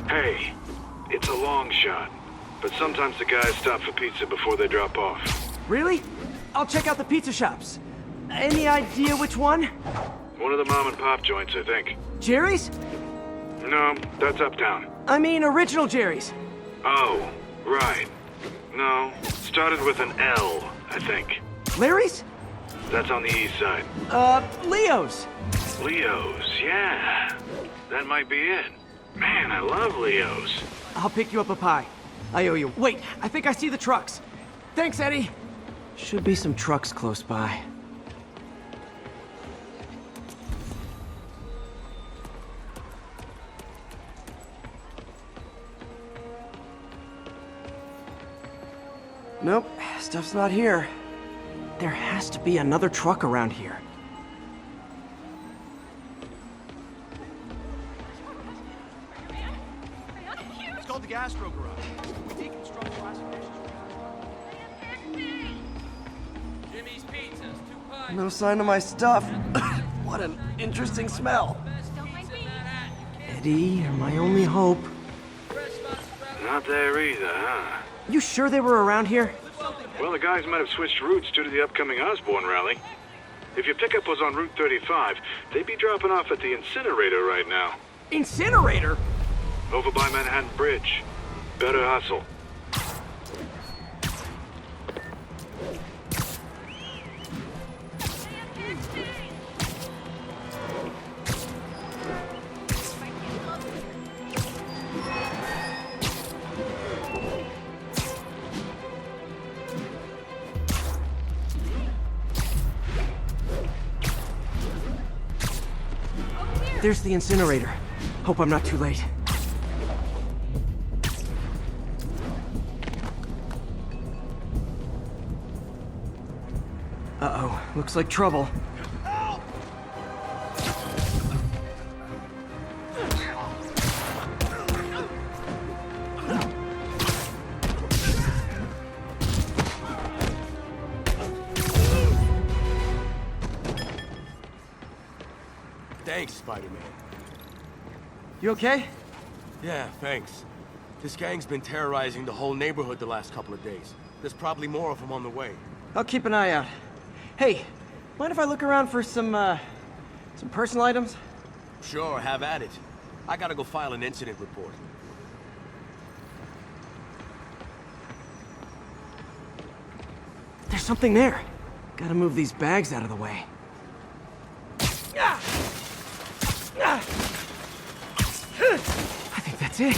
Hey, it's a long shot, but sometimes the guys stop for pizza before they drop off. Really? I'll check out the pizza shops. Any idea which one? One of the mom and pop joints, I think. Jerry's? No, that's uptown. I mean original Jerry's. Oh, right. No, started with an L, I think. Larry's? That's on the east side. Leo's. Leo's, yeah. That might be it. Man, I love Leo's. I'll pick you up a pie. I owe you. Wait, I think I see the trucks. Thanks, Eddie. Should be some trucks close by. Nope, stuff's not here. There has to be another truck around here. It's called the Gastro Garage. We deconstruct plastic dishes. Jimmy's Pizzas, 2 pies. No sign of my stuff. What an interesting smell. Eddie, you're my only hope. Not there either, huh? You sure they were around here? Well, the guys might have switched routes due to the upcoming Osborn rally. If your pickup was on Route 35, they'd be dropping off at the incinerator right now. Incinerator? Over by Manhattan Bridge. Better hustle. There's the incinerator. Hope I'm not too late. Uh-oh, looks like trouble. Thanks, Spider-Man. You okay? Yeah, thanks. This gang's been terrorizing the whole neighborhood the last couple of days. There's probably more of them on the way. I'll keep an eye out. Hey, mind if I look around for some personal items? Sure, have at it. I gotta go file an incident report. There's something there. Gotta move these bags out of the way. I think that's it.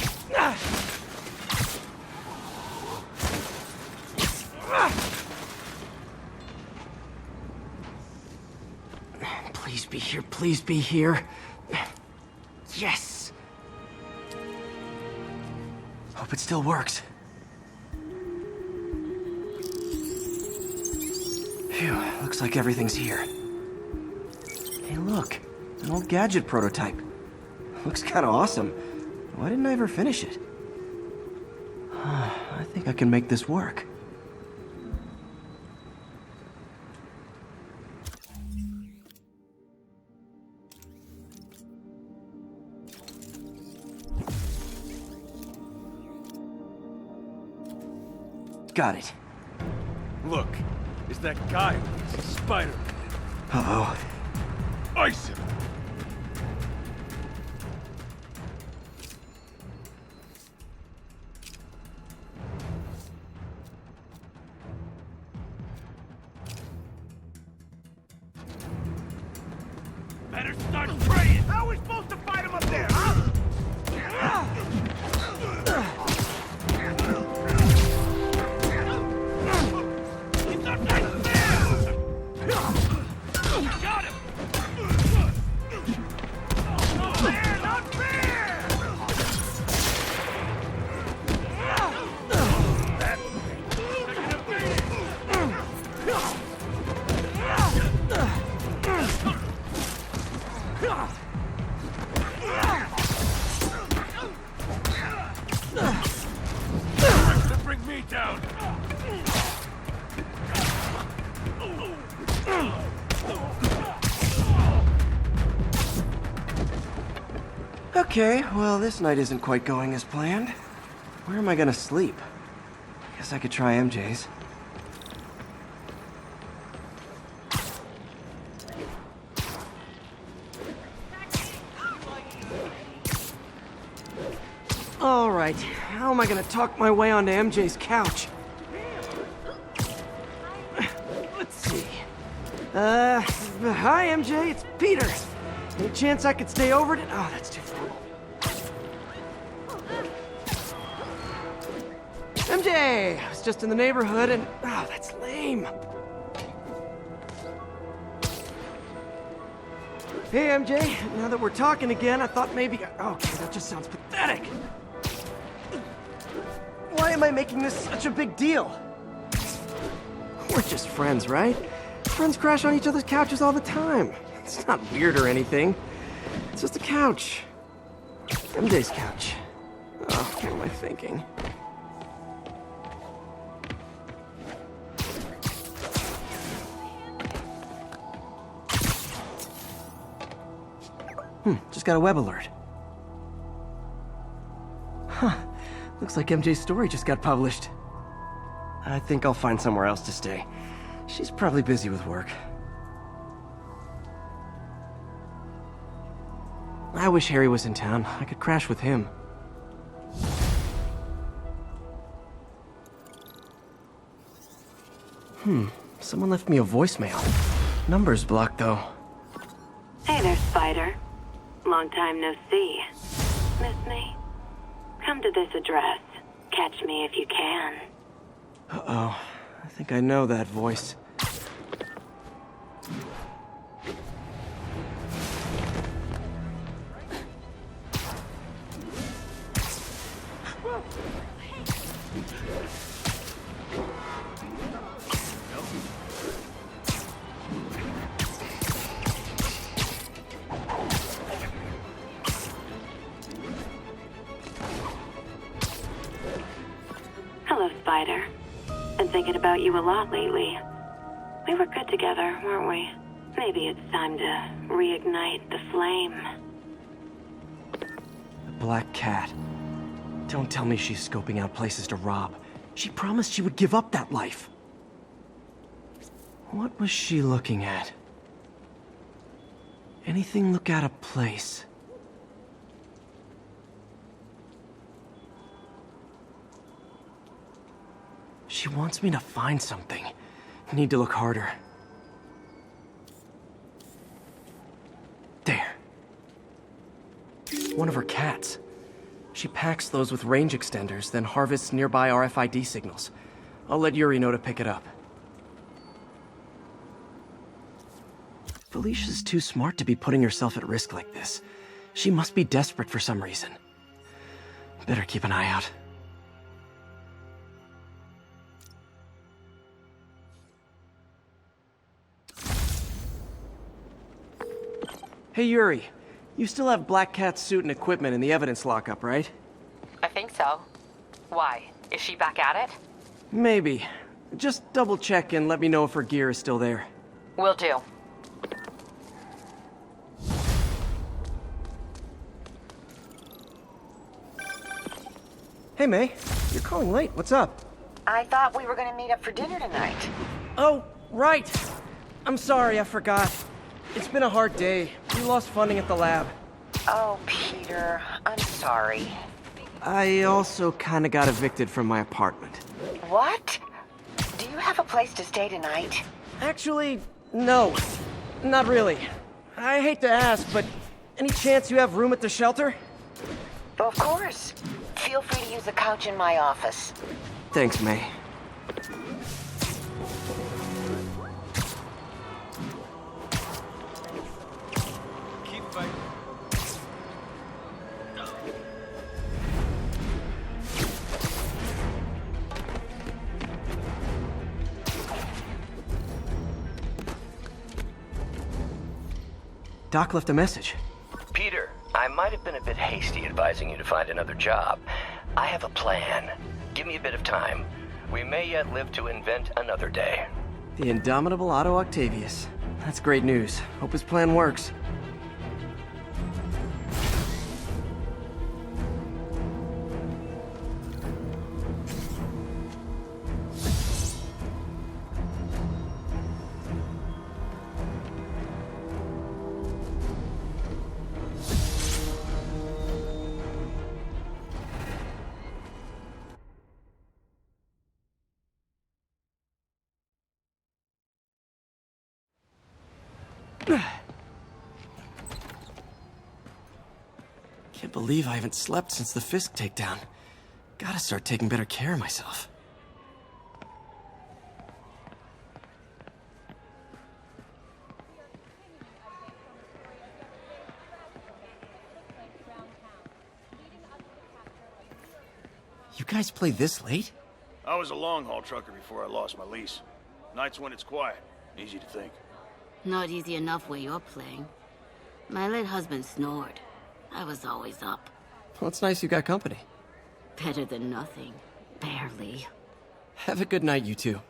Please be here, please be here. Yes! Hope it still works. Phew, looks like everything's here. Hey look, an old gadget prototype. Looks kinda awesome. Why didn't I ever finish it? I think I can make this work. Got it. Look, it's that guy with his Spider-Man. Uh-oh. Ice him! Better start praying! How are we supposed to fight him up there, huh? He's not right there! Got him! Okay, well, this night isn't quite going as planned. Where am I gonna sleep? Guess I could try MJ's. All right, how am I gonna talk my way onto MJ's couch? Let's see. Hi MJ, it's Peter. Any chance I could stay over to... Oh, that's too formal. MJ! I was just in the neighborhood and... Oh, that's lame. Hey MJ, now that we're talking again, I thought maybe... Okay, that just sounds pathetic. Why am I making this such a big deal? We're just friends, right? Friends crash on each other's couches all the time. It's not weird or anything. It's just a couch. MJ's couch. Oh, what am I thinking? Just got a web alert. Huh. Looks like MJ's story just got published. I think I'll find somewhere else to stay. She's probably busy with work. I wish Harry was in town. I could crash with him. Someone left me a voicemail. Number's blocked, though. Hey there, Spider. Long time no see. Miss me? Come to this address. Catch me if you can. Uh-oh. I think I know that voice. Hello, Spider. Been thinking about you a lot lately. We were good together, weren't we? Maybe it's time to reignite the flame. The Black Cat. Don't tell me she's scoping out places to rob. She promised she would give up that life. What was she looking at? Anything look out of place? She wants me to find something. I need to look harder. There. One of her cats. She packs those with range extenders, then harvests nearby RFID signals. I'll let Yuri know to pick it up. Felicia's too smart to be putting herself at risk like this. She must be desperate for some reason. Better keep an eye out. Hey, Yuri. You still have Black Cat's suit and equipment in the evidence lockup, right? I think so. Why? Is she back at it? Maybe. Just double check and let me know if her gear is still there. Will do. Hey, May. You're calling late. What's up? I thought we were gonna meet up for dinner tonight. Oh, right. I'm sorry, I forgot. It's been a hard day. We lost funding at the lab. Oh, Peter, I'm sorry. I also kinda got evicted from my apartment. What? Do you have a place to stay tonight? Actually, no. Not really. I hate to ask, but any chance you have room at the shelter? Of course. Feel free to use the couch in my office. Thanks, May. Doc left a message. Peter, I might have been a bit hasty advising you to find another job. I have a plan. Give me a bit of time. We may yet live to invent another day. The indomitable Otto Octavius. That's great news. Hope his plan works. Can't believe I haven't slept since the Fisk takedown. Gotta start taking better care of myself. You guys play this late? I was a long-haul trucker before I lost my lease. Nights when it's quiet. Easy to think. Not easy enough where you're playing. My late husband snored. I was always up. Well, it's nice you got company. Better than nothing. Barely. Have a good night, you two.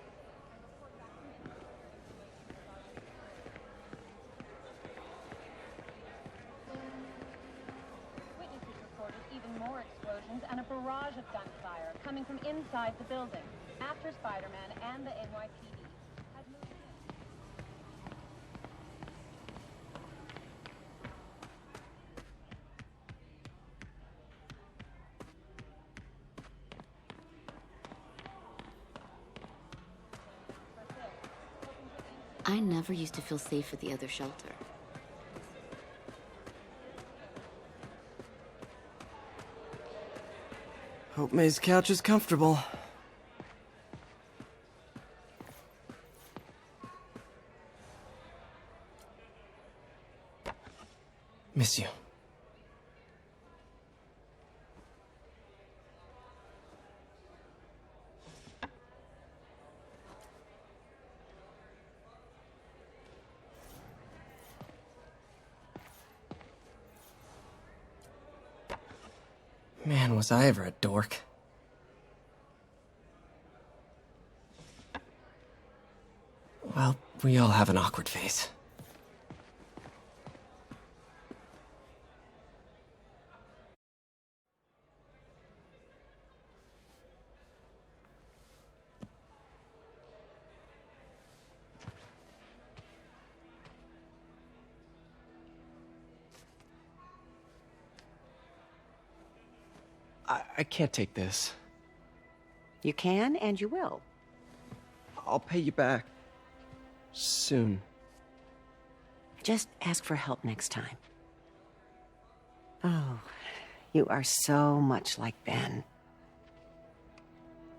Witnesses reported even more explosions and a barrage of gunfire coming from inside the building after Spider-Man and the NYPD had moved in. I never used to feel safe at the other shelter. Hope May's couch is comfortable. Miss you. Man, was I ever a dork. Well, we all have an awkward phase. I can't take this. You can, and you will. I'll pay you back. Soon. Just ask for help next time. Oh, you are so much like Ben.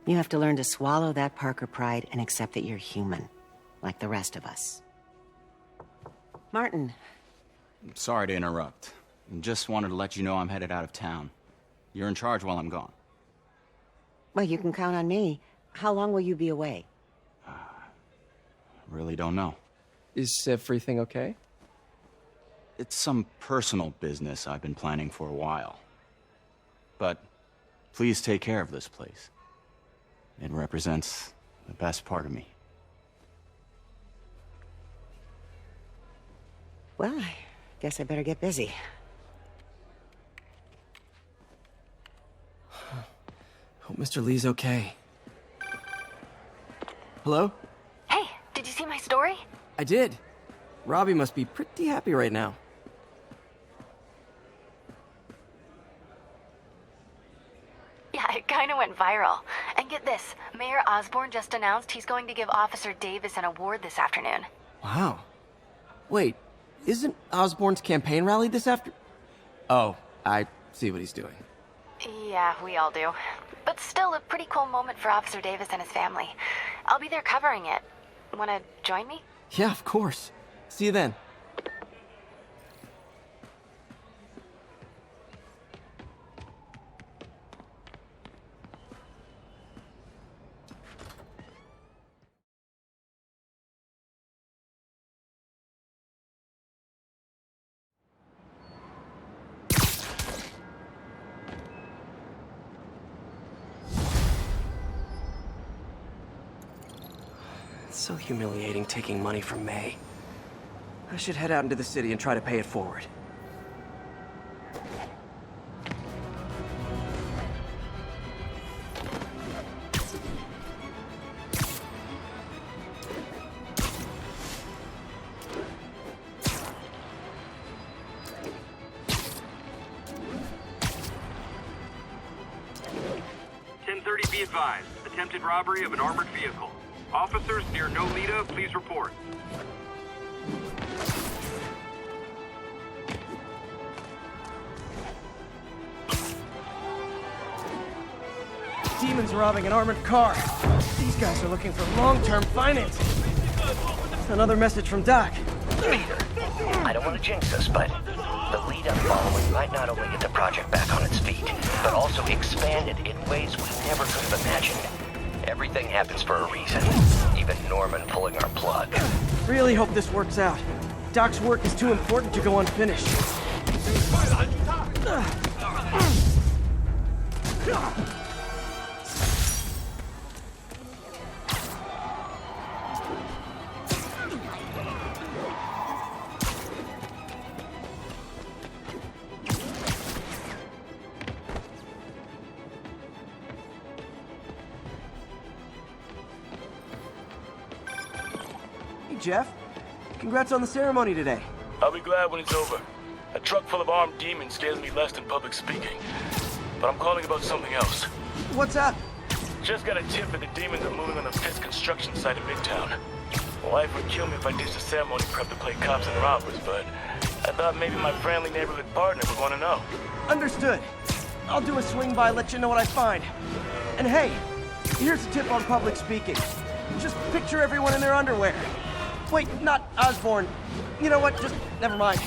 You have to learn to swallow that Parker pride and accept that you're human, like the rest of us. Martin. Sorry to interrupt. Just wanted to let you know I'm headed out of town. You're in charge while I'm gone. Well, you can count on me. How long will you be away? Really don't know. Is everything okay? It's some personal business I've been planning for a while. But please take care of this place. It represents the best part of me. Well, I guess I better get busy. Hope Mr. Lee's okay. Hello? Hey, did you see my story? I did. Robbie must be pretty happy right now. Yeah, it kind of went viral. And get this, Mayor Osborn just announced he's going to give Officer Davis an award this afternoon. Wow. Wait, isn't Osborn's campaign rally this after... Oh, I see what he's doing. Yeah, we all do. But still a pretty cool moment for Officer Davis and his family. I'll be there covering it. Wanna join me? Yeah, of course. See you then. It's so humiliating taking money from May. I should head out into the city and try to pay it forward. Be advised, attempted robbery of an armored vehicle. Officers near Nolita, please report. Demons robbing an armored car. These guys are looking for long-term financing. Another message from Doc. Peter, I don't want to jinx us, but the lead I'm following might not only get the project back on its feet, but also expand it in ways we never could have imagined. Everything happens for a reason, even Norman pulling our plug. Really hope this works out. Doc's work is too important to go unfinished. Hey, Jeff. Congrats on the ceremony today. I'll be glad when it's over. A truck full of armed demons scares me less than public speaking. But I'm calling about something else. What's up? Just got a tip that the demons are moving on the F.E.A.S.T construction site in Midtown. My wife would kill me if I ditched the ceremony prep to play cops and robbers, but I thought maybe my friendly neighborhood partner would want to know. Understood. I'll do a swing by, let you know what I find. And hey, here's a tip on public speaking. Just picture everyone in their underwear. Wait, not Osborn. You know what? Just never mind.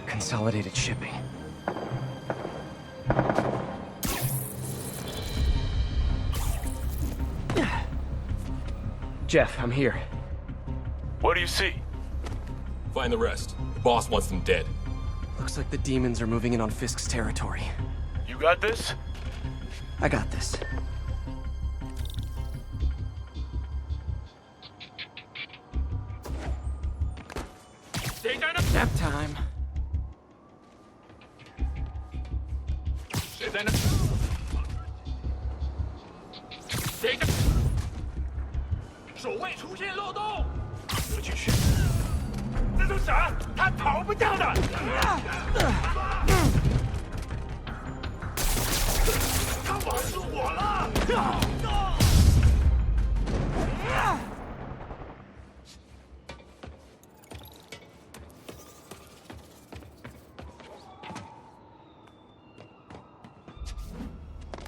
Consolidated shipping. Jeff, I'm here. What do you see? Find the rest. The boss wants them dead. Looks like the demons are moving in on Fisk's territory. You got this? I got this. Nap time.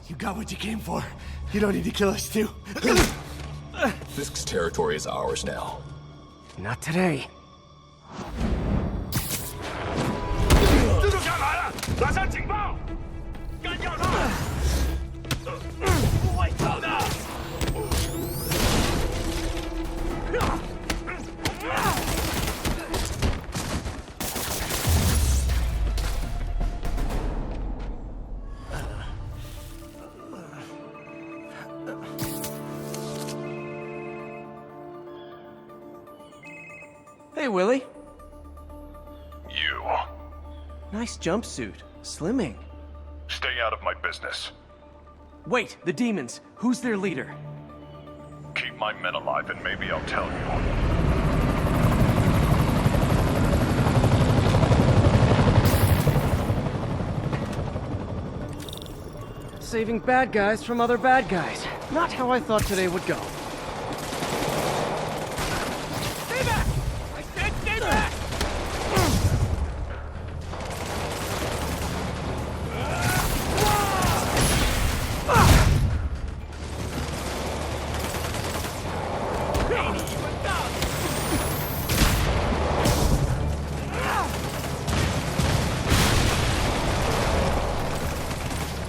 You got what you came for. You don't need to kill us too. Fisk's territory is ours now. Not today. Hey, Willie. You. Nice jumpsuit. Slimming. Stay out of my business. Wait, the demons. Who's their leader? Keep my men alive and maybe I'll tell you. Saving bad guys from other bad guys. Not how I thought today would go. Stay back! I said stay back!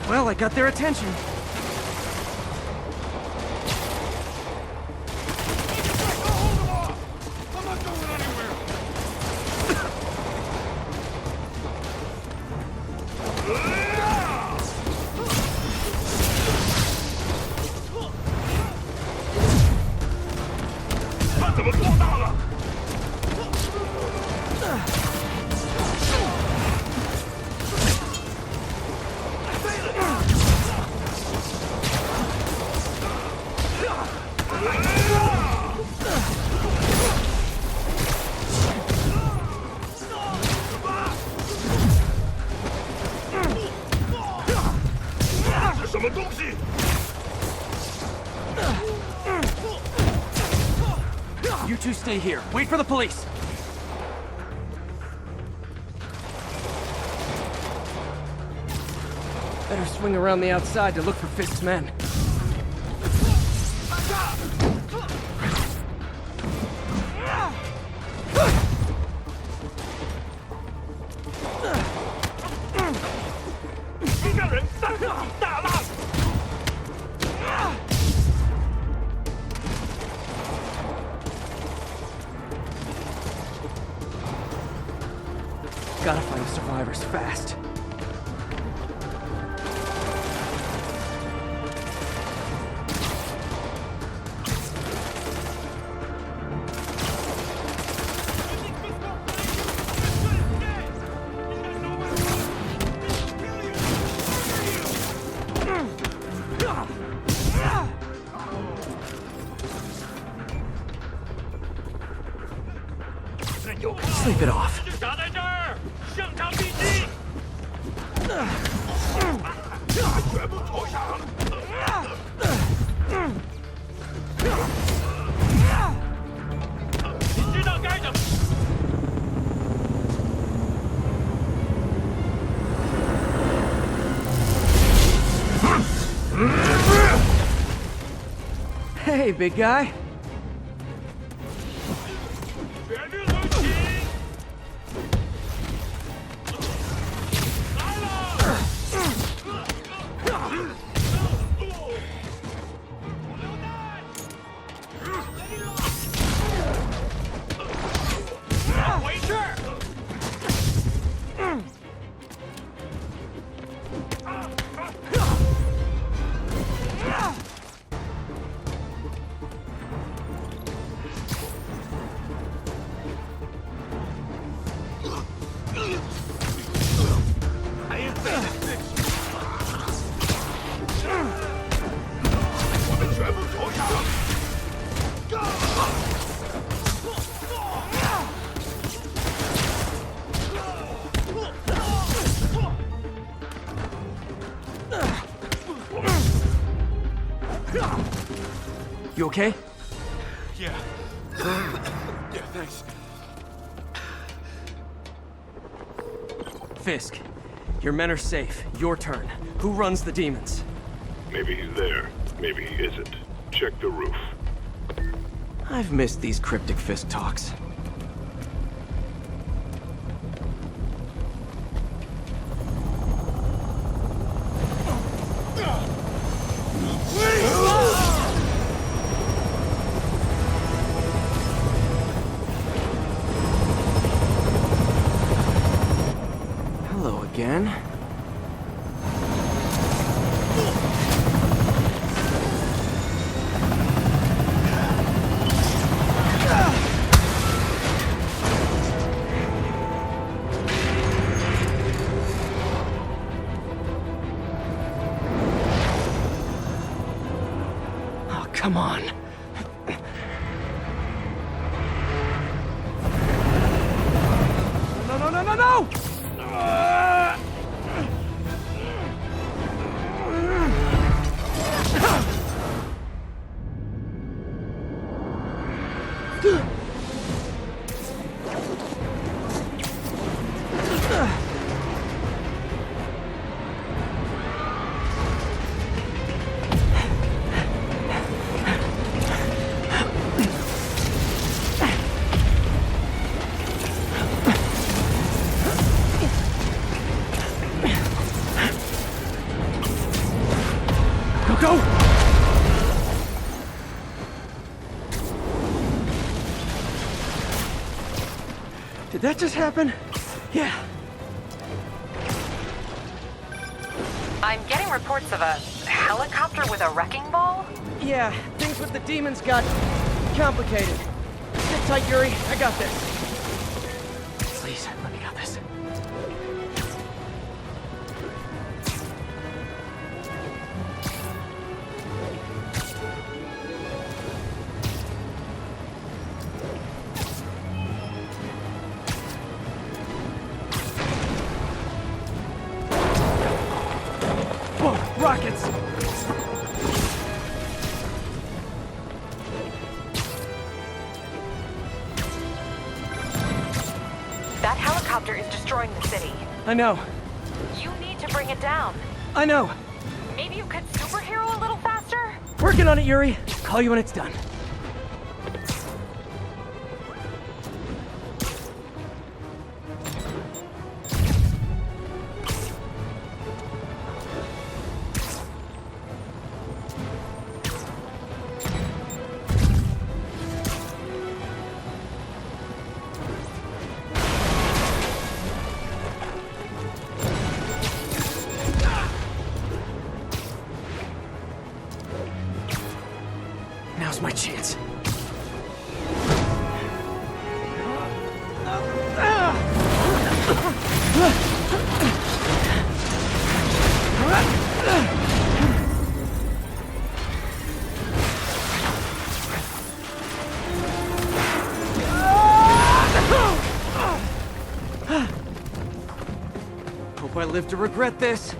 Well, I got their attention. 怎么做大了？ 这什么东西？ You two stay here. Wait for the police. Better swing around the outside to look for Fisk's men. Gotta find the survivors fast. Sleep it off. 打在这儿，上场必击！全部投降！你知道该怎么？ Hey, big guy. You okay? Yeah. Yeah, thanks. Fisk, your men are safe. Your turn. Who runs the demons? Maybe he's there. Maybe he isn't. Check the roof. I've missed these cryptic Fisk talks. Hello again. Oh, come on. No, no, no, no, no! Go! Did that just happen? Yeah. I'm getting reports of a helicopter with a wrecking ball? Yeah, things with the demons got complicated. tight, Yuri. I got this. Please, let me got this. Whoa, rockets! That helicopter is destroying the city. I know. You need to bring it down. I know. Maybe you could superhero a little faster? Working on it, Yuri. Call you when it's done. Now's my chance. Hope I live to regret this.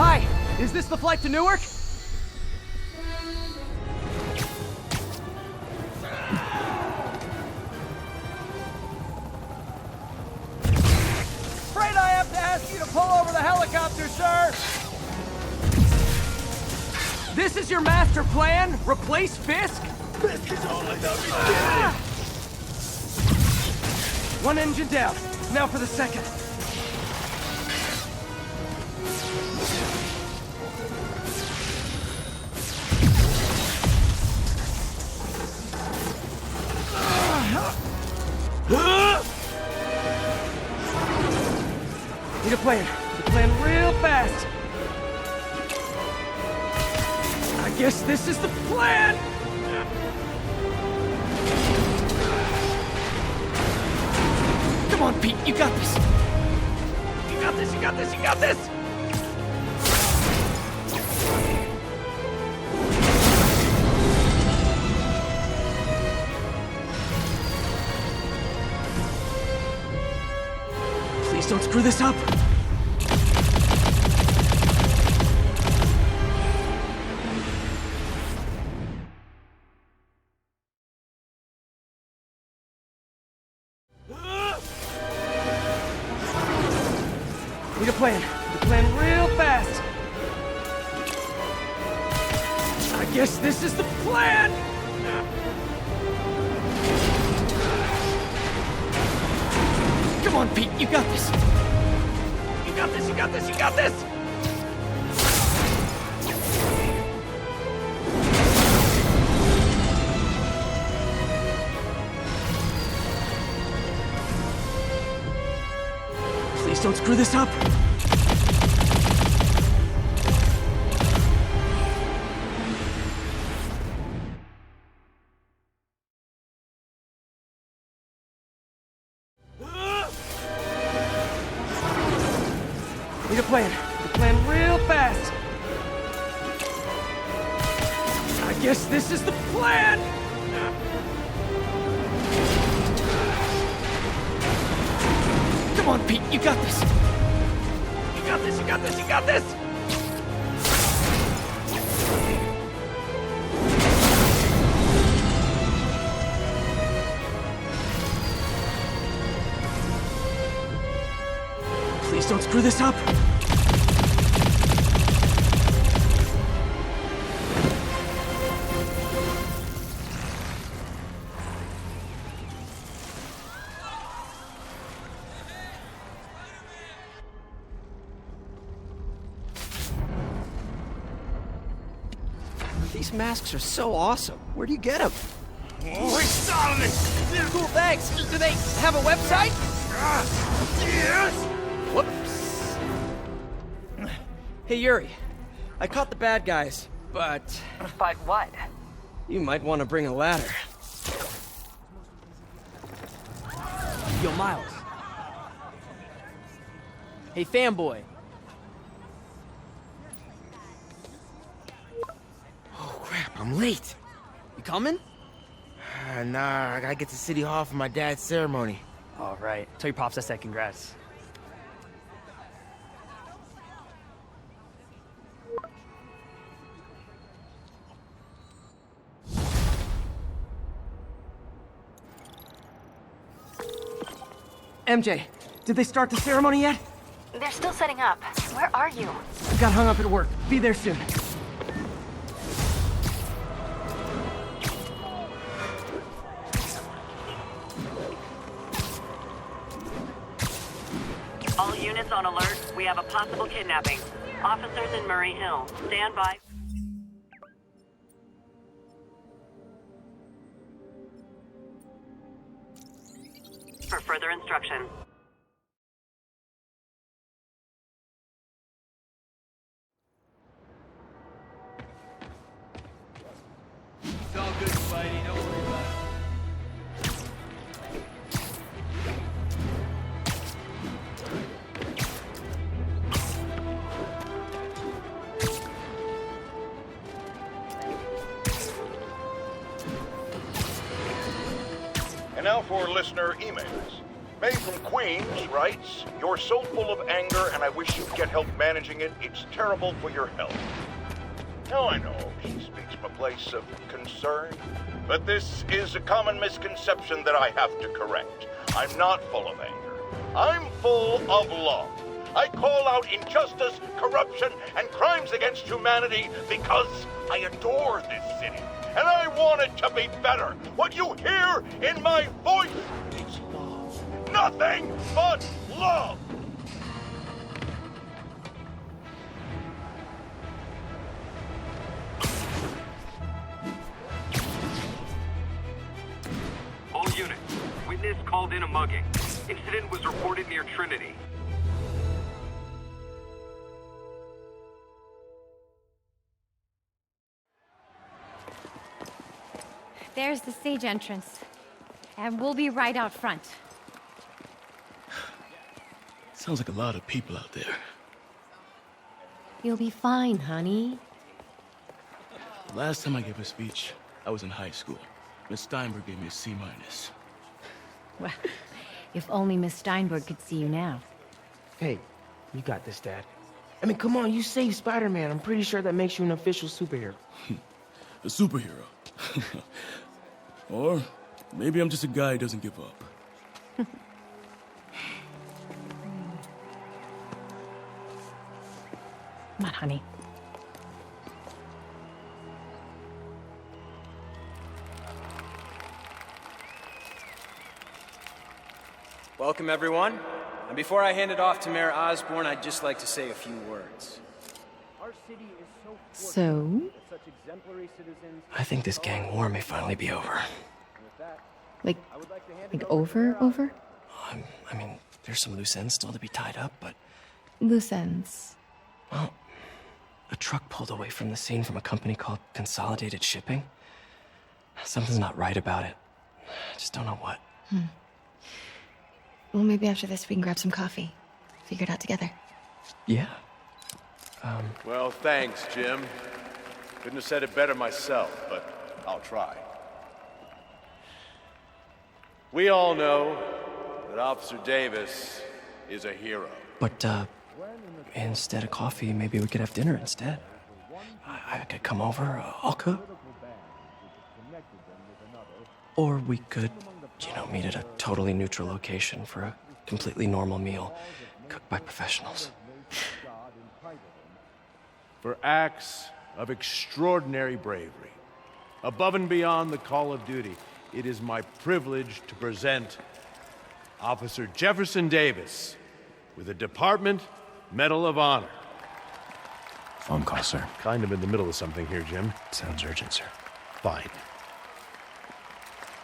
Hi, is this the flight to Newark? Afraid I have to ask you to pull over the helicopter, sir. This is your master plan? Replace Fisk? Fisk is all I know. One engine down. Now for the second. Need a plan. Need a plan real fast. I guess this is the plan! Come on, Pete, you got this! You got this, you got this, you got this! Please don't screw this up! Need a plan. Need a plan real fast. I guess this is the plan! Come on, Pete, you got this. You got this, you got this, you got this! Please don't screw this up! Need a plan. Need a plan real fast. I guess this is the plan! Come on, Pete, you got this. You got this, you got this, you got this! Please don't screw this up! These masks are so awesome. Where do you get them? Oh, it's Solomon! Cool, thanks. Do they have a website? Yes! Whoops. Hey, Yuri. I caught the bad guys, but... But what? You might want to bring a ladder. Yo, Miles. Hey, fanboy. Oh, crap, I'm late. You coming? Nah, I gotta get to City Hall for my dad's ceremony. All right. Tell your pops I said congrats. MJ, did they start the ceremony yet? They're still setting up. Where are you? Got hung up at work. Be there soon. All units on alert. We have a possible kidnapping. Officers in Murray Hill. Stand by. For further instruction. It's all good, Spidey. Don't worry about it. And now for listener emails. May from Queens writes, "You're so full of anger and I wish you'd get help managing it. It's terrible for your health." Now I know she speaks from a place of concern, but this is a common misconception that I have to correct. I'm not full of anger. I'm full of love. I call out injustice, corruption, and crimes against humanity because I adore this city. And I want it to be better. What you hear in my voice is love. Nothing but love. All units. Witness called in a mugging. Incident was reported near Trinity. There's the stage entrance. And we'll be right out front. Sounds like a lot of people out there. You'll be fine, honey. The last time I gave a speech, I was in high school. Miss Steinberg gave me a C-. Well, if only Miss Steinberg could see you now. Hey, you got this, Dad. I mean, come on, you saved Spider-Man. I'm pretty sure that makes you an official superhero. A superhero. Or maybe I'm just a guy who doesn't give up. Come on, honey. Welcome, everyone. And before I hand it off to Mayor Osborn, I'd just like to say a few words. Our city is so So? such exemplary citizens. I think this gang war may finally be over. Like over? I mean, there's some loose ends still to be tied up, but... Loose ends. Well, a truck pulled away from the scene from a company called Consolidated Shipping. Something's not right about it. I just don't know what. Well, maybe after this we can grab some coffee. Figure it out together. Yeah. Well, thanks, Jim. Couldn't have said it better myself, but I'll try. We all know that Officer Davis is a hero. But, instead of coffee, maybe we could have dinner instead. I could come over, I'll cook. Or we could, meet at a totally neutral location for a completely normal meal, cooked by professionals. For acts of extraordinary bravery, above and beyond the call of duty, it is my privilege to present Officer Jefferson Davis with the Department Medal of Honor. Phone call, sir. Kind of in the middle of something here, Jim. Sounds urgent, sir. Fine.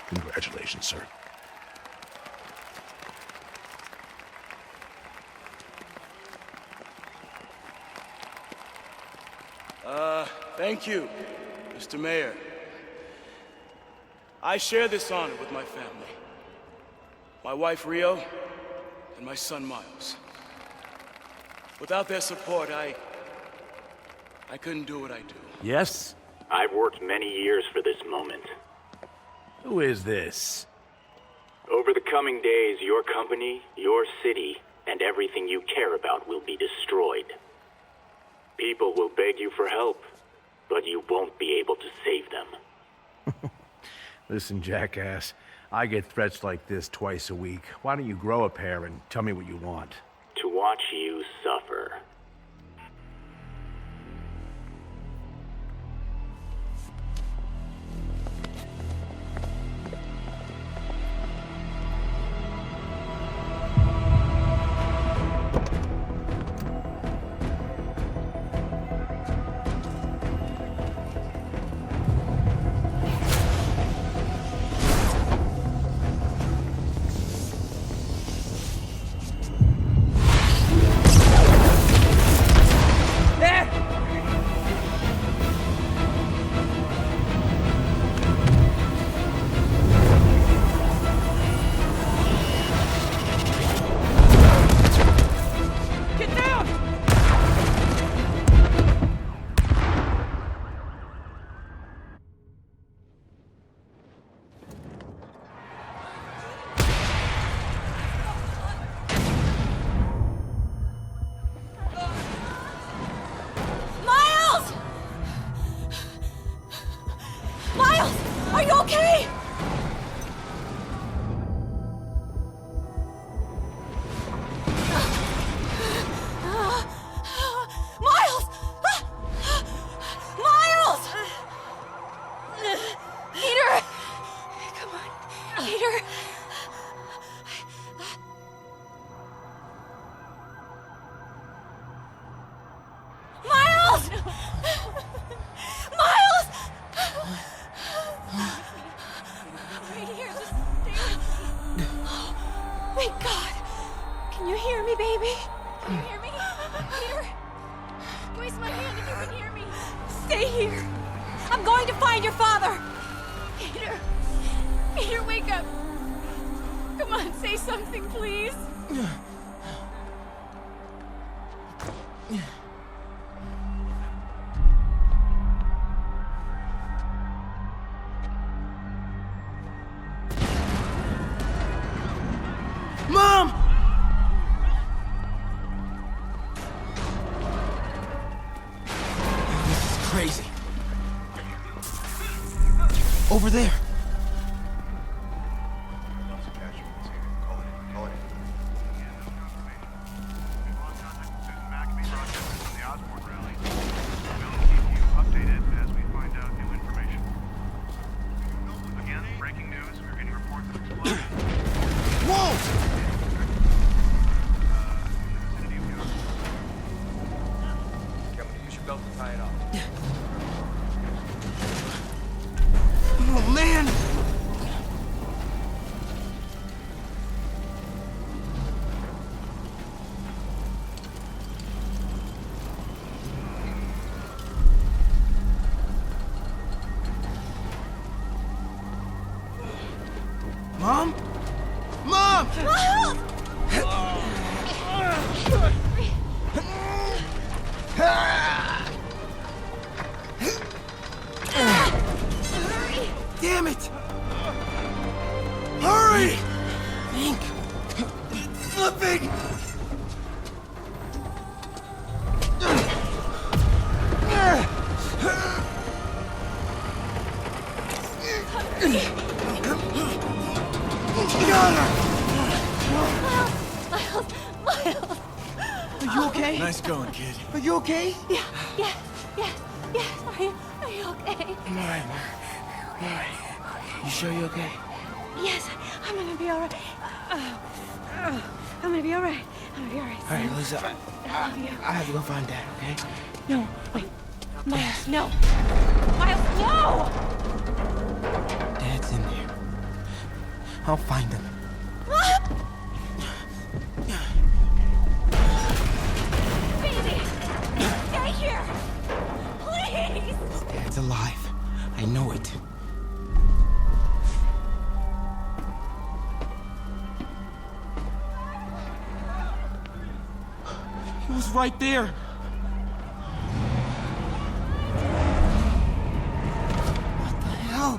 Congratulations, sir. Thank you, Mr. Mayor. I share this honor with my family. My wife, Rio, and my son, Miles. Without their support, I couldn't do what I do. Yes? I've worked many years for this moment. Who is this? Over the coming days, your company, your city, and everything you care about will be destroyed. People will beg you for help, but you won't be able to save them. Listen, jackass, I get threats like this twice a week. Why don't you grow a pair and tell me what you want? To watch you suffer. Over there. Mom? Mom! Damn it! Hurry! Think. Flipping! Miles! Are you okay? Nice going, kid. Are you okay? Yeah. Are you okay? I'm alright, Mom. I'm alright. You sure you're okay? Yes, I'm gonna be alright. I'm gonna be alright. I'm gonna be alright. All right, Lisa. I love you. I have to go find Dad, okay? No, wait. Miles, no. Miles, no! Dad's in there. I'll find him. Baby! Stay here! Please! Dad's alive. I know it. He was right there. What the hell?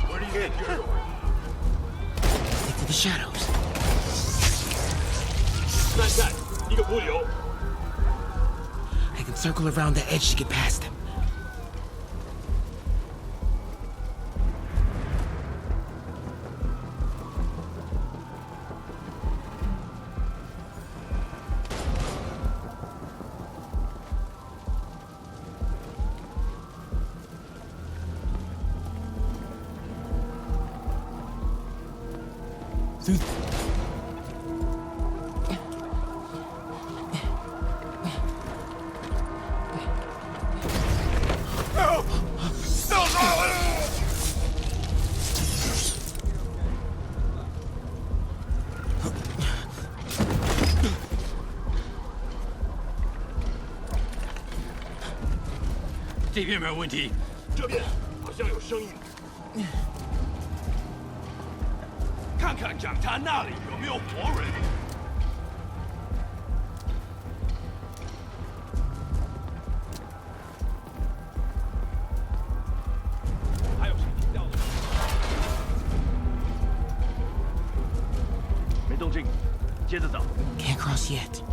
Where do you get your door? Stick to the shadows. 站站，一个浮流。 I can circle around the edge to get past him. Through.这边没有问题，这边好像有声音。看看讲台那里有没有活人。还有谁听到了？没动静，接着找。 Can't cross yet.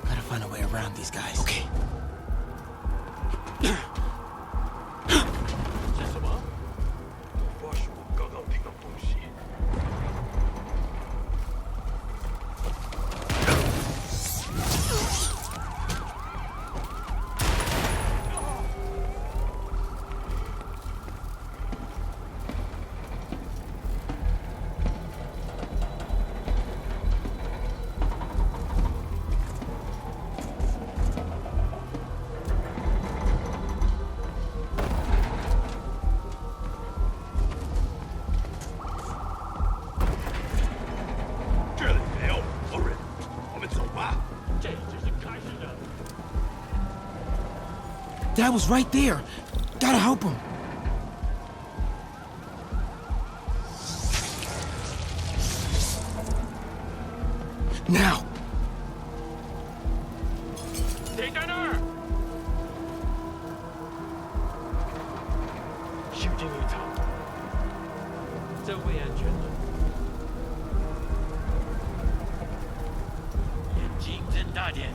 Gotta find a way around these guys. Okay. 是什么？或许我刚刚听到东西。这里没有活人，我们走吧。这只是开始的。 Dad was right there. Gotta help him. Now. 谁在那儿？修建一场，周围安全了。眼睛睁大点，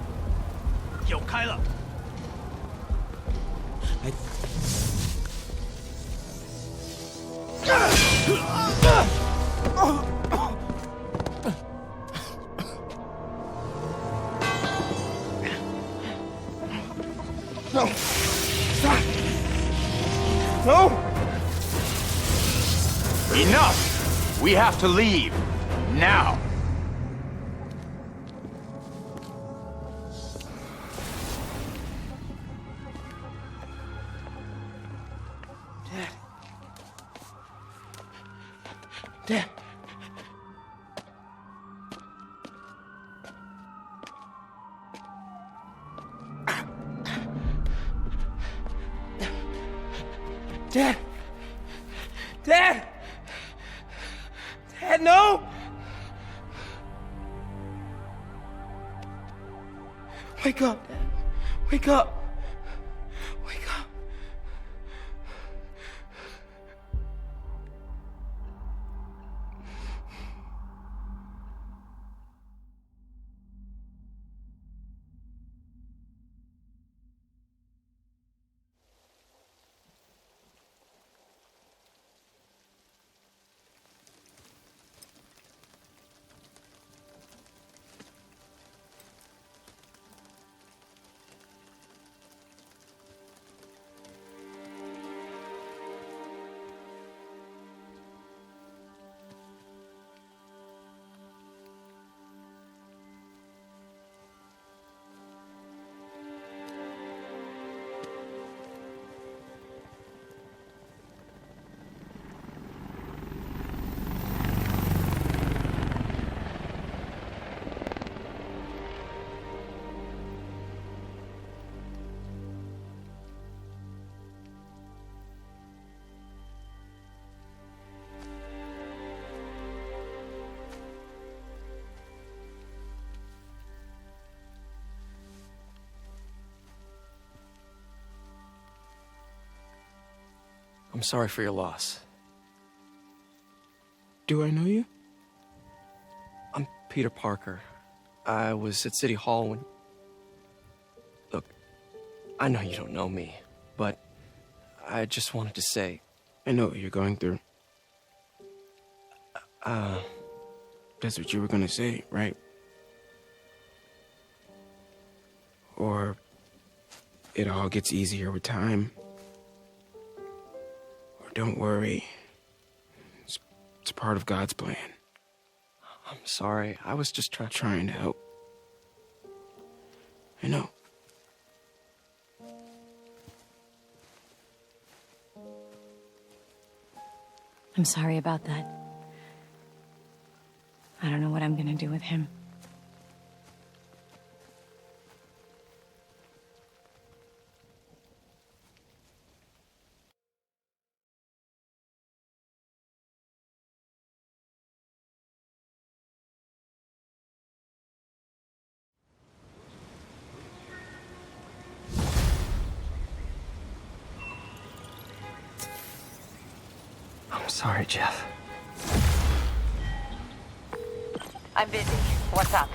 有开了。 No! Stop! No! Enough! We have to leave. Now! Dad. Dad! Dad! Dad, no! Wake up, Dad. Wake up. Wake up. I'm sorry for your loss. Do I know you? I'm Peter Parker. I was at City Hall when... Look, I know you don't know me, but I just wanted to say... I know what you're going through. That's what you were gonna say, right? Or it all gets easier with time. Or don't worry. It's part of God's plan. I'm sorry. I was just trying to help. I know. I'm sorry about that. I don't know what I'm gonna do with him. I'm sorry, Jeff. I'm busy. What's up?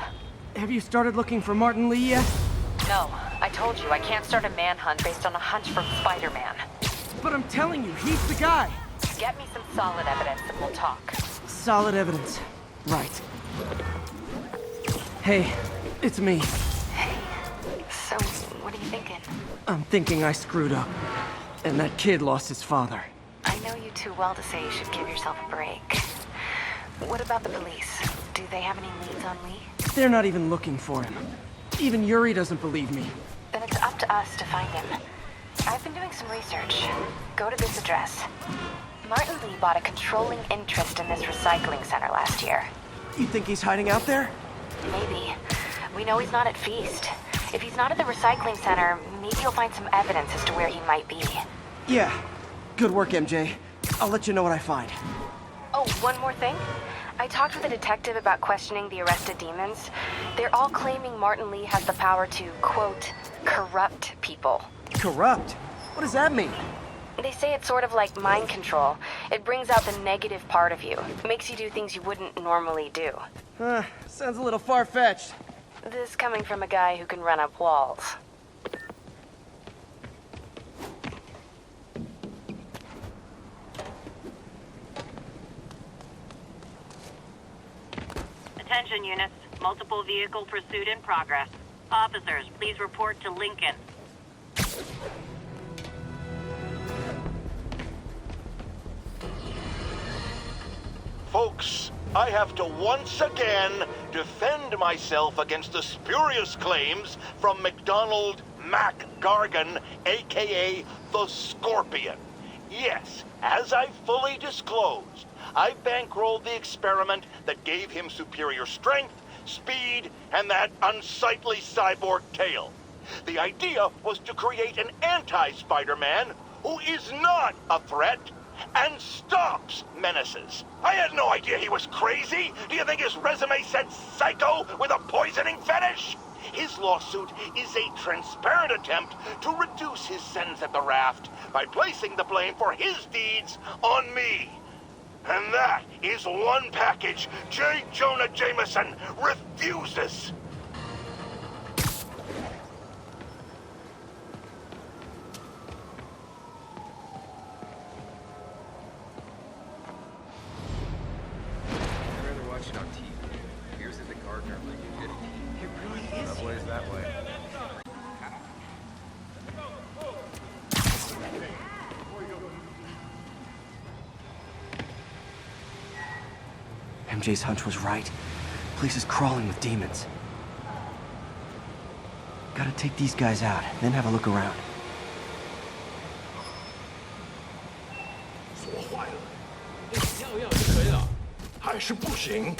Have you started looking for Martin Lee yet? No. I told you, I can't start a manhunt based on a hunch from Spider-Man. But I'm telling you, he's the guy. Get me some solid evidence and we'll talk. Solid evidence. Right. Hey, it's me. Hey. So, what are you thinking? I'm thinking I screwed up. And that kid lost his father. I know you too well to say you should give yourself a break. What about the police? Do they have any leads on Lee? They're not even looking for him. Even Yuri doesn't believe me. Then it's up to us to find him. I've been doing some research. Go to this address. Martin Lee bought a controlling interest in this recycling center last year. You think he's hiding out there? Maybe. We know he's not at F.E.A.S.T. If he's not at the recycling center, maybe you'll find some evidence as to where he might be. Yeah. Good work, MJ. I'll let you know what I find. Oh, one more thing. I talked with a detective about questioning the arrested demons. They're all claiming Martin Lee has the power to, quote, corrupt people. Corrupt? What does that mean? They say it's sort of like mind control. It brings out the negative part of you. Makes you do things you wouldn't normally do. Sounds a little far-fetched. This coming from a guy who can run up walls. Attention units. Multiple vehicle pursuit in progress. Officers, please report to Lincoln. Folks, I have to once again defend myself against the spurious claims from McDonald Mac Gargan, aka the Scorpion. Yes, as I fully disclosed, I bankrolled the experiment that gave him superior strength, speed, and that unsightly cyborg tail. The idea was to create an anti-Spider-Man who is not a threat and stops menaces. I had no idea he was crazy. Do you think his resume said psycho with a poisoning fetish? His lawsuit is a transparent attempt to reduce his sentence at the raft by placing the blame for his deeds on me. And that is one package J. Jonah Jameson refuses. I'd rather watch it on TV. Here's at the Gardner like it really is. That way is that way. MJ's hunch was right. Place is crawling with demons. Gotta take these guys out, then have a look around. 锁坏了，跳跃就可以了，还是不行。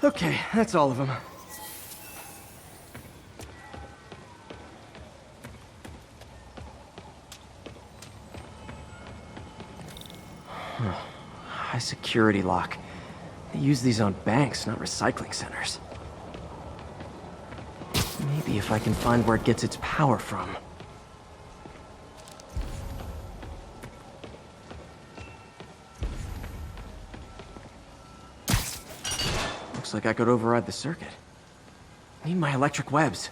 Okay, that's all of them. High security lock. They use these on banks, not recycling centers. Maybe if I can find where it gets its power from. Looks like I could override the circuit. Need my electric webs.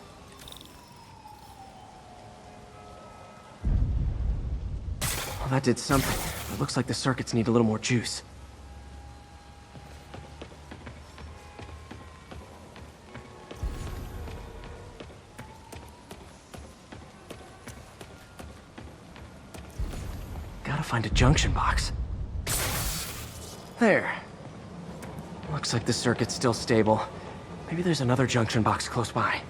Well, that did something. It looks like the circuits need a little more juice. Gotta find a junction box. There. Looks like the circuit's still stable. Maybe there's another junction box close by.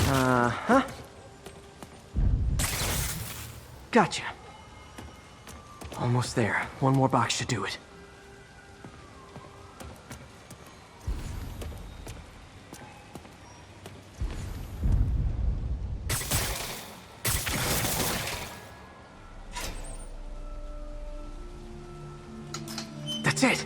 Uh-huh. Gotcha. Almost there. One more box should do it. That's it!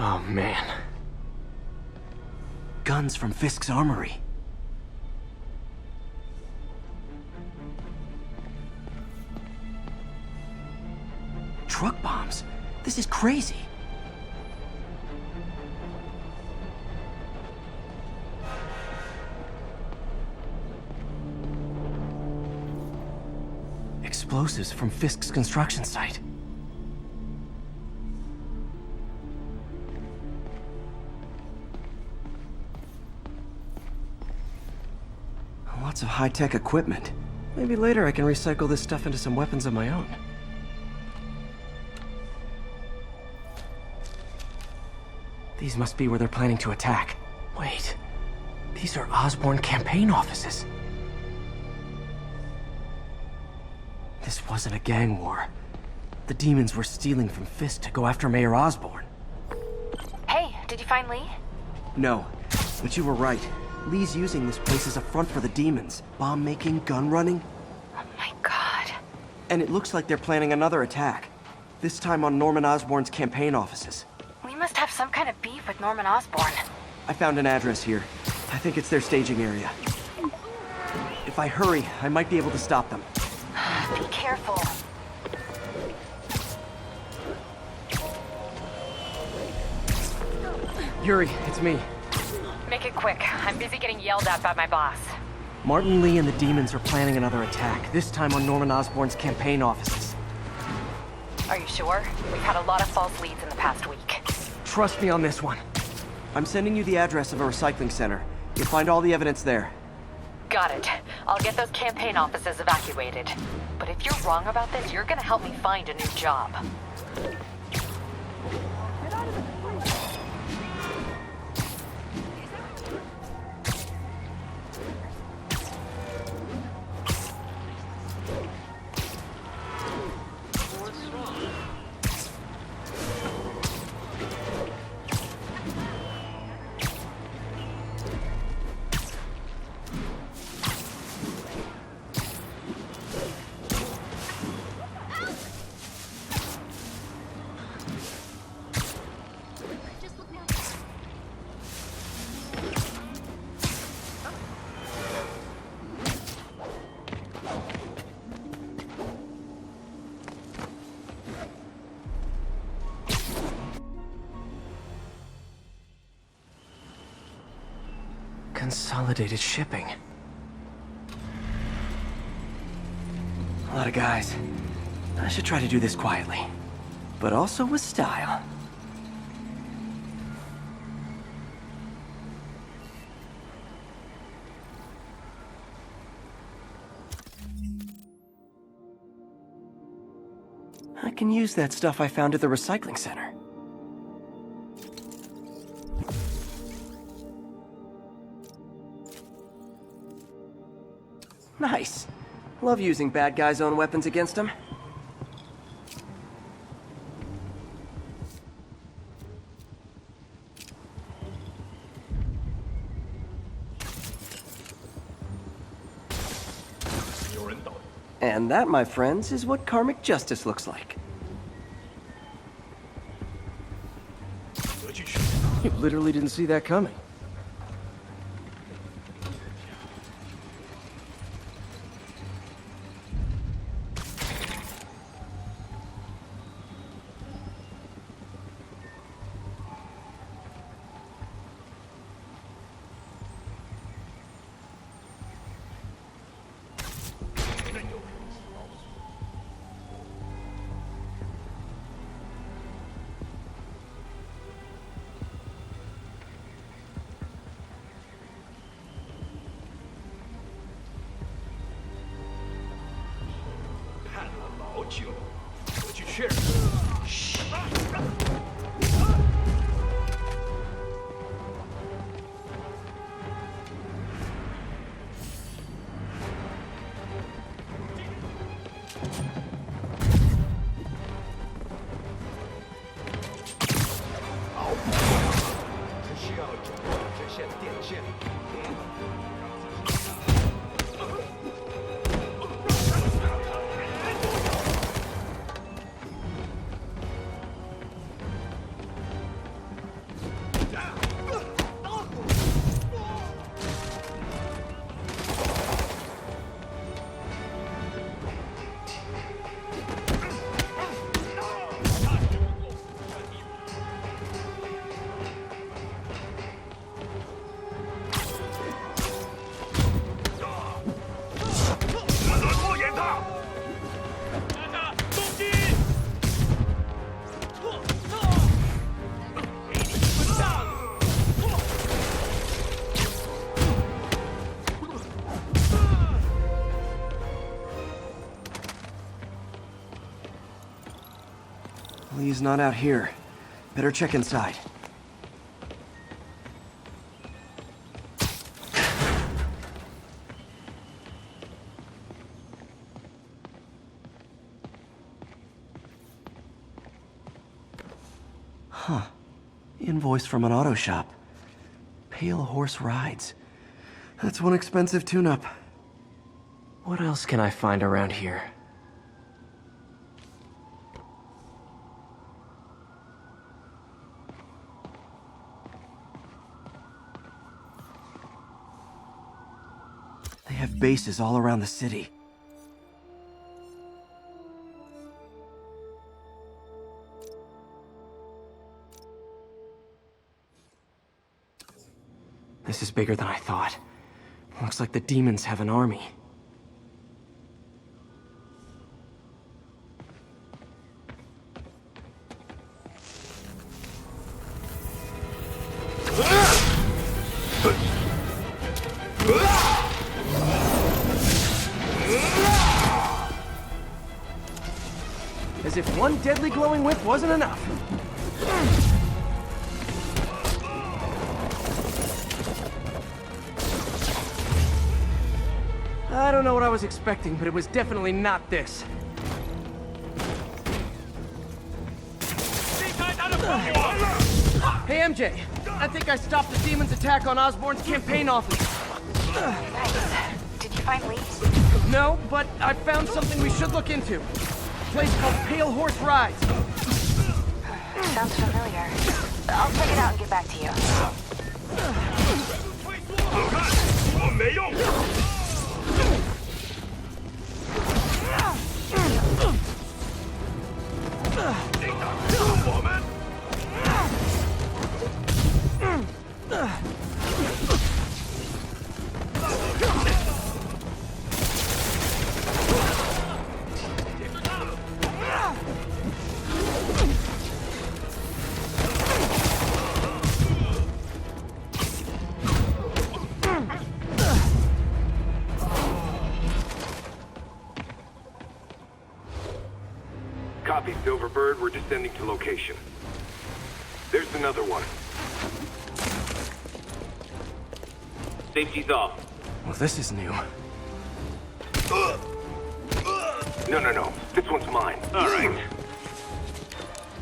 Oh, man. Guns from Fisk's armory. Truck bombs? This is crazy. Explosives from Fisk's construction site. Lots of high-tech equipment. Maybe later I can recycle this stuff into some weapons of my own. These must be where they're planning to attack. Wait, these are Osborn campaign offices. This wasn't a gang war. The demons were stealing from Fisk to go after Mayor Osborn. Hey, did you find Lee? No, but you were right. Lee's using this place as a front for the demons. Bomb-making, gun-running. Oh my god. And it looks like they're planning another attack. This time on Norman Osborn's campaign offices. We must have some kind of beef with Norman Osborn. I found an address here. I think it's their staging area. If I hurry, I might be able to stop them. Be careful. Yuri, it's me. Make it quick. I'm busy getting yelled at by my boss. Martin Lee and the demons are planning another attack, this time on Norman Osborn's campaign offices. Are you sure? We've had a lot of false leads in the past week. Trust me on this one. I'm sending you the address of a recycling center. You'll find all the evidence there. Got it. I'll get those campaign offices evacuated. But if you're wrong about this, you're gonna help me find a new job. Consolidated shipping. A lot of guys. I should try to do this quietly, but also with style. I can use that stuff I found at the recycling center. Nice. Love using bad guys' own weapons against them. And that, my friends, is what karmic justice looks like. You literally didn't see that coming. Lee's not out here. Better check inside. Huh. Invoice from an auto shop. Pale Horse Rides. That's one expensive tune-up. What else can I find around here? They have bases all around the city. This is bigger than I thought. Looks like the demons have an army. As if one deadly glowing whip wasn't enough. I don't know what I was expecting, but it was definitely not this. Hey, MJ. I think I stopped the demon's attack on Osborn's campaign office. Nice. Did you find Lee? No, but I found something we should look into. A place called Pale Horse Rides. Sounds familiar. I'll check it out and get back to you. descending to location. There's another one. Safety's off. Well, this is new. No. This one's mine. All right.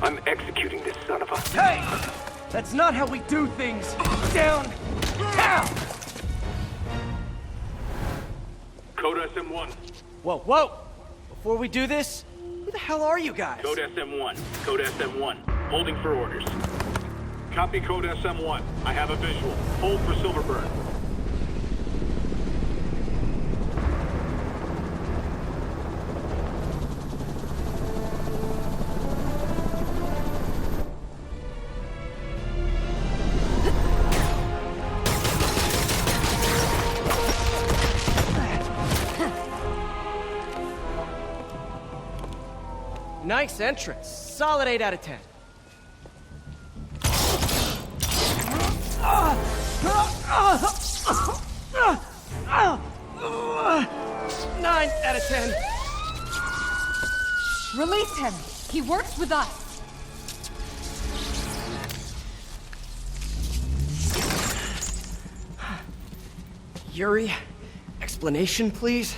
I'm executing this son of a... Hey! That's not how we do things! Down! Down! Code SM1. Whoa! Before we do this, who the hell are you guys? Code SM1. Code SM1. Holding for orders. Copy Code SM1. I have a visual. Hold for Silverburn. Nice entrance. Solid 8 out of 10. 9 out of 10. Release him. He works with us. Yuri, explanation, please?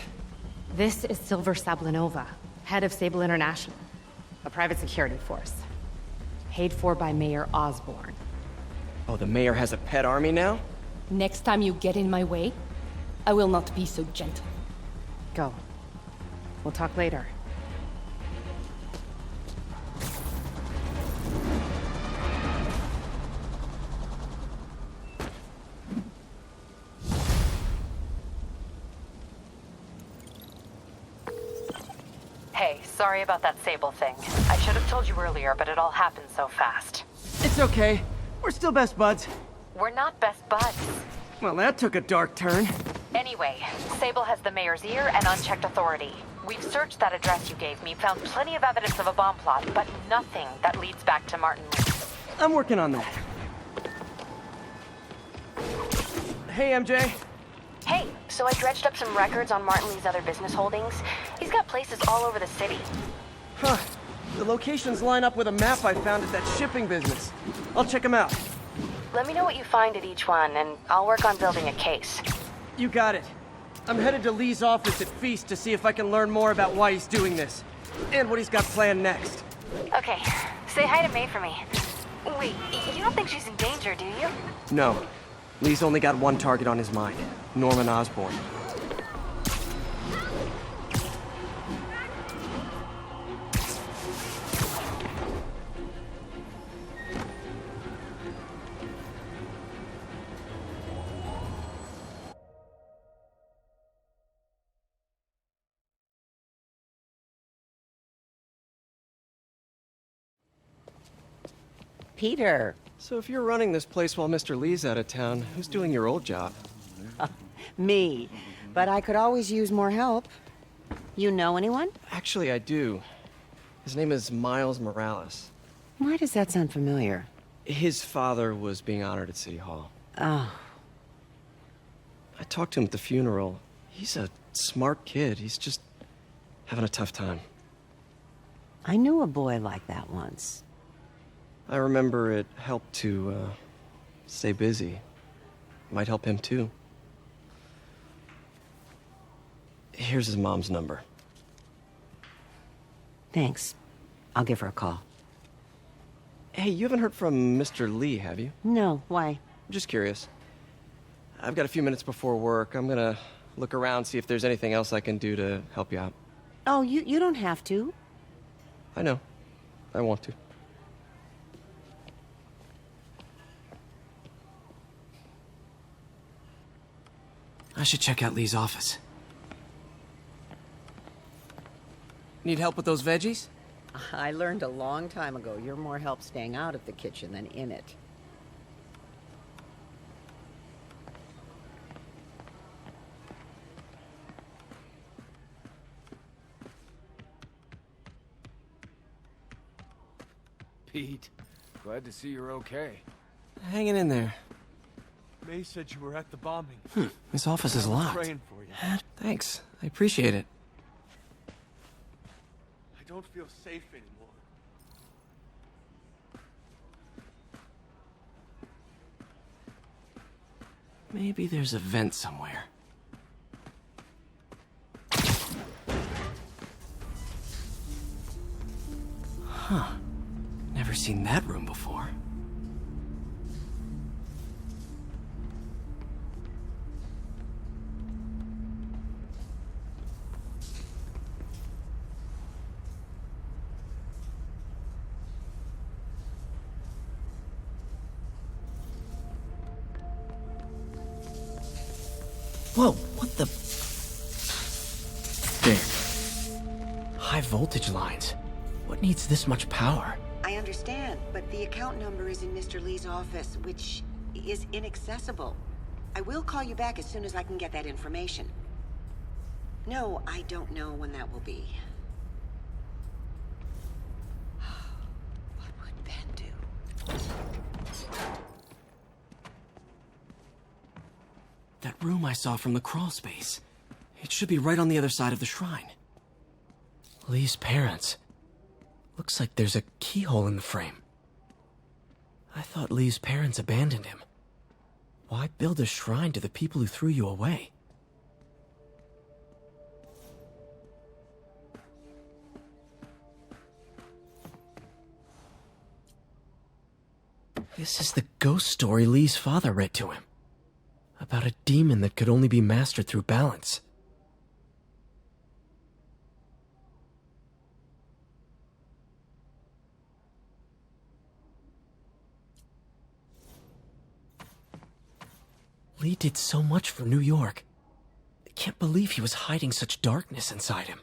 This is Silver Sablinova, head of Sable International, a private security force. Paid for by Mayor Osborn. Oh, the mayor has a pet army now? Next time you get in my way, I will not be so gentle. Go. We'll talk later. Hey, sorry about that Sable thing. I should have told you earlier, but it all happened so fast. It's okay. We're still best buds. We're not best buds. Well, that took a dark turn. Anyway, Sable has the mayor's ear and unchecked authority. We've searched that address you gave me, found plenty of evidence of a bomb plot, but nothing that leads back to Martin Lee. I'm working on that. Hey, MJ. Hey, so I dredged up some records on Martin Lee's other business holdings. He's got places all over the city. Huh. The locations line up with a map I found at that shipping business. I'll check them out. Let me know what you find at each one, and I'll work on building a case. You got it. I'm headed to Lee's office at F.E.A.S.T to see if I can learn more about why he's doing this. And what he's got planned next. Okay, say hi to May for me. Wait, you don't think she's in danger, do you? No. Lee's only got one target on his mind. Norman Osborn. Peter. So if you're running this place while Mr. Lee's out of town, who's doing your old job? Me. But I could always use more help. You know anyone? Actually, I do. His name is Miles Morales. Why does that sound familiar? His father was being honored at City Hall. Oh. I talked to him at the funeral. He's a smart kid. He's just having a tough time. I knew a boy like that once. I remember it helped to, stay busy. Might help him, too. Here's his mom's number. Thanks. I'll give her a call. Hey, you haven't heard from Mr. Lee, have you? No, why? Just curious. I've got a few minutes before work. I'm gonna look around, see if there's anything else I can do to help you out. Oh, you don't have to. I know. I want to. I should check out Lee's office. Need help with those veggies? I learned a long time ago you're more help staying out of the kitchen than in it. Pete, glad to see you're okay. Hanging in there. May said you were at the bombing. This office is I'm locked. praying for you. Thanks. I appreciate it. I don't feel safe anymore. Maybe there's a vent somewhere. Huh. Never seen that room before. Whoa, what the... There. High voltage lines. What needs this much power? I understand, but the account number is in Mr. Lee's office, which is inaccessible. I will call you back as soon as I can get that information. No, I don't know when that will be. What would Ben do? That room I saw from the crawl space. It should be right on the other side of the shrine. Lee's parents. Looks like there's a keyhole in the frame. I thought Lee's parents abandoned him. Why build a shrine to the people who threw you away? This is the ghost story Lee's father read to him. About a demon that could only be mastered through balance. Lee did so much for New York. I can't believe he was hiding such darkness inside him.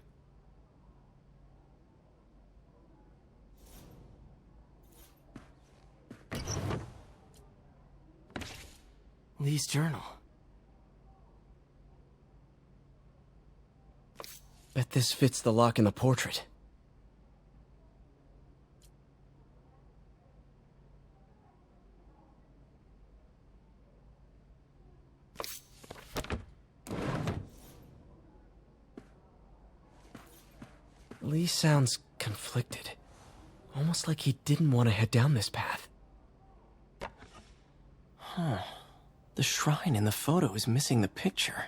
Lee's journal. Bet this fits the lock in the portrait. Lee sounds conflicted. Almost like he didn't want to head down this path. Huh. The shrine in the photo is missing the picture.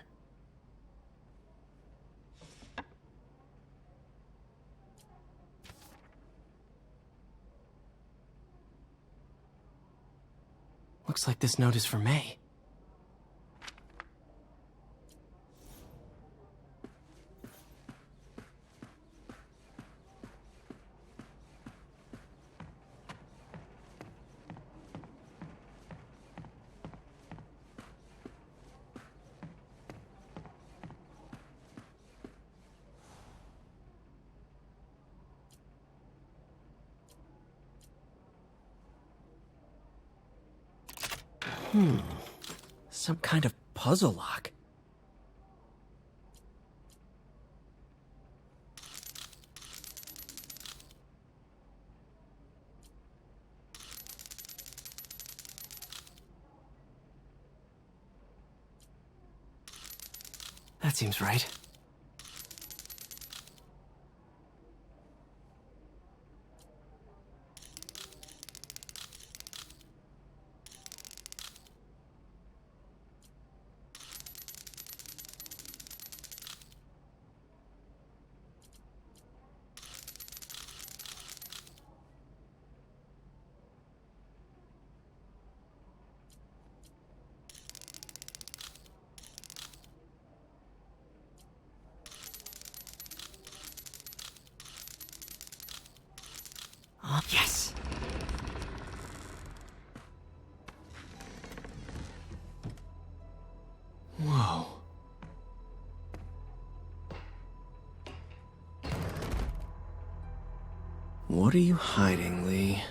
Looks like this note is for May. Some kind of puzzle lock. That seems right. Yes! Whoa. What are you hiding, Lee?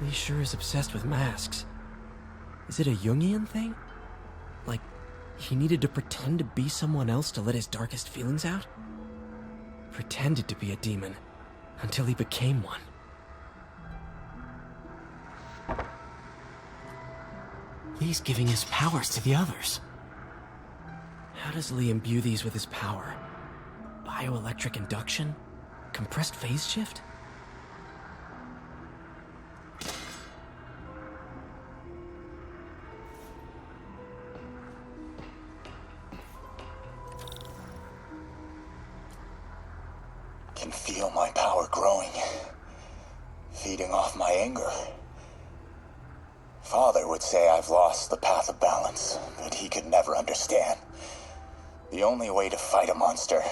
Lee sure is obsessed with masks. Is it a Jungian thing? Like, he needed to pretend to be someone else to let his darkest feelings out? Pretended to be a demon, until he became one. Lee's giving his powers to the others. How does Lee imbue these with his power? Bioelectric induction? compressed phase shift? Can feel my power growing, feeding off my anger. Father would say I've lost the path of balance, but he could never understand. The only way to fight a monster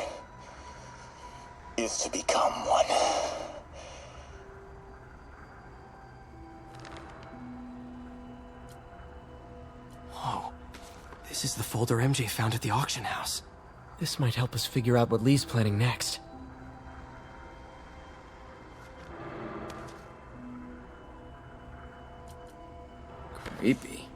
is to become one. Whoa. This is the folder MJ found at the auction house. This might help us figure out what Lee's planning next. Creepy.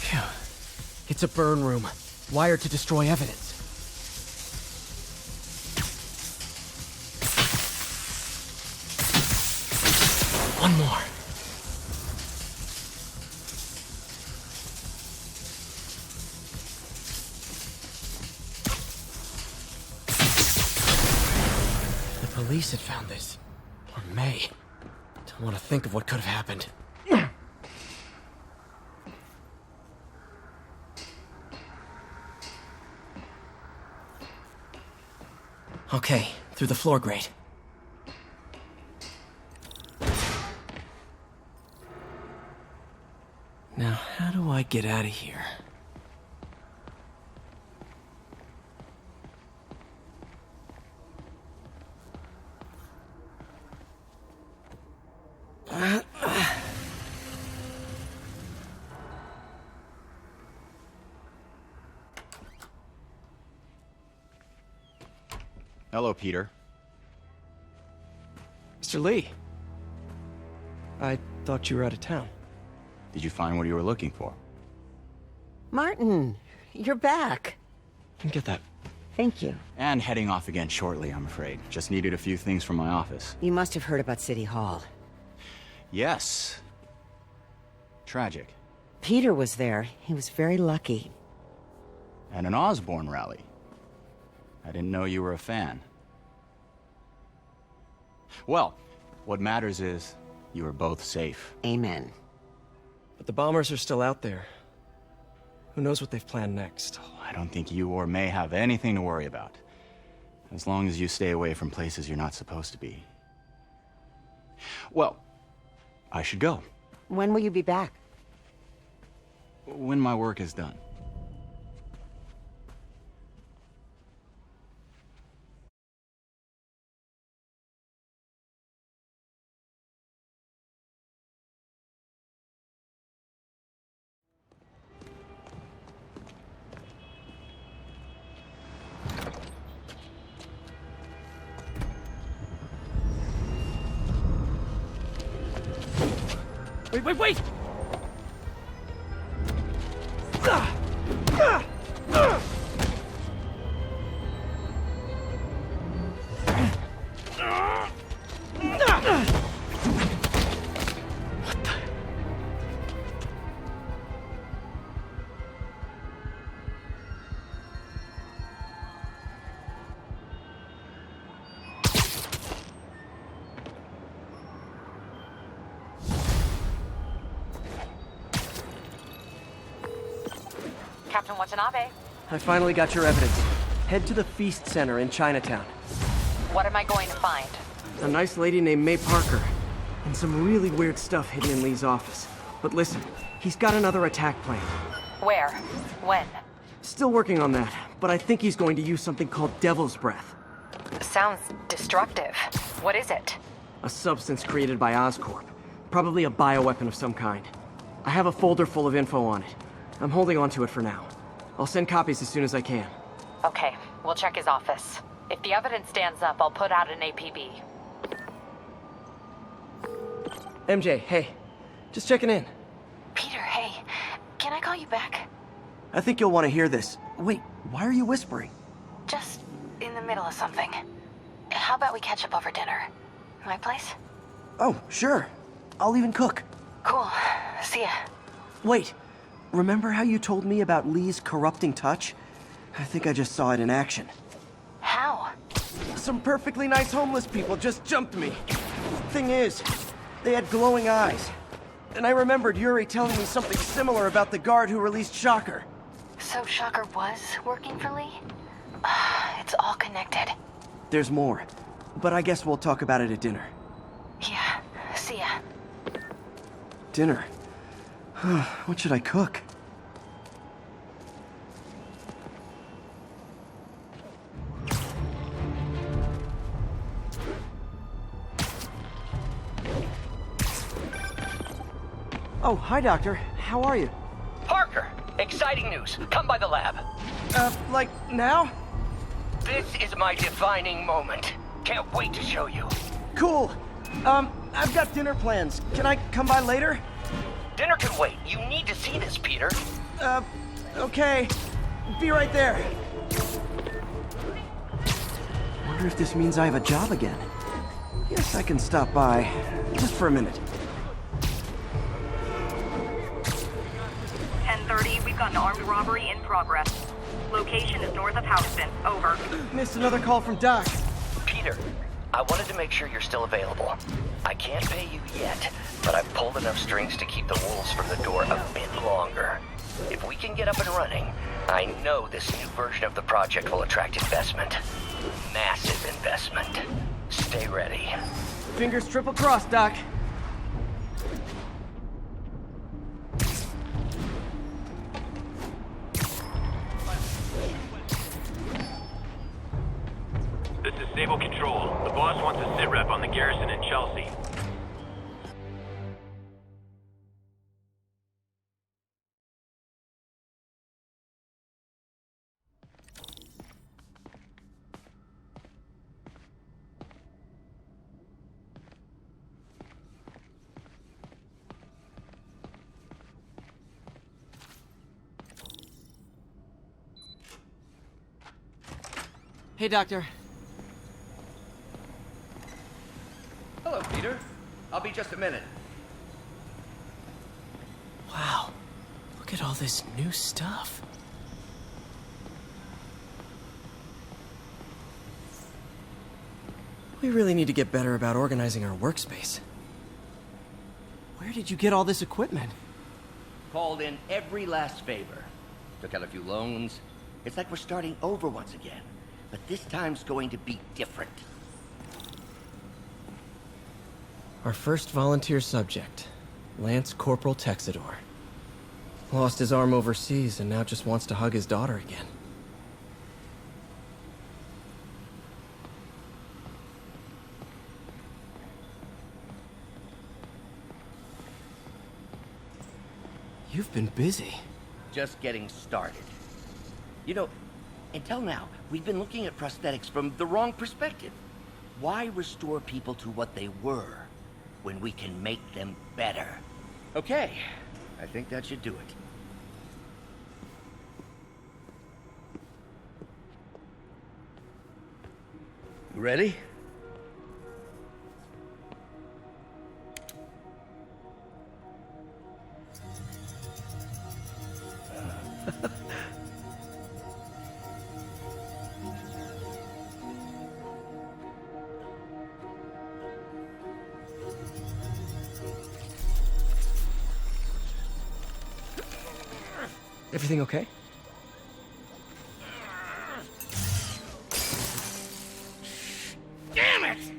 Phew. It's a burn room, wired to destroy evidence. One more. The police had found this. Or May. Don't want to think of what could have happened. Okay, through the floor grate. Now, how do I get out of here? Hello, Peter. Mr. Lee. I thought you were out of town. Did you find what you were looking for? Martin, you're back. Can get that. Thank you. And heading off again shortly, I'm afraid. Just needed a few things from my office. You must have heard about City Hall. Yes. Tragic. Peter was there. He was very lucky. And an Osborn rally. I didn't know you were a fan. Well, what matters is you are both safe. Amen. But the bombers are still out there. Who knows what they've planned next? Oh, I don't think you or May have anything to worry about. As long as you stay away from places you're not supposed to be. Well, I should go. When will you be back? When my work is done. Wait! Captain Watanabe. I finally got your evidence. Head to the F.E.A.S.T Center in Chinatown. What am I going to find? A nice lady named May Parker. And some really weird stuff hidden in Lee's office. But listen, he's got another attack plan. Where? When? Still working on that, but I think he's going to use something called Devil's Breath. Sounds destructive. What is it? A substance created by Oscorp. Probably a bioweapon of some kind. I have a folder full of info on it. I'm holding on to it for now. I'll send copies as soon as I can. Okay, we'll check his office. If the evidence stands up, I'll put out an APB. MJ, hey. Just checking in. Peter, hey. Can I call you back? I think you'll want to hear this. Wait, why are you whispering? Just in the middle of something. How about we catch up over dinner? My place? Oh, sure. I'll even cook. Cool. See ya. Wait, remember how you told me about Lee's corrupting touch? I think I just saw it in action. How? Some perfectly nice homeless people just jumped me. Thing is, they had glowing eyes. And I remembered Yuri telling me something similar about the guard who released Shocker. So Shocker was working for Lee? It's all connected. There's more, but I guess we'll talk about it at dinner. Yeah, see ya. Dinner? What should I cook? Oh, hi, Doctor. How are you? Parker, exciting news. Come by the lab. Like now? This is my defining moment. Can't wait to show you. Cool. I've got dinner plans. Can I come by later? Dinner can wait. You need to see this, Peter. Okay. Be right there. Wonder if this means I have a job again. Guess I can stop by. Just for a minute. 10:30, we've got an armed robbery in progress. Location is north of Houston. Over. Missed another call from Doc. Peter, I wanted to make sure you're still available. I can't pay you yet, but I've pulled enough strings to keep the wolves from the door a bit longer. If we can get up and running, I know this new version of the project will attract investment. Massive investment. Stay ready. Fingers triple crossed, Doc. This is Sable Control. The boss wants a sit rep on the garrison in Chelsea. Hey, Doctor. Hello, Peter. I'll be just a minute. Wow. Look at all this new stuff. We really need to get better about organizing our workspace. Where did you get all this equipment? Called in every last favor. Took out a few loans. It's like we're starting over once again. But this time's going to be different. Our first volunteer subject, Lance Corporal Texidor. Lost his arm overseas and now just wants to hug his daughter again. You've been busy. Just getting started. You know, until now, we've been looking at prosthetics from the wrong perspective. Why restore people to what they were when we can make them better? Okay, I think that should do it. You ready? Everything okay? Damn it!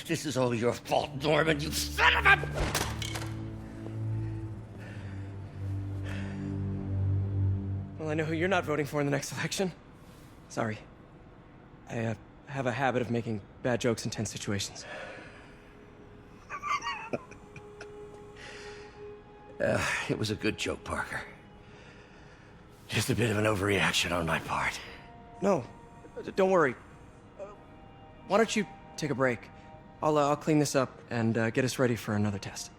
This is all your fault, Norman, you son of a... Well, I know who you're not voting for in the next election. Sorry. I have a habit of making bad jokes in tense situations. It was a good joke, Parker. Just a bit of an overreaction on my part. No, don't worry. Why don't you take a break? I'll clean this up and get us ready for another test.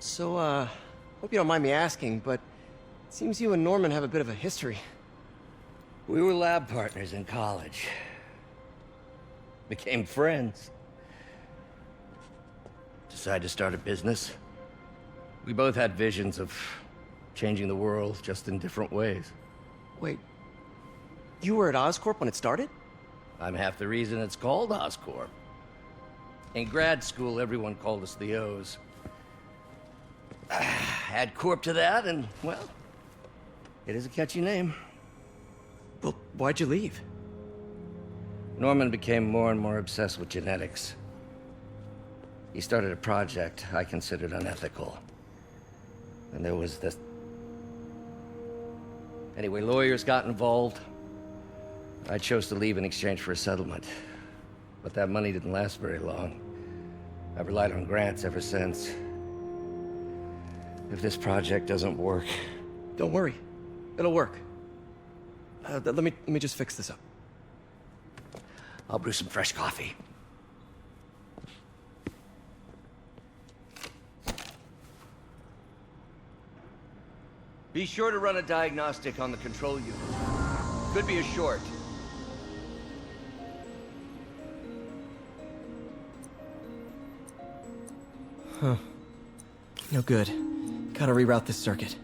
So, hope you don't mind me asking, but it seems you and Norman have a bit of a history. We were lab partners in college. Became friends. Decided to start a business. We both had visions of changing the world, just in different ways. Wait, you were at Oscorp when it started? I'm half the reason it's called Oscorp. In grad school, everyone called us the O's. Add Corp to that, and, well, it is a catchy name. Well, why'd you leave? Norman became more and more obsessed with genetics. He started a project I considered unethical. And there was this... Anyway, lawyers got involved. I chose to leave in exchange for a settlement. But that money didn't last very long. I've relied on grants ever since. If this project doesn't work... Don't worry. It'll work. Let me just fix this up. I'll brew some fresh coffee. Be sure to run a diagnostic on the control unit. Could be a short. Huh. No good. Gotta reroute this circuit.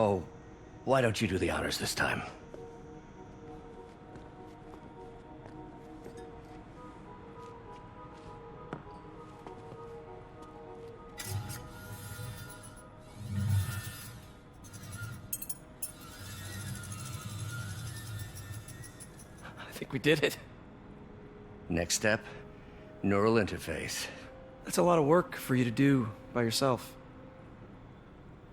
Oh, why don't you do the honors this time? I think we did it. Next step, neural interface. That's a lot of work for you to do by yourself.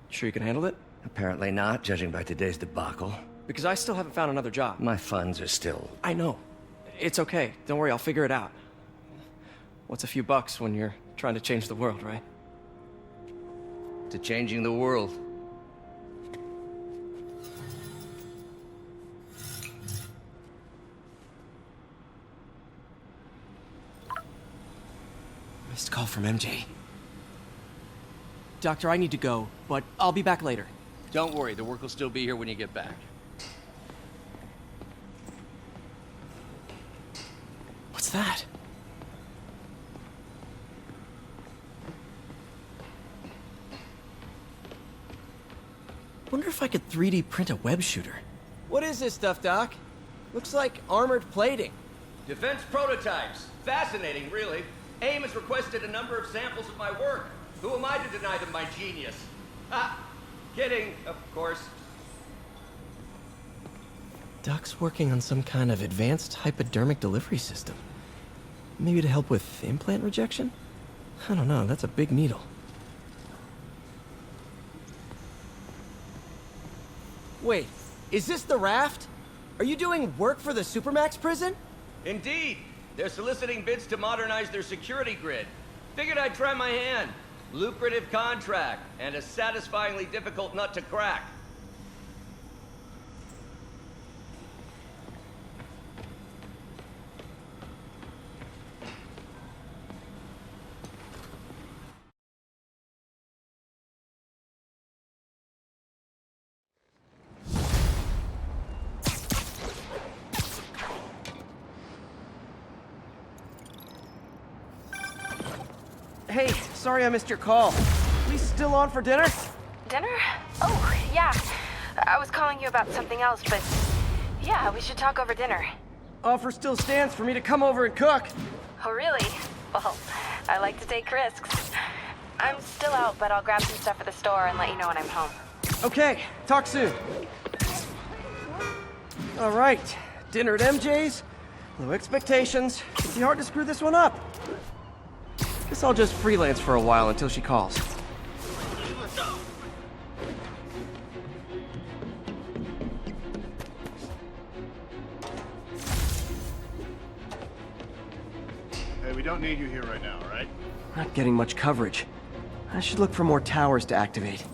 Sure you can handle it? Apparently not, judging by today's debacle. Because I still haven't found another job. My funds are still... I know. It's okay. Don't worry, I'll figure it out. What's a few bucks when you're trying to change the world, right? To changing the world. Missed call from MJ. Doctor, I need to go, but I'll be back later. Don't worry, the work will still be here when you get back. What's that? Wonder if I could 3D print a web shooter. What is this stuff, Doc? Looks like armored plating. Defense prototypes. Fascinating, really. AIM has requested a number of samples of my work. Who am I to deny them my genius? Ah, kidding, of course. Doc's working on some kind of advanced hypodermic delivery system. Maybe to help with implant rejection? I don't know, that's a big needle. Wait, is this the raft? Are you doing work for the Supermax prison? Indeed. They're soliciting bids to modernize their security grid. Figured I'd try my hand. Lucrative contract, and a satisfyingly difficult nut to crack. Hey, sorry I missed your call. We still on for dinner? Dinner? Oh, yeah. I was calling you about something else, but yeah, we should talk over dinner. Offer still stands for me to come over and cook. Oh, really? Well, I like to take risks. I'm still out, but I'll grab some stuff at the store and let you know when I'm home. Okay, talk soon. All right, dinner at MJ's. Low expectations. It'd be hard to screw this one up. Guess I'll just freelance for a while until she calls. Hey, we don't need you here right now, right? Not getting much coverage. I should look for more towers to activate.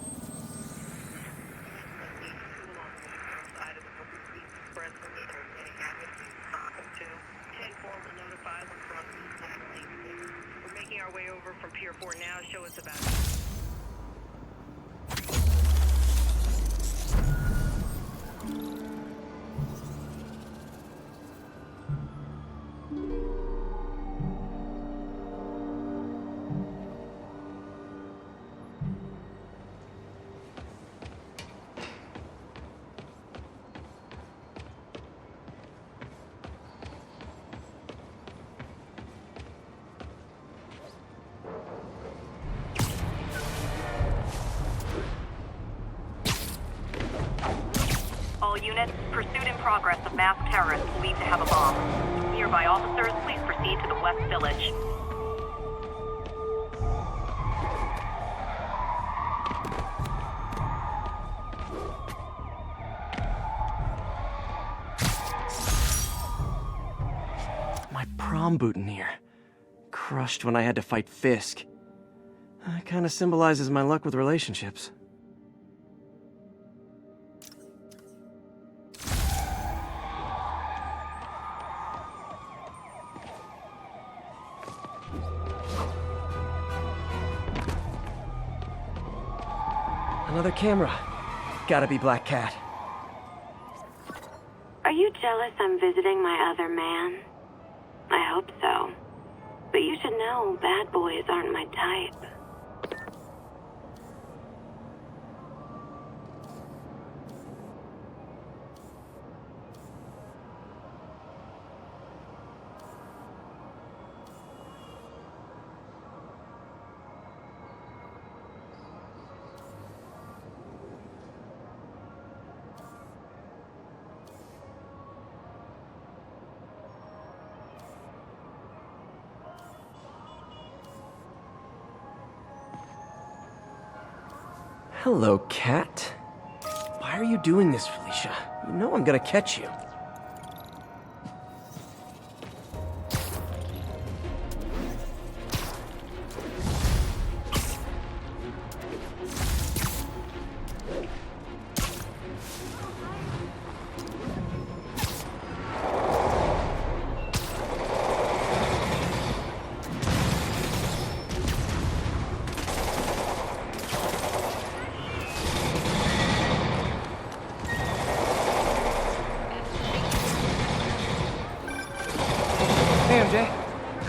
All units, pursuit in progress of masked terrorists believed to have a bomb. Nearby officers, please proceed to the West Village. My prom boutonniere. Crushed when I had to fight Fisk. That kind of symbolizes my luck with relationships. Another camera. Gotta be Black Cat. Are you jealous I'm visiting my other man? I hope so. But you should know bad boys aren't my type. Hello, cat. Why are you doing this, Felicia? You know I'm gonna catch you.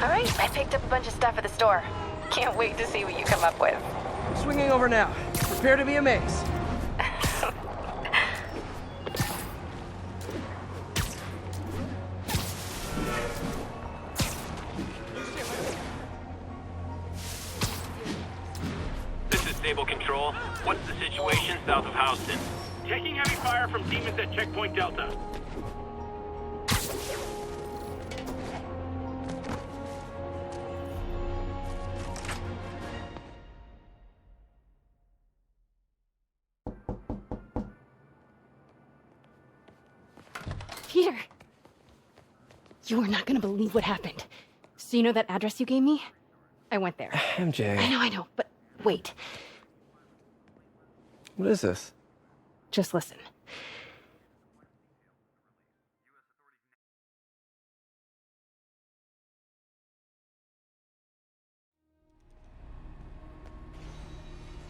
Alright, I picked up a bunch of stuff at the store. Can't wait to see what you come up with. Swinging over now. Prepare to be amazed. This is Sable Control. What's the situation south of Houston? Taking heavy fire from demons at Checkpoint Delta. Peter! You are not gonna believe what happened. So you know that address you gave me? I went there. MJ. I know, but wait. What is this? Just listen.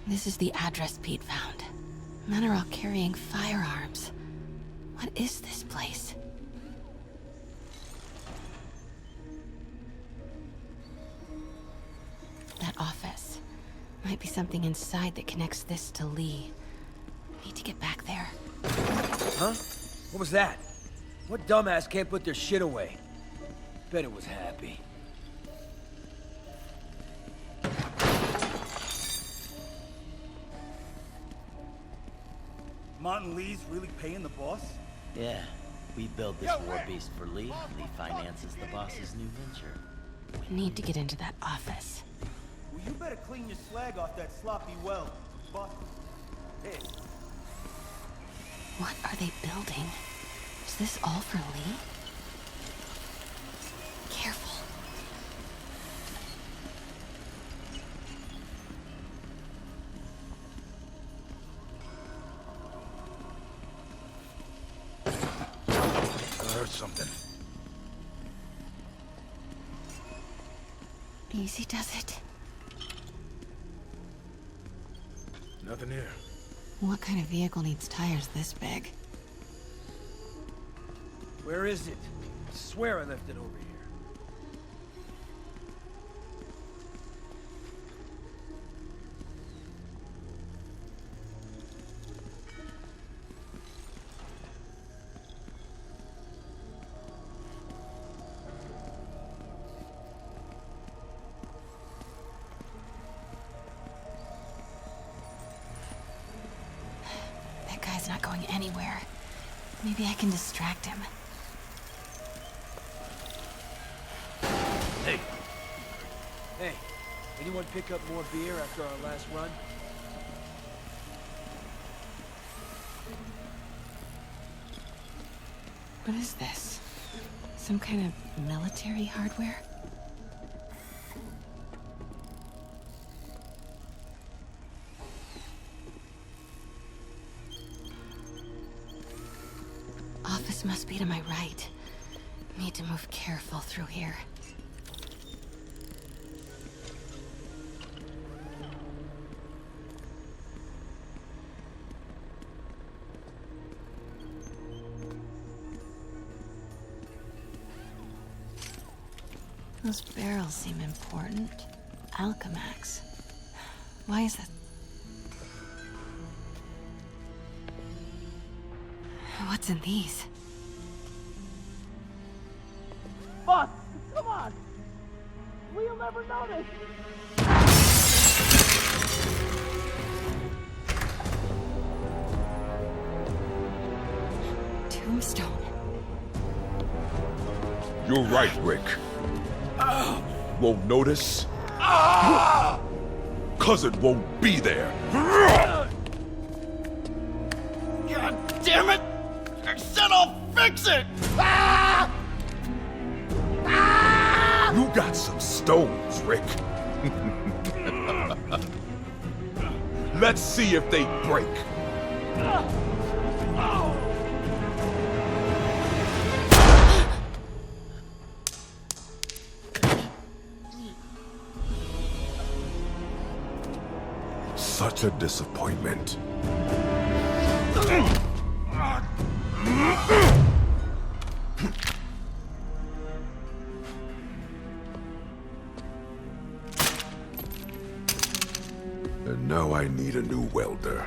This is the address Pete found. Men are all carrying firearms. What is this place? That office. Might be something inside that connects this to Lee. Need to get back there. Huh? What was that? What dumbass can't put their shit away? Bet it was Happy. Martin Lee's really paying the boss? Yeah. We built this war beast for Lee. Lee finances the boss's new venture. We need to get into that office. Well, you better clean your slag off that sloppy well, boss. Hey. What are they building? Is this all for Lee? Careful. I heard something. Easy does it. Nothing here. What kind of vehicle needs tires this big? Where is it? I swear I left it over here. That guy's not going anywhere. Maybe I can distract him. Hey! Hey, anyone pick up more beer after our last run? What is this? Some kind of military hardware? Office must be to my right. Need to move careful through here. Those barrels seem important. Alchemax. Why is that? What's in these? Boss, come on! We'll never notice! Tombstone. You're right, Rick. Won't notice? Cause it won't be there. fix it! Ah! Ah! You got some stones, Rick. Let's see if they break. Such a disappointment. And now I need a new welder.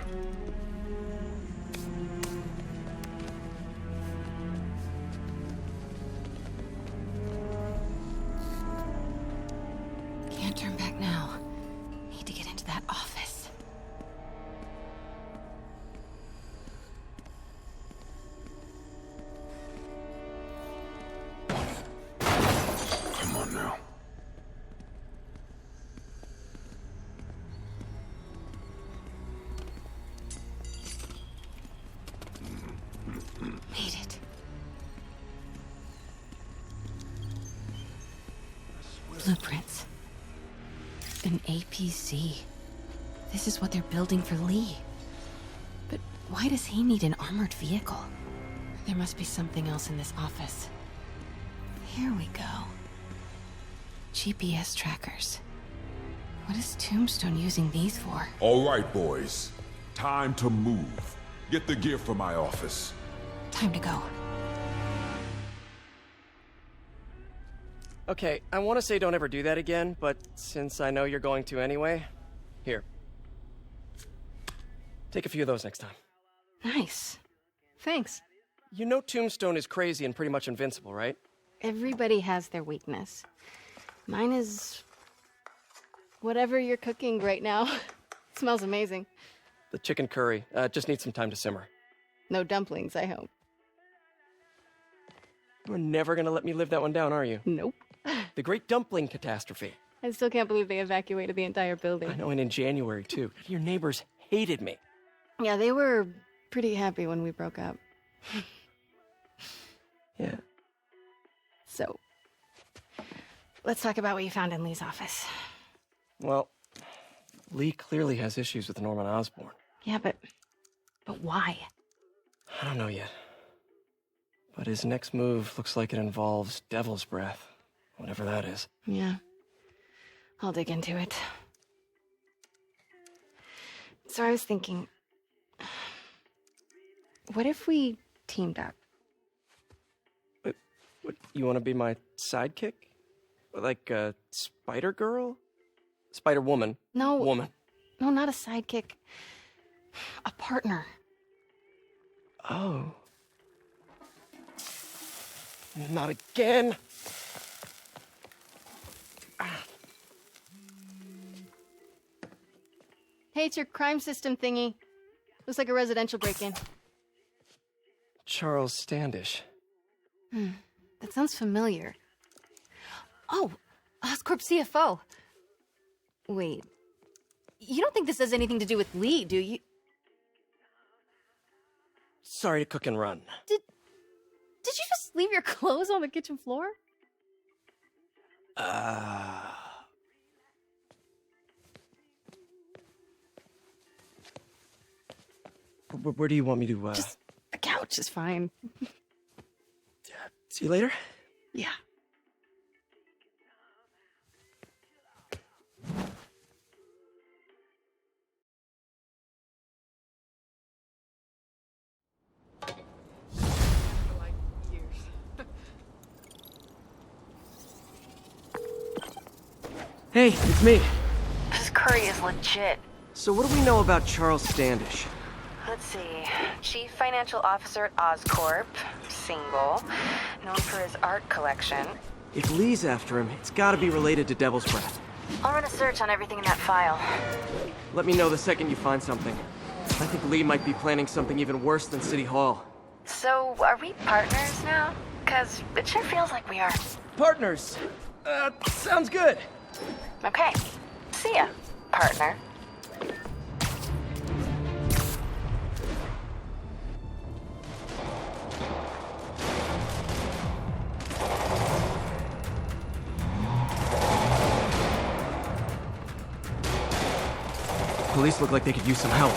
Can't turn back now. Need to get into that office. Come on now. Made it. Blueprints. An APC. This is what they're building for Lee. But why does he need an armored vehicle? There must be something else in this office. Here we go. GPS trackers. What is Tombstone using these for? All right, boys. Time to move. Get the gear from my office. Time to go. Okay, I want to say don't ever do that again, but since I know you're going to anyway, here. Take a few of those next time. Nice. Thanks. You know Tombstone is crazy and pretty much invincible, right? Everybody has their weakness. Mine is... whatever you're cooking right now. Smells amazing. The chicken curry. Just needs some time to simmer. No dumplings, I hope. You're never gonna let me live that one down, are you? Nope. The Great Dumpling Catastrophe. I still can't believe they evacuated the entire building. I know, and in January, too. Your neighbors hated me. Yeah, they were pretty happy when we broke up. Yeah. So, let's talk about what you found in Lee's office. Well, Lee clearly has issues with Norman Osborn. Yeah, but why? I don't know yet. But his next move looks like it involves Devil's Breath. Whatever that is. Yeah. I'll dig into it. So I was thinking... what if we teamed up? What, you want to be my sidekick? Like a spider girl? Spider woman? No. Woman. No, not a sidekick. A partner. Oh. Not again. Hey, it's your crime system thingy. Looks like a residential break-in. Charles Standish. That sounds familiar. Oh, Oscorp CFO. Wait. You don't think this has anything to do with Lee, do you? Sorry to cook and run. Did you just leave your clothes on the kitchen floor? Where do you want me to, Just a couch is fine. See you later? Yeah. Hey, it's me. This curry is legit. So what do we know about Charles Standish? Let's see. Chief Financial Officer at Oscorp. Single. Known for his art collection. If Lee's after him, it's gotta be related to Devil's Breath. I'll run a search on everything in that file. Let me know the second you find something. I think Lee might be planning something even worse than City Hall. So, are we partners now? 'Cause it sure feels like we are. Partners! Sounds good! Okay. See ya, partner. police look like they could use some help.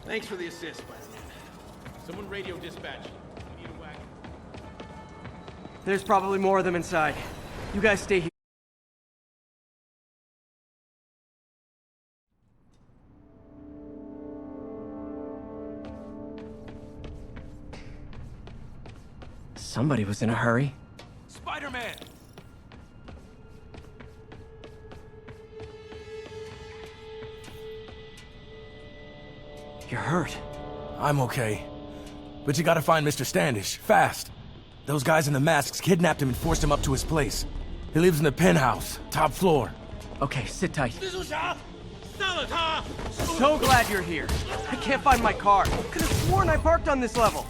Thanks for the assist, Spider-Man. Someone radio dispatch. We need a wagon. There's probably more of them inside. You guys stay here. Somebody was in a hurry. Spider-Man! You're hurt. I'm okay. But you gotta find Mr. Standish, fast. Those guys in the masks kidnapped him and forced him up to his place. He lives in the penthouse, top floor. Okay, sit tight. So glad you're here. I can't find my car. Could have sworn I parked on this level.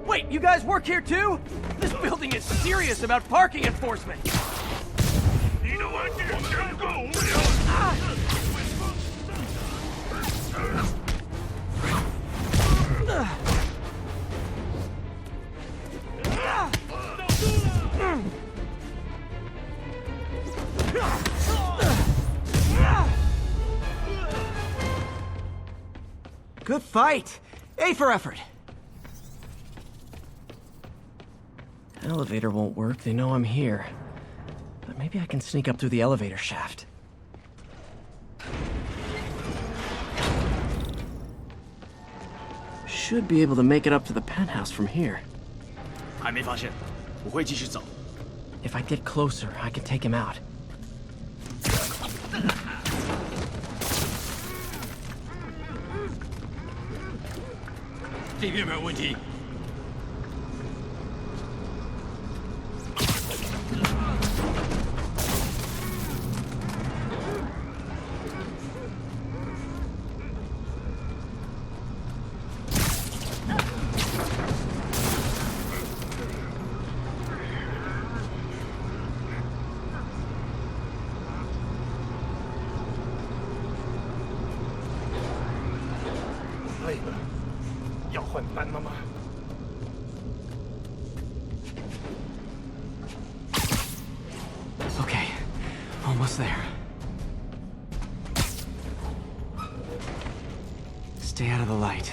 Wait, you guys work here too? This building is serious about parking enforcement. Good fight. A for effort. Elevator won't work. They know I'm here. But maybe I can sneak up through the elevator shaft. Should be able to make it up to the penthouse from here. If I get closer, I can take him out. Okay, almost there. Stay out of the light.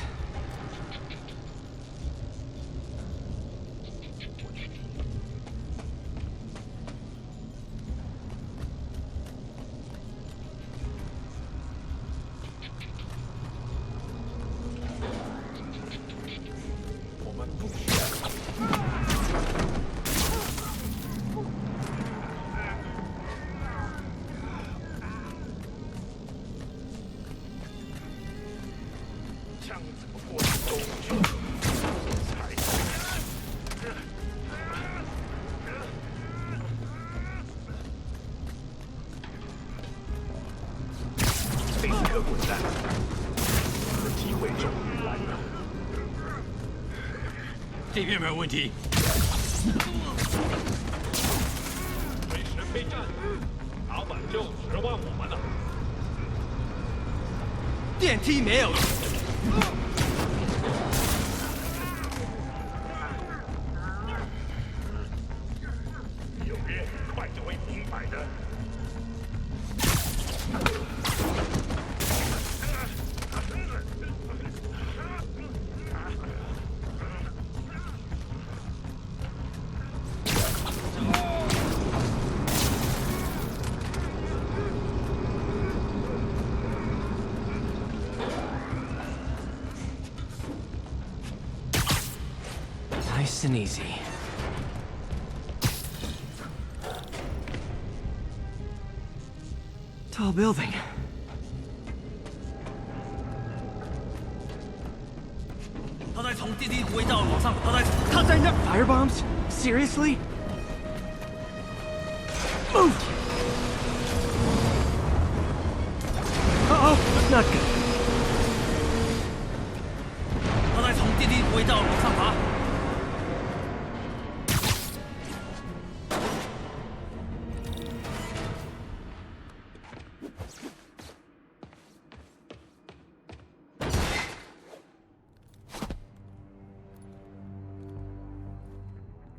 电梯没有。有约，快就会明白的。Nice and easy. Tall building. Firebombs? Seriously? Move! Uh-oh, not good.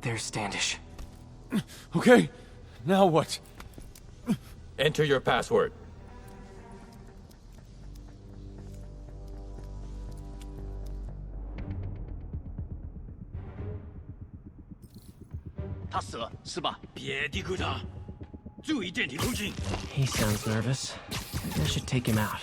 There's Standish. Okay, now what? Enter your password. He sounds nervous. I should take him out.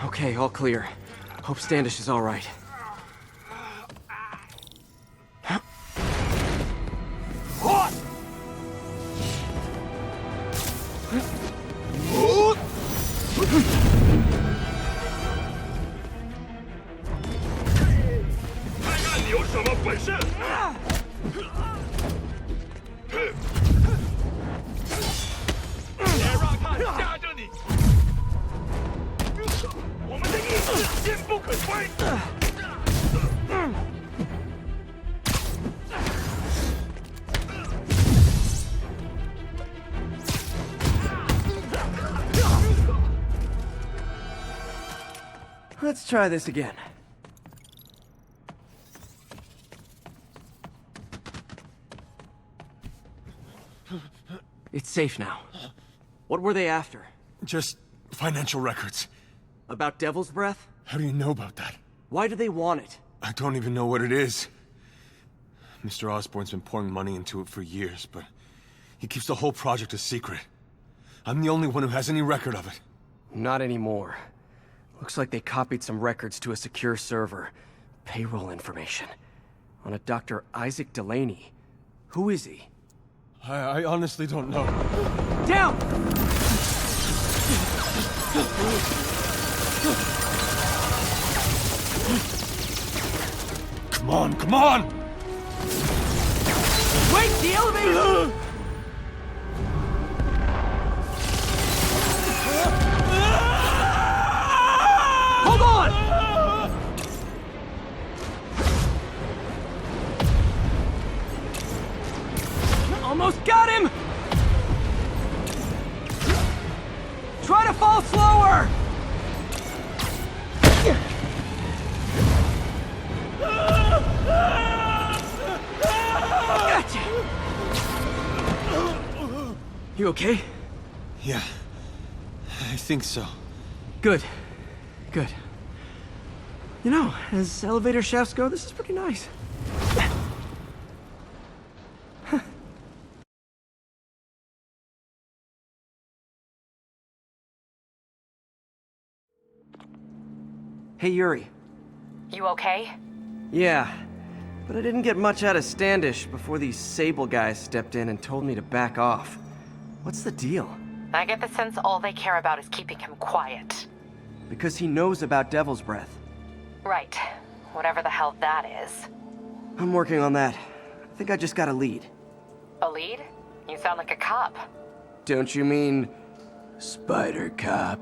Okay, all clear. Hope Standish is all right. 坚不可摧。Let's try this again. It's safe now. What were they after? Just financial records. About Devil's Breath? How do you know about that? Why do they want it? I don't even know what it is. Mr. Osborn's been pouring money into it for years, but he keeps the whole project a secret. I'm the only one who has any record of it. Not anymore. Looks like they copied some records to a secure server. Payroll information. On a Dr. Isaac Delaney. Who is he? I honestly don't know. Down! Come on, come on! Wait, the elevator! Hold on! Almost got him! Try to fall slower! Gotcha! You okay? Yeah, I think so. Good. Good. You know, as elevator shafts go, this is pretty nice. Hey, Yuri. You okay? Yeah, but I didn't get much out of Standish before these Sable guys stepped in and told me to back off. What's the deal? I get the sense all they care about is keeping him quiet. Because he knows about Devil's Breath. Right. Whatever the hell that is. I'm working on that. I think I just got a lead. A lead? You sound like a cop. Don't you mean... Spider Cop?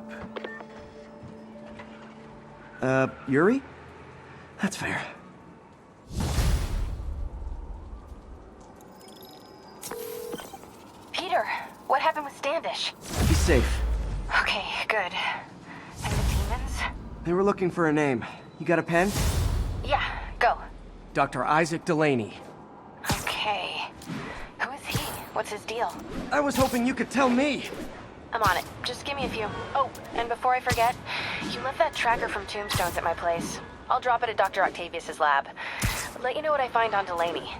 Yuri? That's fair. Peter, what happened with Standish? He's safe. Okay, good. And the demons? They were looking for a name. You got a pen? Yeah, go. Dr. Isaac Delaney. Okay. Who is he? What's his deal? I was hoping you could tell me. I'm on it. Just give me a few. Oh, and before I forget, you left that tracker from Tombstones at my place. I'll drop it at Dr. Octavius's lab. Let you know what I find on Delaney.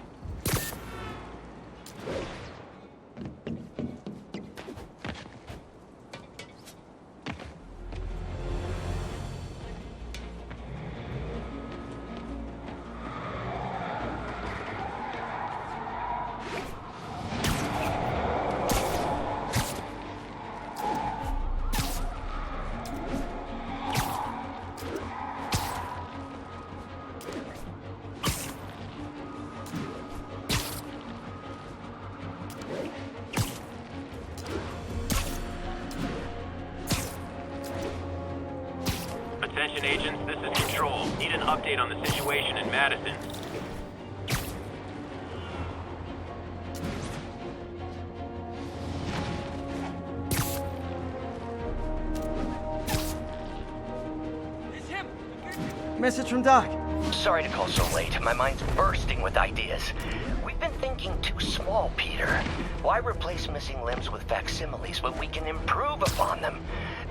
Attention agents, this is Control. Need an update on the situation in Madison. It's him! Message from Doc. Sorry to call so late. My mind's bursting with ideas. We've been thinking too small, Peter. Why replace missing limbs with facsimiles when we can improve upon them?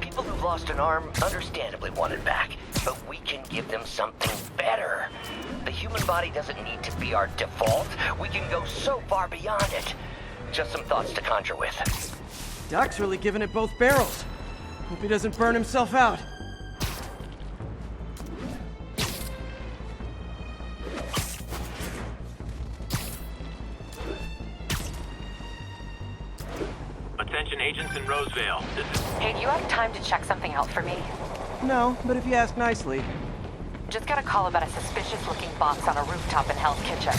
People who've lost an arm understandably want it back, but we can give them something better. The human body doesn't need to be our default. We can go so far beyond it. Just some thoughts to conjure with. Doc's really giving it both barrels. Hope he doesn't burn himself out. Attention agents in Rosevale. This is... Hey, do you have time to check something out for me? No, but if you ask nicely. Just got a call about a suspicious-looking box on a rooftop in Hell's Kitchen.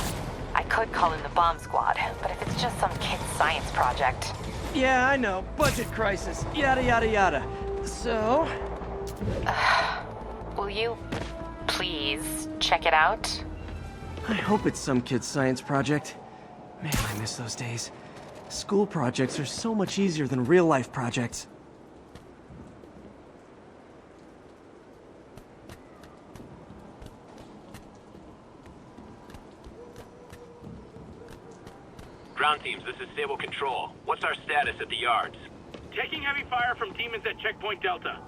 I could call in the bomb squad, but if it's just some kid's science project... Yeah, I know. Budget crisis. Yada, yada, yada. So... Will you please check it out? I hope it's some kid's science project. Man, I miss those days. School projects are so much easier than real-life projects. Ground teams, this is Sable Control. What's our status at the yards? Taking heavy fire from demons at Checkpoint Delta.